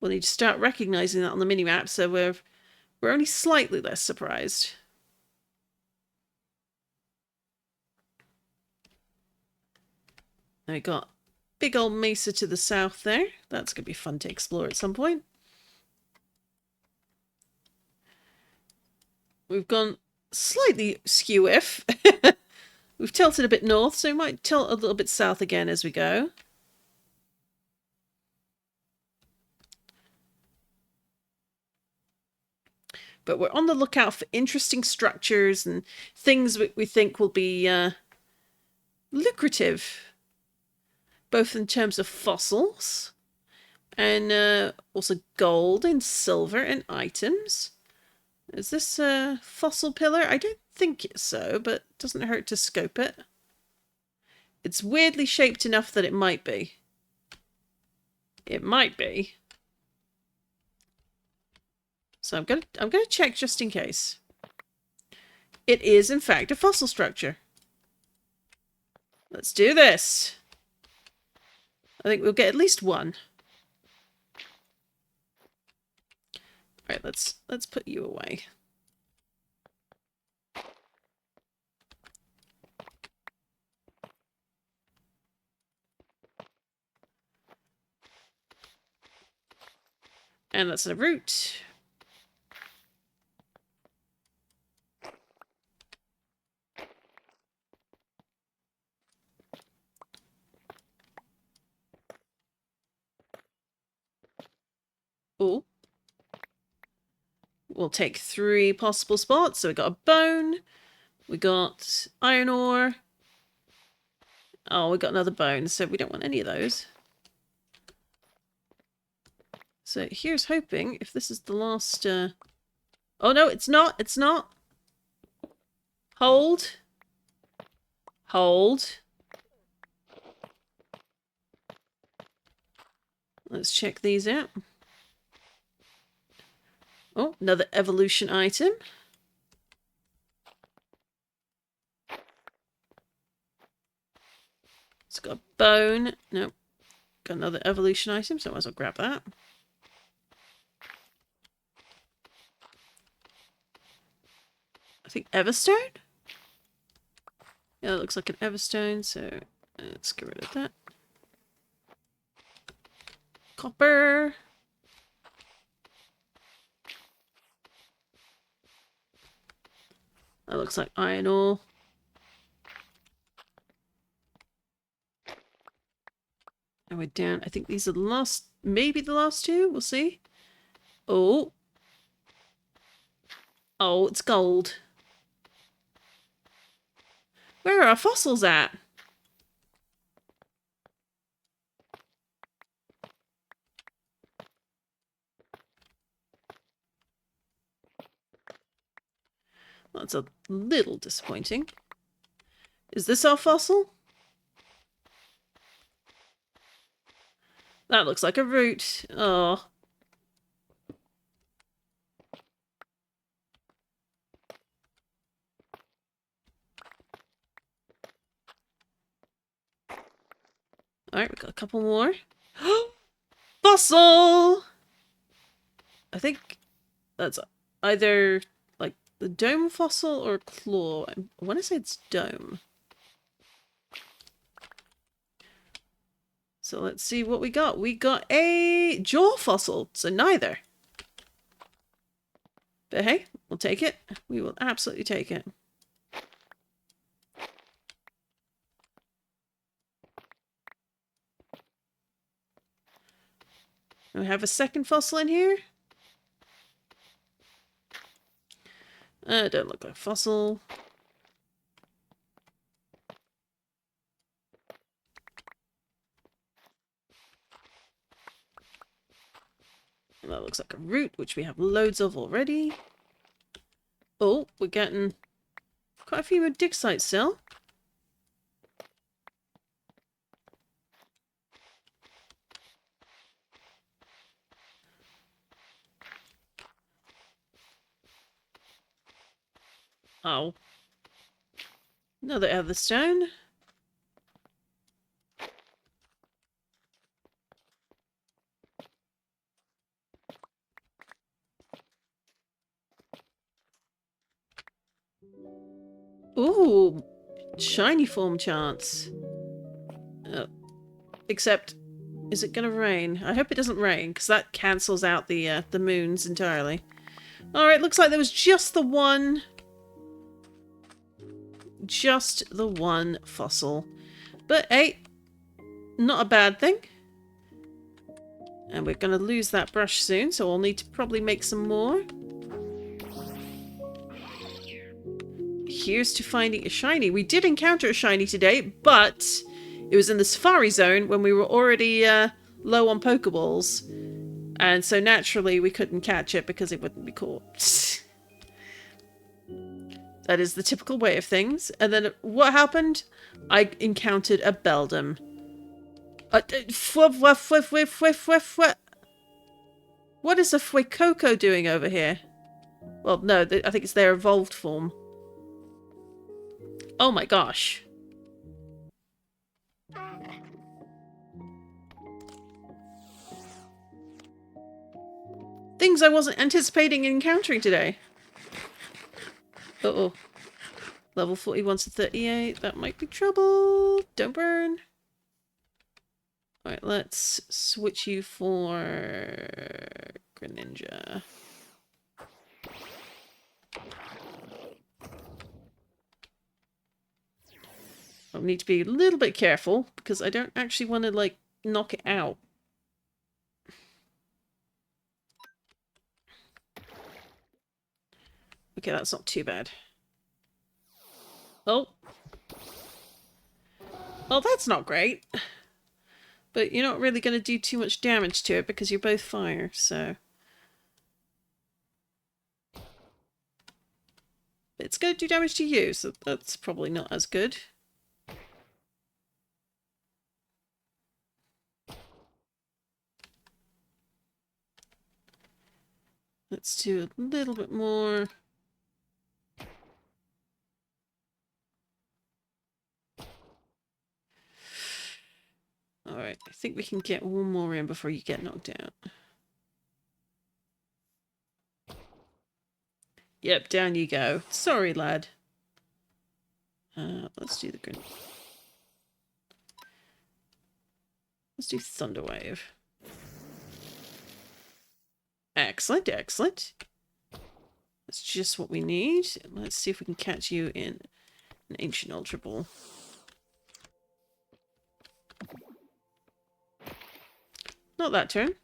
We'll need to start recognizing that on the minimap, so we're only slightly less surprised. We got big old mesa to the south there. That's going to be fun to explore at some point. We've gone slightly skew-if. We've tilted a bit north, so we might tilt a little bit south again as we go. But we're on the lookout for interesting structures and things we think will be lucrative. Both in terms of fossils and also gold and silver and items. Is this a fossil pillar? I don't think so, but it doesn't hurt to scope it. It's weirdly shaped enough that it might be. It might be. So I'm gonna check just in case. It is in fact a fossil structure. Let's do this. I think we'll get at least one. Right, let's put you away. And that's a root. Oh. We'll take 3 possible spots. So we got a bone. We got iron ore. Oh, we got another bone. So we don't want any of those. So here's hoping if this is the last... Oh, no, it's not. It's not. Hold. Hold. Let's check these out. Oh, another evolution item. It's got a bone. Nope. Got another evolution item, so I might as well grab that. I think Everstone? Yeah, it looks like an Everstone, so let's get rid of that. Copper. That looks like iron ore. And we're down. I think these are the last, maybe the last 2. We'll see. Oh. Oh, it's gold. Where are our fossils at? That's a little disappointing. Is this our fossil? That looks like a root. Oh. Alright, we've got a couple more. Fossil! I think that's either like the dome fossil or claw. I want to say it's dome. So let's see what we got. We got a jaw fossil, so neither. But hey, we'll take it. We will absolutely take it. We have a second fossil in here. Don't look like a fossil. That looks like a root, which we have loads of already. Oh, we're getting quite a few more dig sites still. Oh. Another Everstone. Ooh, shiny form chance. Except, is it gonna rain? I hope it doesn't rain, because that cancels out the moons entirely. Alright, looks like there was just the one fossil. But hey, not a bad thing. And we're gonna lose that brush soon, so we'll need to probably make some more. Here's to finding a shiny. We did encounter a shiny today, but it was in the Safari Zone when we were already low on Pokeballs. And so naturally we couldn't catch it because it wouldn't be caught. That is the typical way of things. And then what happened? I encountered a Beldum. What is a Fuecoco doing over here? Well, no, I think it's their evolved form. Oh my gosh. things I wasn't anticipating encountering today. Uh-oh. Level 41 to 38. That might be trouble. Don't burn. Alright, let's switch you for Greninja. I need to be a little bit careful because I don't actually want to, like, knock it out. Okay, that's not too bad. Oh. Well, that's not great. But you're not really going to do too much damage to it because you're both fire, so... It's going to do damage to you, so that's probably not as good. Let's do a little bit more. Alright, I think we can get one more in before you get knocked out. Yep, down you go. Sorry, lad. Let's do the green. Let's do Thunder Wave. Excellent, excellent. That's just what we need. Let's see if we can catch you in an Ancient Ultra Ball. Not that turn.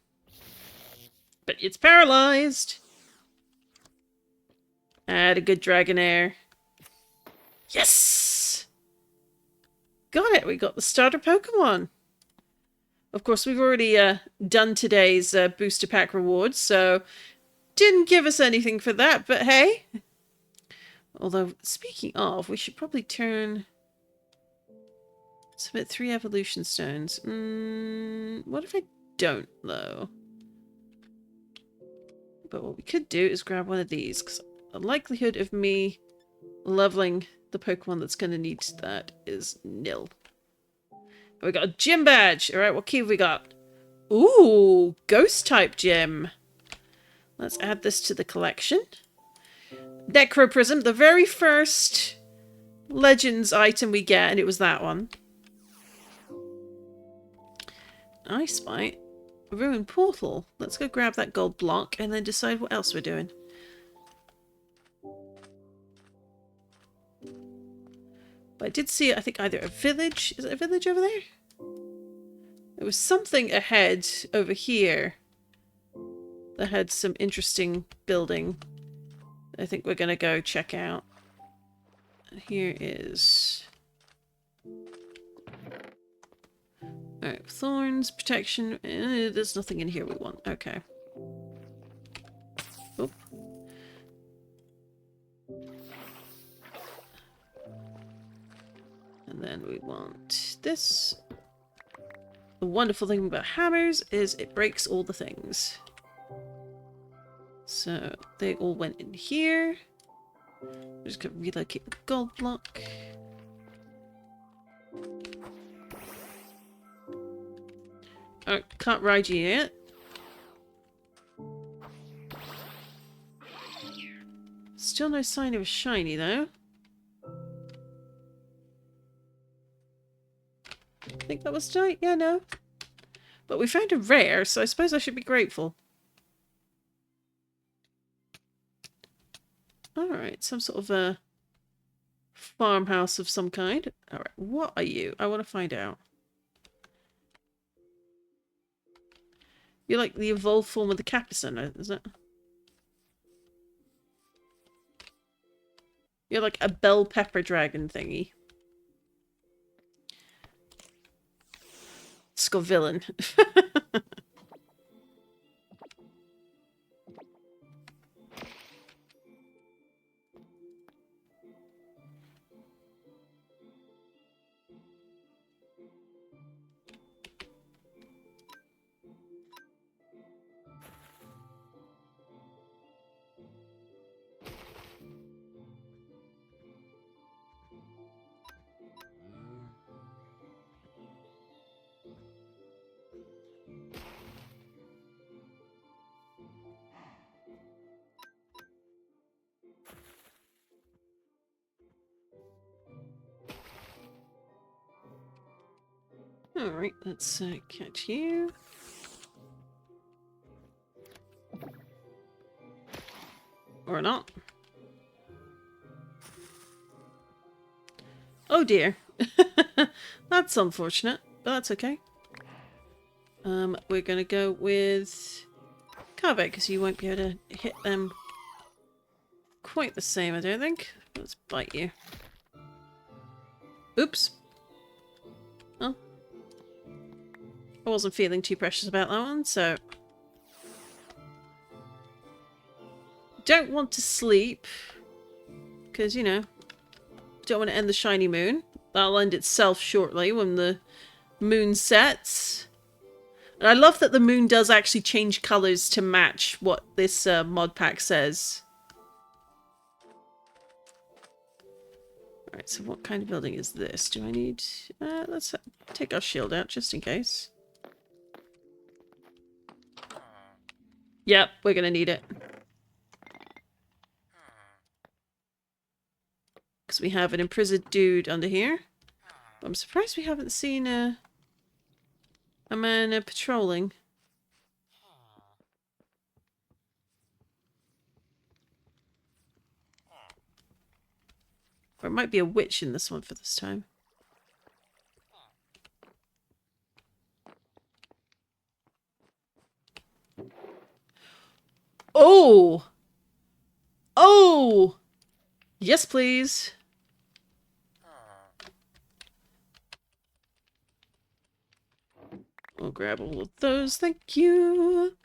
But it's paralyzed. Add a good Dragonair. Yes! Got it! We got the starter Pokemon. Of course, we've already done today's booster pack rewards, so didn't give us anything for that, but hey. Although, speaking of, we should probably submit 3 evolution stones. What if I don't, though? But what we could do is grab one of these, because the likelihood of me leveling the Pokemon that's going to need that is nil. We got a gym badge. Alright, what key have we got? Ooh, ghost type gym. Let's add this to the collection. Necroprism, the very first Legends item we get, and it was that one. I spy a ruined portal. Let's go grab that gold block and then decide what else we're doing. But I did see, I think, either a village. Is it a village over there? There was something ahead over here that had some interesting building. I think we're going to go check out. Here is... Alright, thorns, protection. There's nothing in here we want. Okay. Oop. And then we want this. The wonderful thing about hammers is it breaks all the things. So they all went in here. I'm just going to relocate the gold block. Oh, can't ride you yet. Still no sign of a shiny though. I think that was tight. Yeah, no. But we found a rare, so I suppose I should be grateful. Alright, some sort of a farmhouse of some kind. Alright, what are you? I want to find out. You're like the evolved form of the Capucin, is it? You're like a bell pepper dragon thingy. Scovillain. Alright, let's catch you. Or not. Oh dear. That's unfortunate, but that's okay. We're gonna go with Carve, because you won't be able to hit them quite the same, I don't think. Let's bite you. Oops. Oh. I wasn't feeling too precious about that one, so... Don't want to sleep, because, you know, don't want to end the shiny moon. That'll end itself shortly when the moon sets. And I love that the moon does actually change colours to match what this mod pack says. Alright, so what kind of building is this? Do I need... let's take our shield out just in case. Yep, we're going to need it. Because we have an imprisoned dude under here. I'm surprised we haven't seen a man patrolling. Or it might be a witch in this one for this time. Oh! Oh! Yes, please. We'll grab all of those, thank you.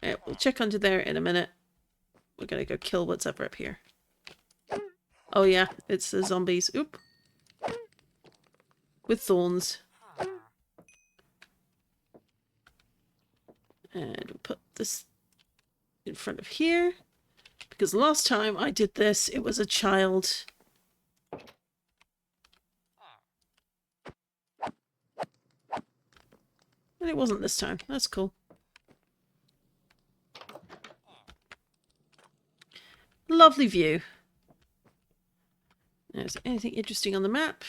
Alright, we'll check under there in a minute. We're gonna go kill what's ever up here. Oh yeah, it's the zombies. Oop. With thorns. And we'll put this in front of here. Because last time I did this, it was a child. And it wasn't this time. That's cool. Lovely view. Now, is there anything interesting on the map?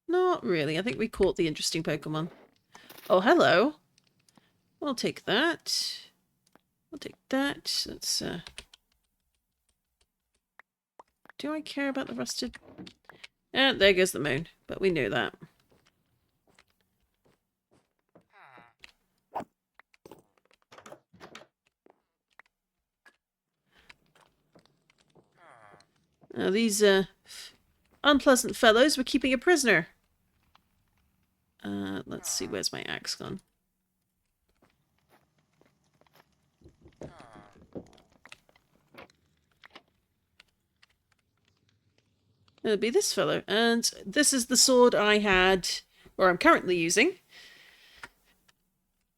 Not really. I think we caught the interesting Pokemon. Oh, hello. I'll take that. I'll take that. Let's, do I care about the rusted? There goes the moon. But we knew that. Now these unpleasant fellows were keeping a prisoner. Let's see, where's my axe gone? It'll be this fellow. And this is the sword I had, or I'm currently using.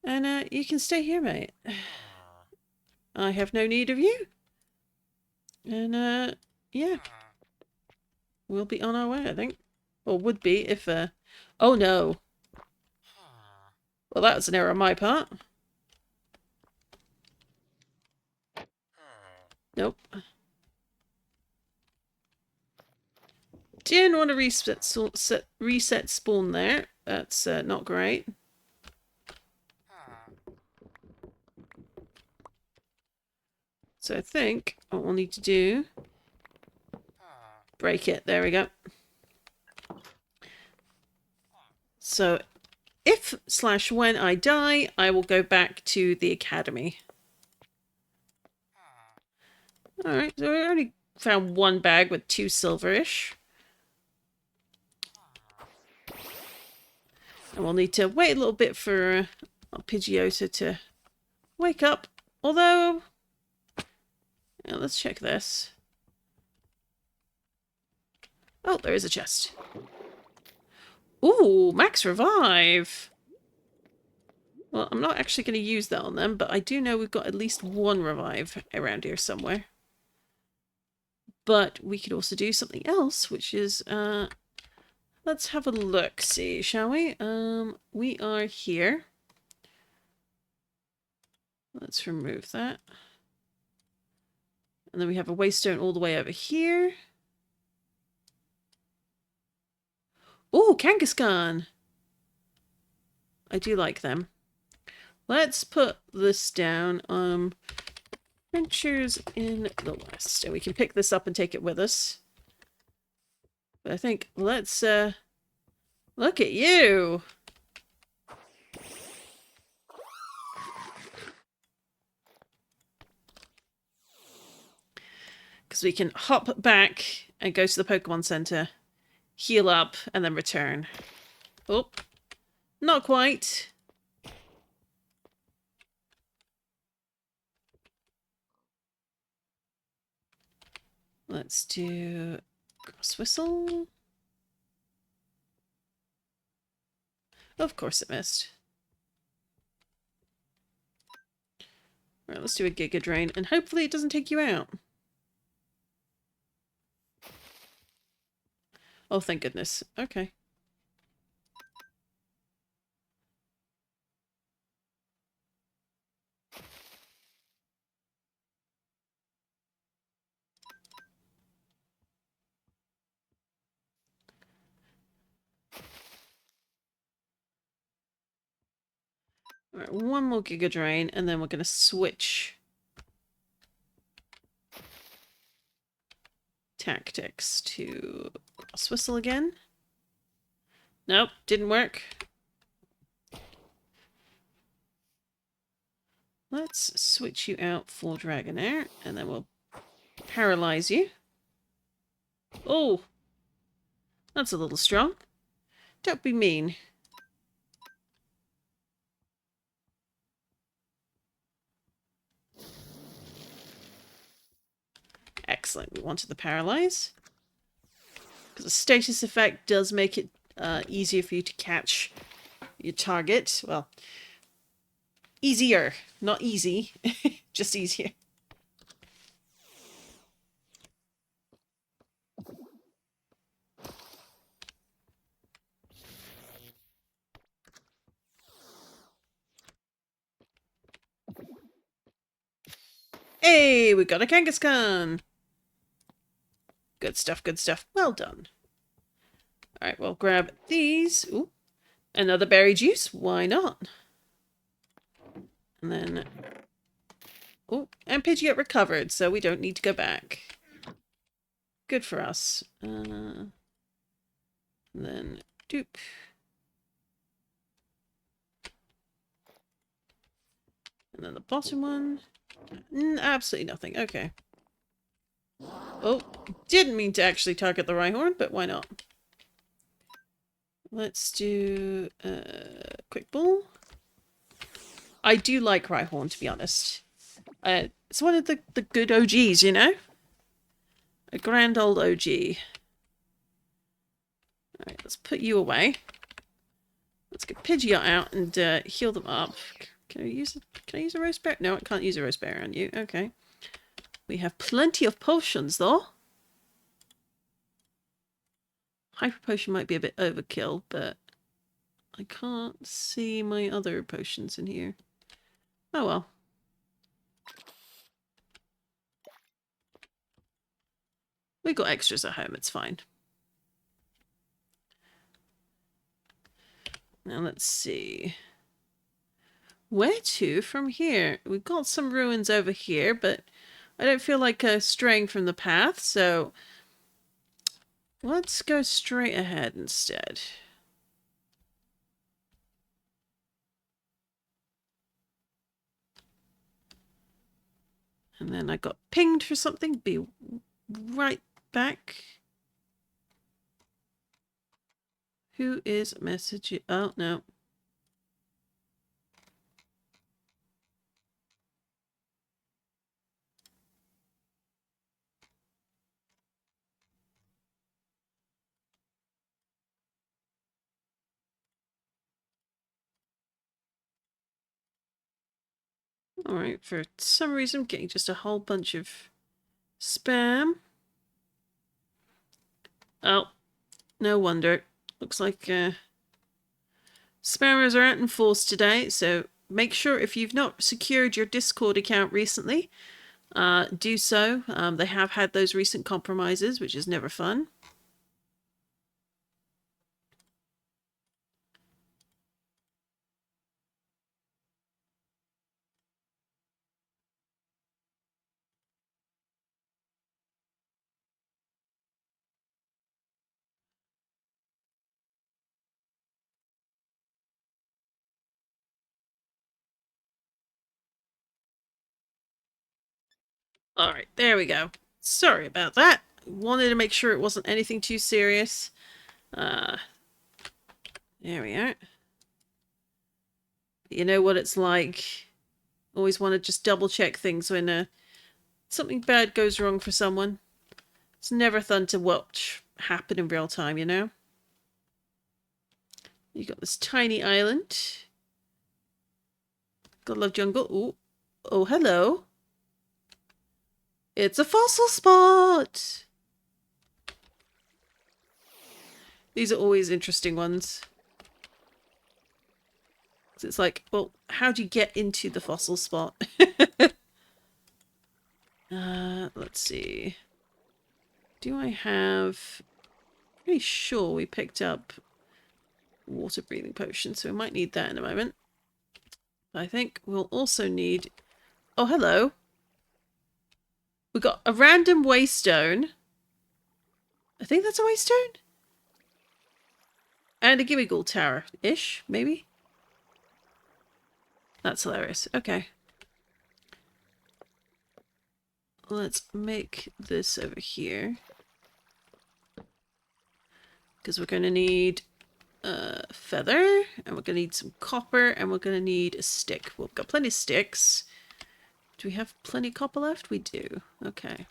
And you can stay here, mate. I have no need of you. And yeah. We'll be on our way, I think. Or would be if oh no. Well, that was an error on my part. Nope. Didn't want to reset spawn there. That's not great. So I think what we'll need to do... break it. There we go. So if/when I die, I will go back to the academy. Alright, so we only found one bag with 2 silverish. And we'll need to wait a little bit for Pidgeotto to wake up. Although, yeah, let's check this. Oh, there is a chest. Ooh, max revive. Well, I'm not actually going to use that on them, but I do know we've got at least 1 revive around here somewhere. But we could also do something else, which is, let's have a look, see, shall we? We are here. Let's remove that. And then we have a waystone all the way over here. Oh, Kangaskhan! I do like them. Let's put this down. Adventures in the West. And we can pick this up and take it with us. But I think let's look at you. Because we can hop back and go to the Pokemon Center, heal up, and then return. Oh, not quite. Let's do Cross Whistle. Of course it missed. Right, let's do a Giga Drain, and hopefully it doesn't take you out. Oh, thank goodness. Okay. Alright, one more Giga Drain, and then we're going to switch tactics to Cross Whistle again. Nope, didn't work. Let's switch you out for Dragonair, and then we'll paralyze you. Oh, that's a little strong. Don't be mean. Excellent. We wanted the paralyze. Because the status effect does make it easier for you to catch your target. Well, easier. Not easy. Just easier. Hey, we got a Kangaskhan! Good stuff, good stuff. Well done. Alright, we'll grab these. Ooh, another berry juice. Why not? And then... Oh, and Pidgeot recovered, so we don't need to go back. Good for us. And then... Doop. And then the bottom one. Absolutely nothing. Okay. Oh, didn't mean to actually target the Rhyhorn, but why not? Let's do Quick Ball. I do like Rhyhorn, to be honest. It's one of the good OGs, you know? A grand old OG. Alright, let's put you away. Let's get Pidgeot out and heal them up. Can I use a Rose Berry? No, I can't use a Rose Berry on you. Okay. We have plenty of potions, though. Hyper Potion might be a bit overkill, but I can't see my other potions in here. Oh well. We got extras at home, it's fine. Now let's see. Where to from here? We've got some ruins over here, but I don't feel like straying from the path, so let's go straight ahead instead. And then I got pinged for something. Be right back. Who is messaging? Oh, no. Alright, for some reason I'm getting just a whole bunch of spam. Oh, no wonder. Looks like spammers are out in force today, so make sure if you've not secured your Discord account recently, do so. They have had those recent compromises, which is never fun. Alright, there we go. Sorry about that. Wanted to make sure it wasn't anything too serious. There we are. You know what it's like. Always want to just double check things when something bad goes wrong for someone. It's never fun to watch happen in real time, you know? You got this tiny island. Gotta love jungle. Ooh. Oh, hello. It's a fossil spot! These are always interesting ones. It's like, well, how do you get into the fossil spot? Let's see. Do I have... Pretty sure we picked up water breathing potion, so we might need that in a moment. I think we'll also need... Oh, hello. We got a random waystone. I think that's a waystone. And a gimme-ghoul tower-ish, maybe? That's hilarious. Okay. Let's make this over here. Because we're going to need a feather, and we're going to need some copper, and we're going to need a stick. We've got plenty of sticks. Do we have plenty of copper left? We do. Okay.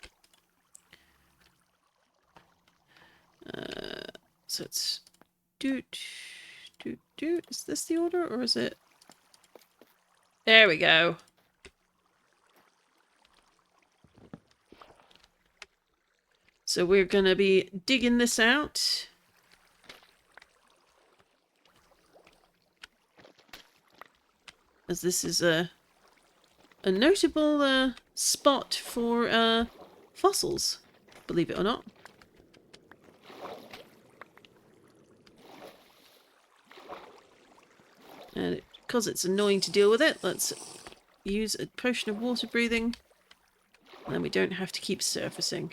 So it's... Doot. Is this the order, or is it... There we go. So we're going to be digging this out. As this is a notable spot for fossils, believe it or not. And because it's annoying to deal with it, let's use a potion of water breathing. And then we don't have to keep surfacing.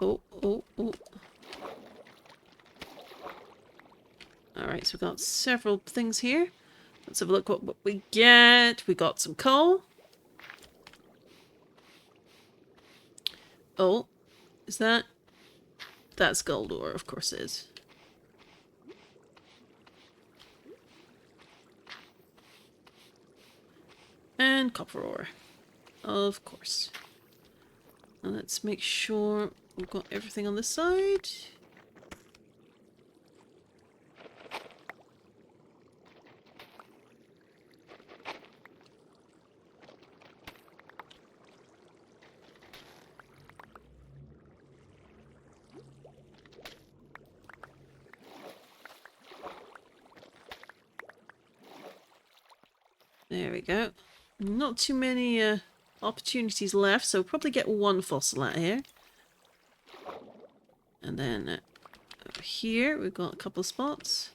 Oh. Alright, so we've got several things here. Let's have a look what we get. We got some coal. Oh, is that? That's gold ore, of course it is. And copper ore, of course. And let's make sure we've got everything on this side. There we go. Not too many opportunities left, so we'll probably get one fossil out here. And then over here we've got a couple of spots.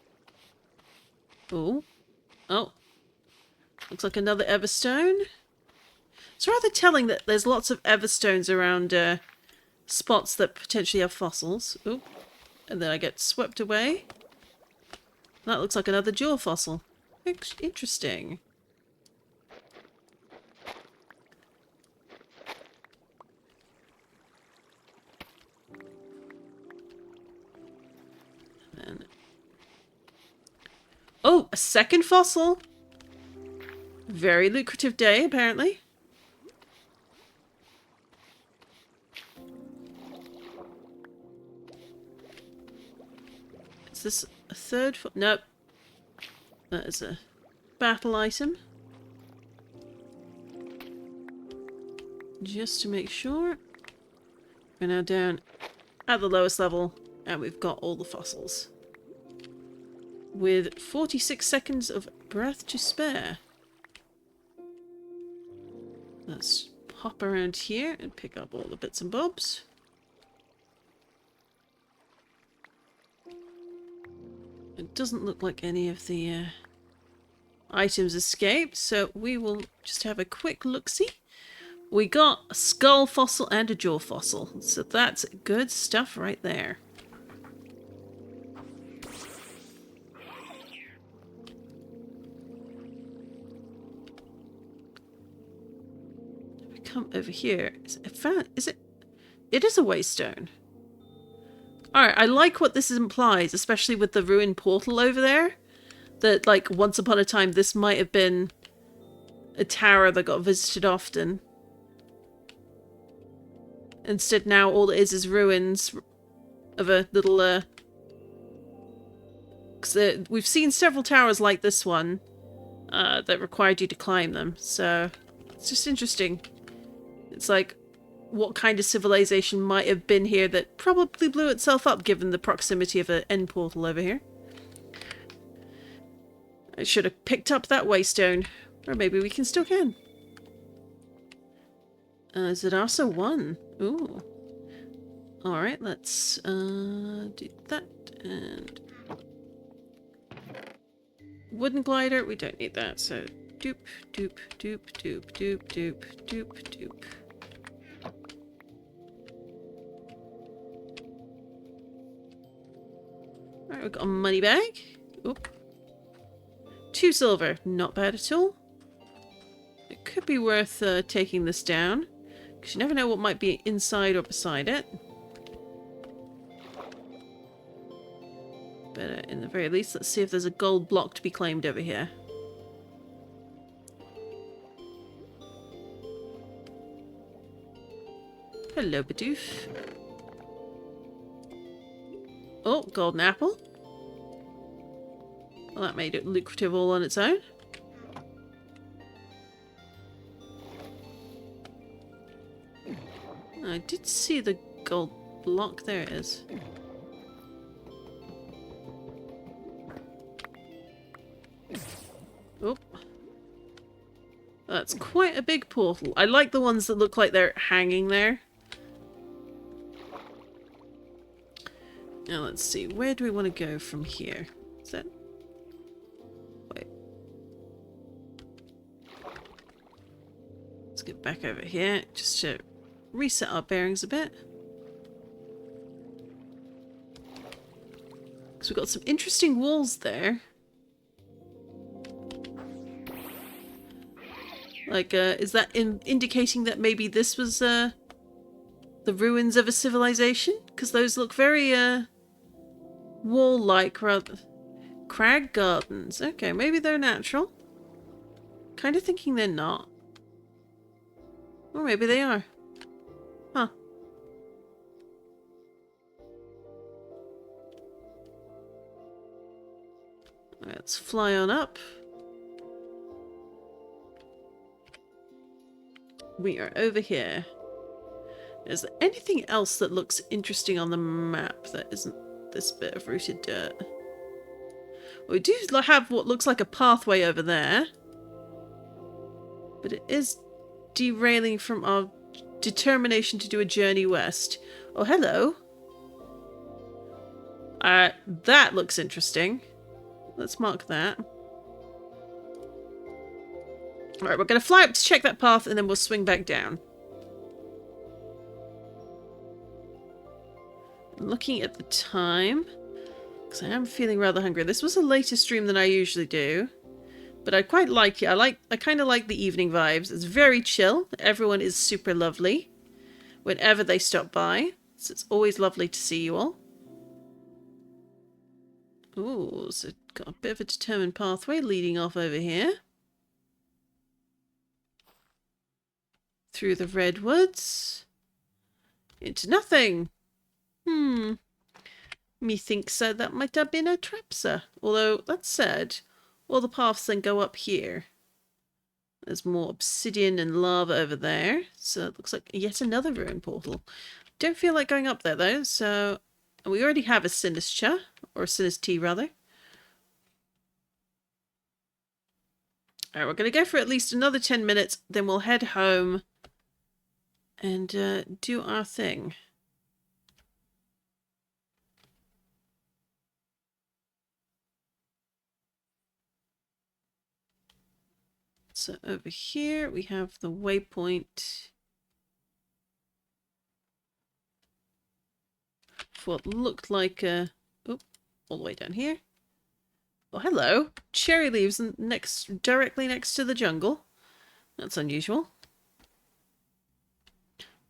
Oh. Looks like another everstone. It's rather telling that there's lots of everstones around spots that potentially have fossils. Oh. And then I get swept away. That looks like another jewel fossil. Interesting. Oh, a second fossil. Very lucrative day, apparently. Is this a third? Nope. That is a battle item. Just to make sure. We're now down at the lowest level, and we've got all the fossils. With 46 seconds of breath to spare. Let's hop around here and pick up all the bits and bobs. It doesn't look like any of the items escaped, so we will just have a quick look-see. We got a skull fossil and a jaw fossil, so that's good stuff right there. Come over here. It is a waystone. Alright, I like what this implies, especially with the ruined portal over there. That, like, once upon a time, this might have been a tower that got visited often. Instead, now all it is ruins of a little, because we've seen several towers like this one that required you to climb them, so it's just interesting. It's like, what kind of civilization might have been here that probably blew itself up given the proximity of an end portal over here. I should have picked up that waystone. Or maybe we still can. Is it also one? Ooh. Alright, let's do that. And wooden glider, we don't need that, so doop, doop, doop, doop, doop, doop, doop, doop. Alright, we've got a money bag. Oop. 2 silver. Not bad at all. It could be worth taking this down, because you never know what might be inside or beside it. But in the very least, let's see if there's a gold block to be claimed over here. Hello, Bidoof. Oh, golden apple. Well, that made it lucrative all on its own. I did see the gold block. There it is. Oh. That's quite a big portal. I like the ones that look like they're hanging there. Now let's see, where do we want to go from here? Is that... Wait. Let's get back over here, just to reset our bearings a bit. Because we've got some interesting walls there. Like, is that indicating that maybe this was, the ruins of a civilization? Because those look very, wall-like, rather. Crag gardens. Okay, maybe they're natural. Kind of thinking they're not. Or maybe they are. Huh. Let's fly on up. We are over here. Is there anything else that looks interesting on the map that isn't this bit of rooted dirt? We do have what looks like a pathway over there. But it is derailing from our determination to do a journey west. Oh, hello. That looks interesting. Let's mark that. Alright, we're going to fly up to check that path and then we'll swing back down. Looking at the time, because I am feeling rather hungry. This was a later stream than I usually do, but I quite like it. I kind of like the evening vibes. It's very chill. Everyone is super lovely whenever they stop by, so it's always lovely to see you all. Ooh, so got a bit of a determined pathway leading off over here. Through the redwoods. Into nothing. Methinks that might have been a trap, sir. Although, that said, all the paths then go up here. There's more obsidian and lava over there. So it looks like yet another ruin portal. Don't feel like going up there, though. So, we already have a Sinister. Or a Sinistee, rather. Alright, we're going to go for at least another 10 minutes, then we'll head home and do our thing. So over here we have the waypoint for what looked like a... Oh, all the way down here. Oh, hello. Cherry leaves directly next to the jungle. That's unusual.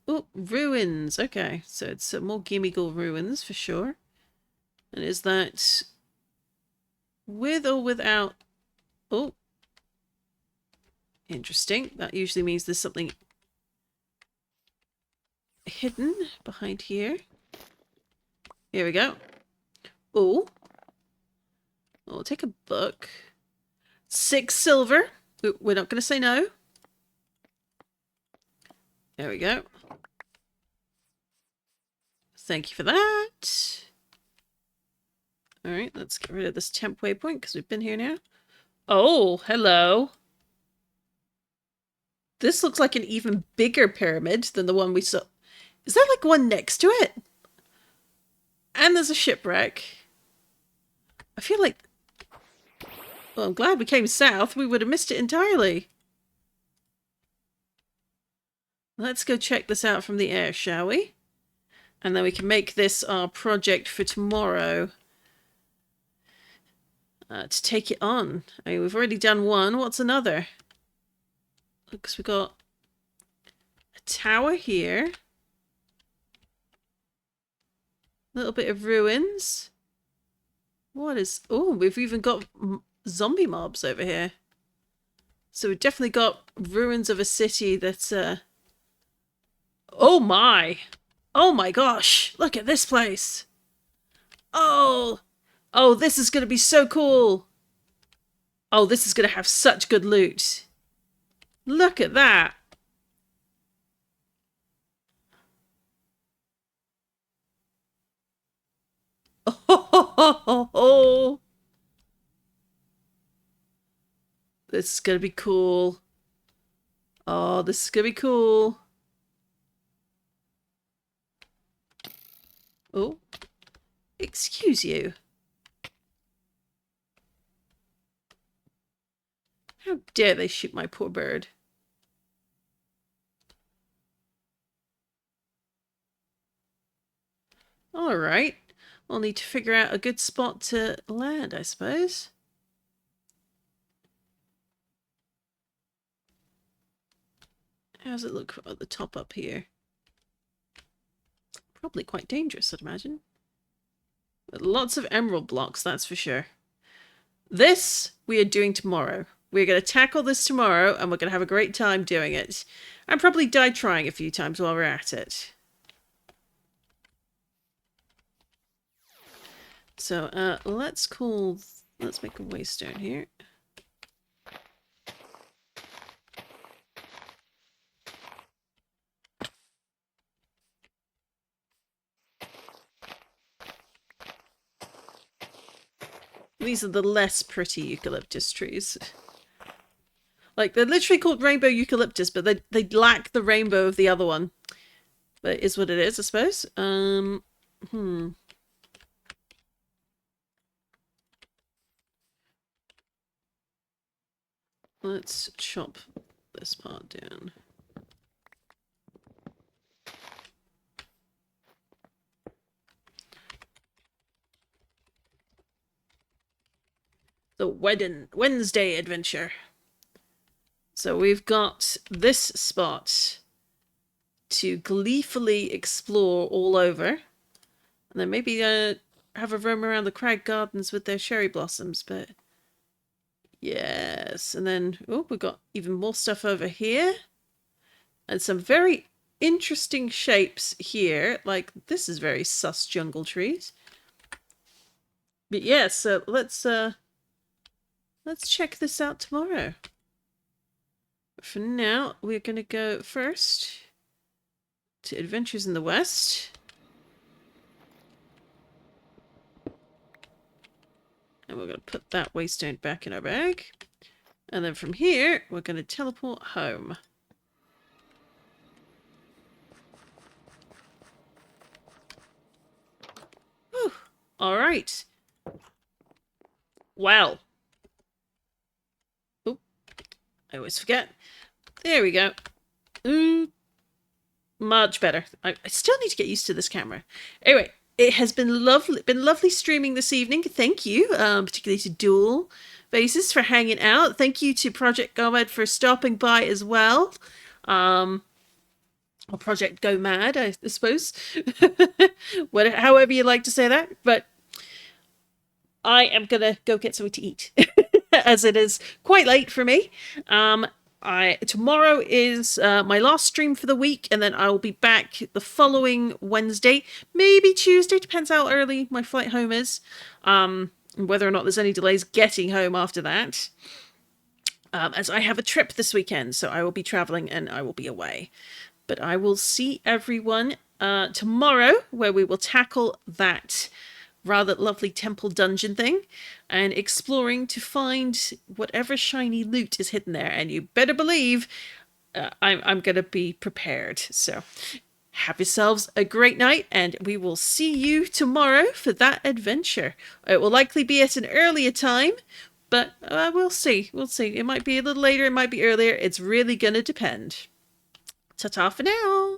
Oh, ruins. Okay, so it's more Gimmighoul ruins for sure. And is that with or without... Oh. Interesting. That usually means there's something hidden behind here. Here we go. Oh. We'll take a book. 6 silver. We're not going to say no. There we go. Thank you for that. Alright, let's get rid of this temp waypoint because we've been here now. Oh, hello. This looks like an even bigger pyramid than the one we saw. Is there like one next to it? And there's a shipwreck. I feel like... Well, I'm glad we came south. We would have missed it entirely. Let's go check this out from the air, shall we? And then we can make this our project for tomorrow. To take it on. I mean, we've already done one. What's another? Looks, we got a tower here. A little bit of ruins. What is... Oh, we've even got zombie mobs over here. So we've definitely got ruins of a city that's... Oh my! Oh my gosh! Look at this place! Oh! Oh, this is going to be so cool! Oh, this is going to have such good loot. Look at that! Oh! This is going to be cool. Oh, this is going to be cool. Oh. Excuse you. How dare they shoot my poor bird? Alright. We'll need to figure out a good spot to land, I suppose. How does it look at the top up here? Probably quite dangerous, I'd imagine. But lots of emerald blocks, that's for sure. This we are doing tomorrow. We're going to tackle this tomorrow, and we're going to have a great time doing it. And probably die trying a few times while we're at it. So, let's make a waystone here. These are the less pretty eucalyptus trees. Like, they're literally called rainbow eucalyptus, but they lack the rainbow of the other one. But it is what it is, I suppose. Let's chop this part down. The Wednesday adventure. So we've got this spot to gleefully explore all over. And then maybe have a roam around the Crag Gardens with their cherry blossoms, but... Yes, and then, oh, we've got even more stuff over here. And some very interesting shapes here. Like, this is very sus jungle trees. But yeah, so let's check this out tomorrow. For now, we're going to go first to Adventures in the West. And we're going to put that waystone back in our bag. And then from here, we're going to teleport home. Whew. All right. Well. Oh, I always forget. There we go. Ooh, much better. I still need to get used to this camera. Anyway, it has been lovely streaming this evening. Thank you, particularly to Dual Faces for hanging out. Thank you to Project Gomad for stopping by as well. Or Project Go Mad, I suppose. However you like to say that. But I am gonna go get something to eat, as it is quite late for me. Tomorrow is my last stream for the week, and then I will be back the following Wednesday, maybe Tuesday, depends how early my flight home is, and whether or not there's any delays getting home after that. As I have a trip this weekend, so I will be traveling and I will be away. But I will see everyone tomorrow, where we will tackle that rather lovely temple dungeon thing and exploring to find whatever shiny loot is hidden there. And you better believe I'm going to be prepared. So have yourselves a great night, and we will see you tomorrow for that adventure. It will likely be at an earlier time, but we'll see. We'll see. It might be a little later, it might be earlier. It's really going to depend. Ta-ta for now.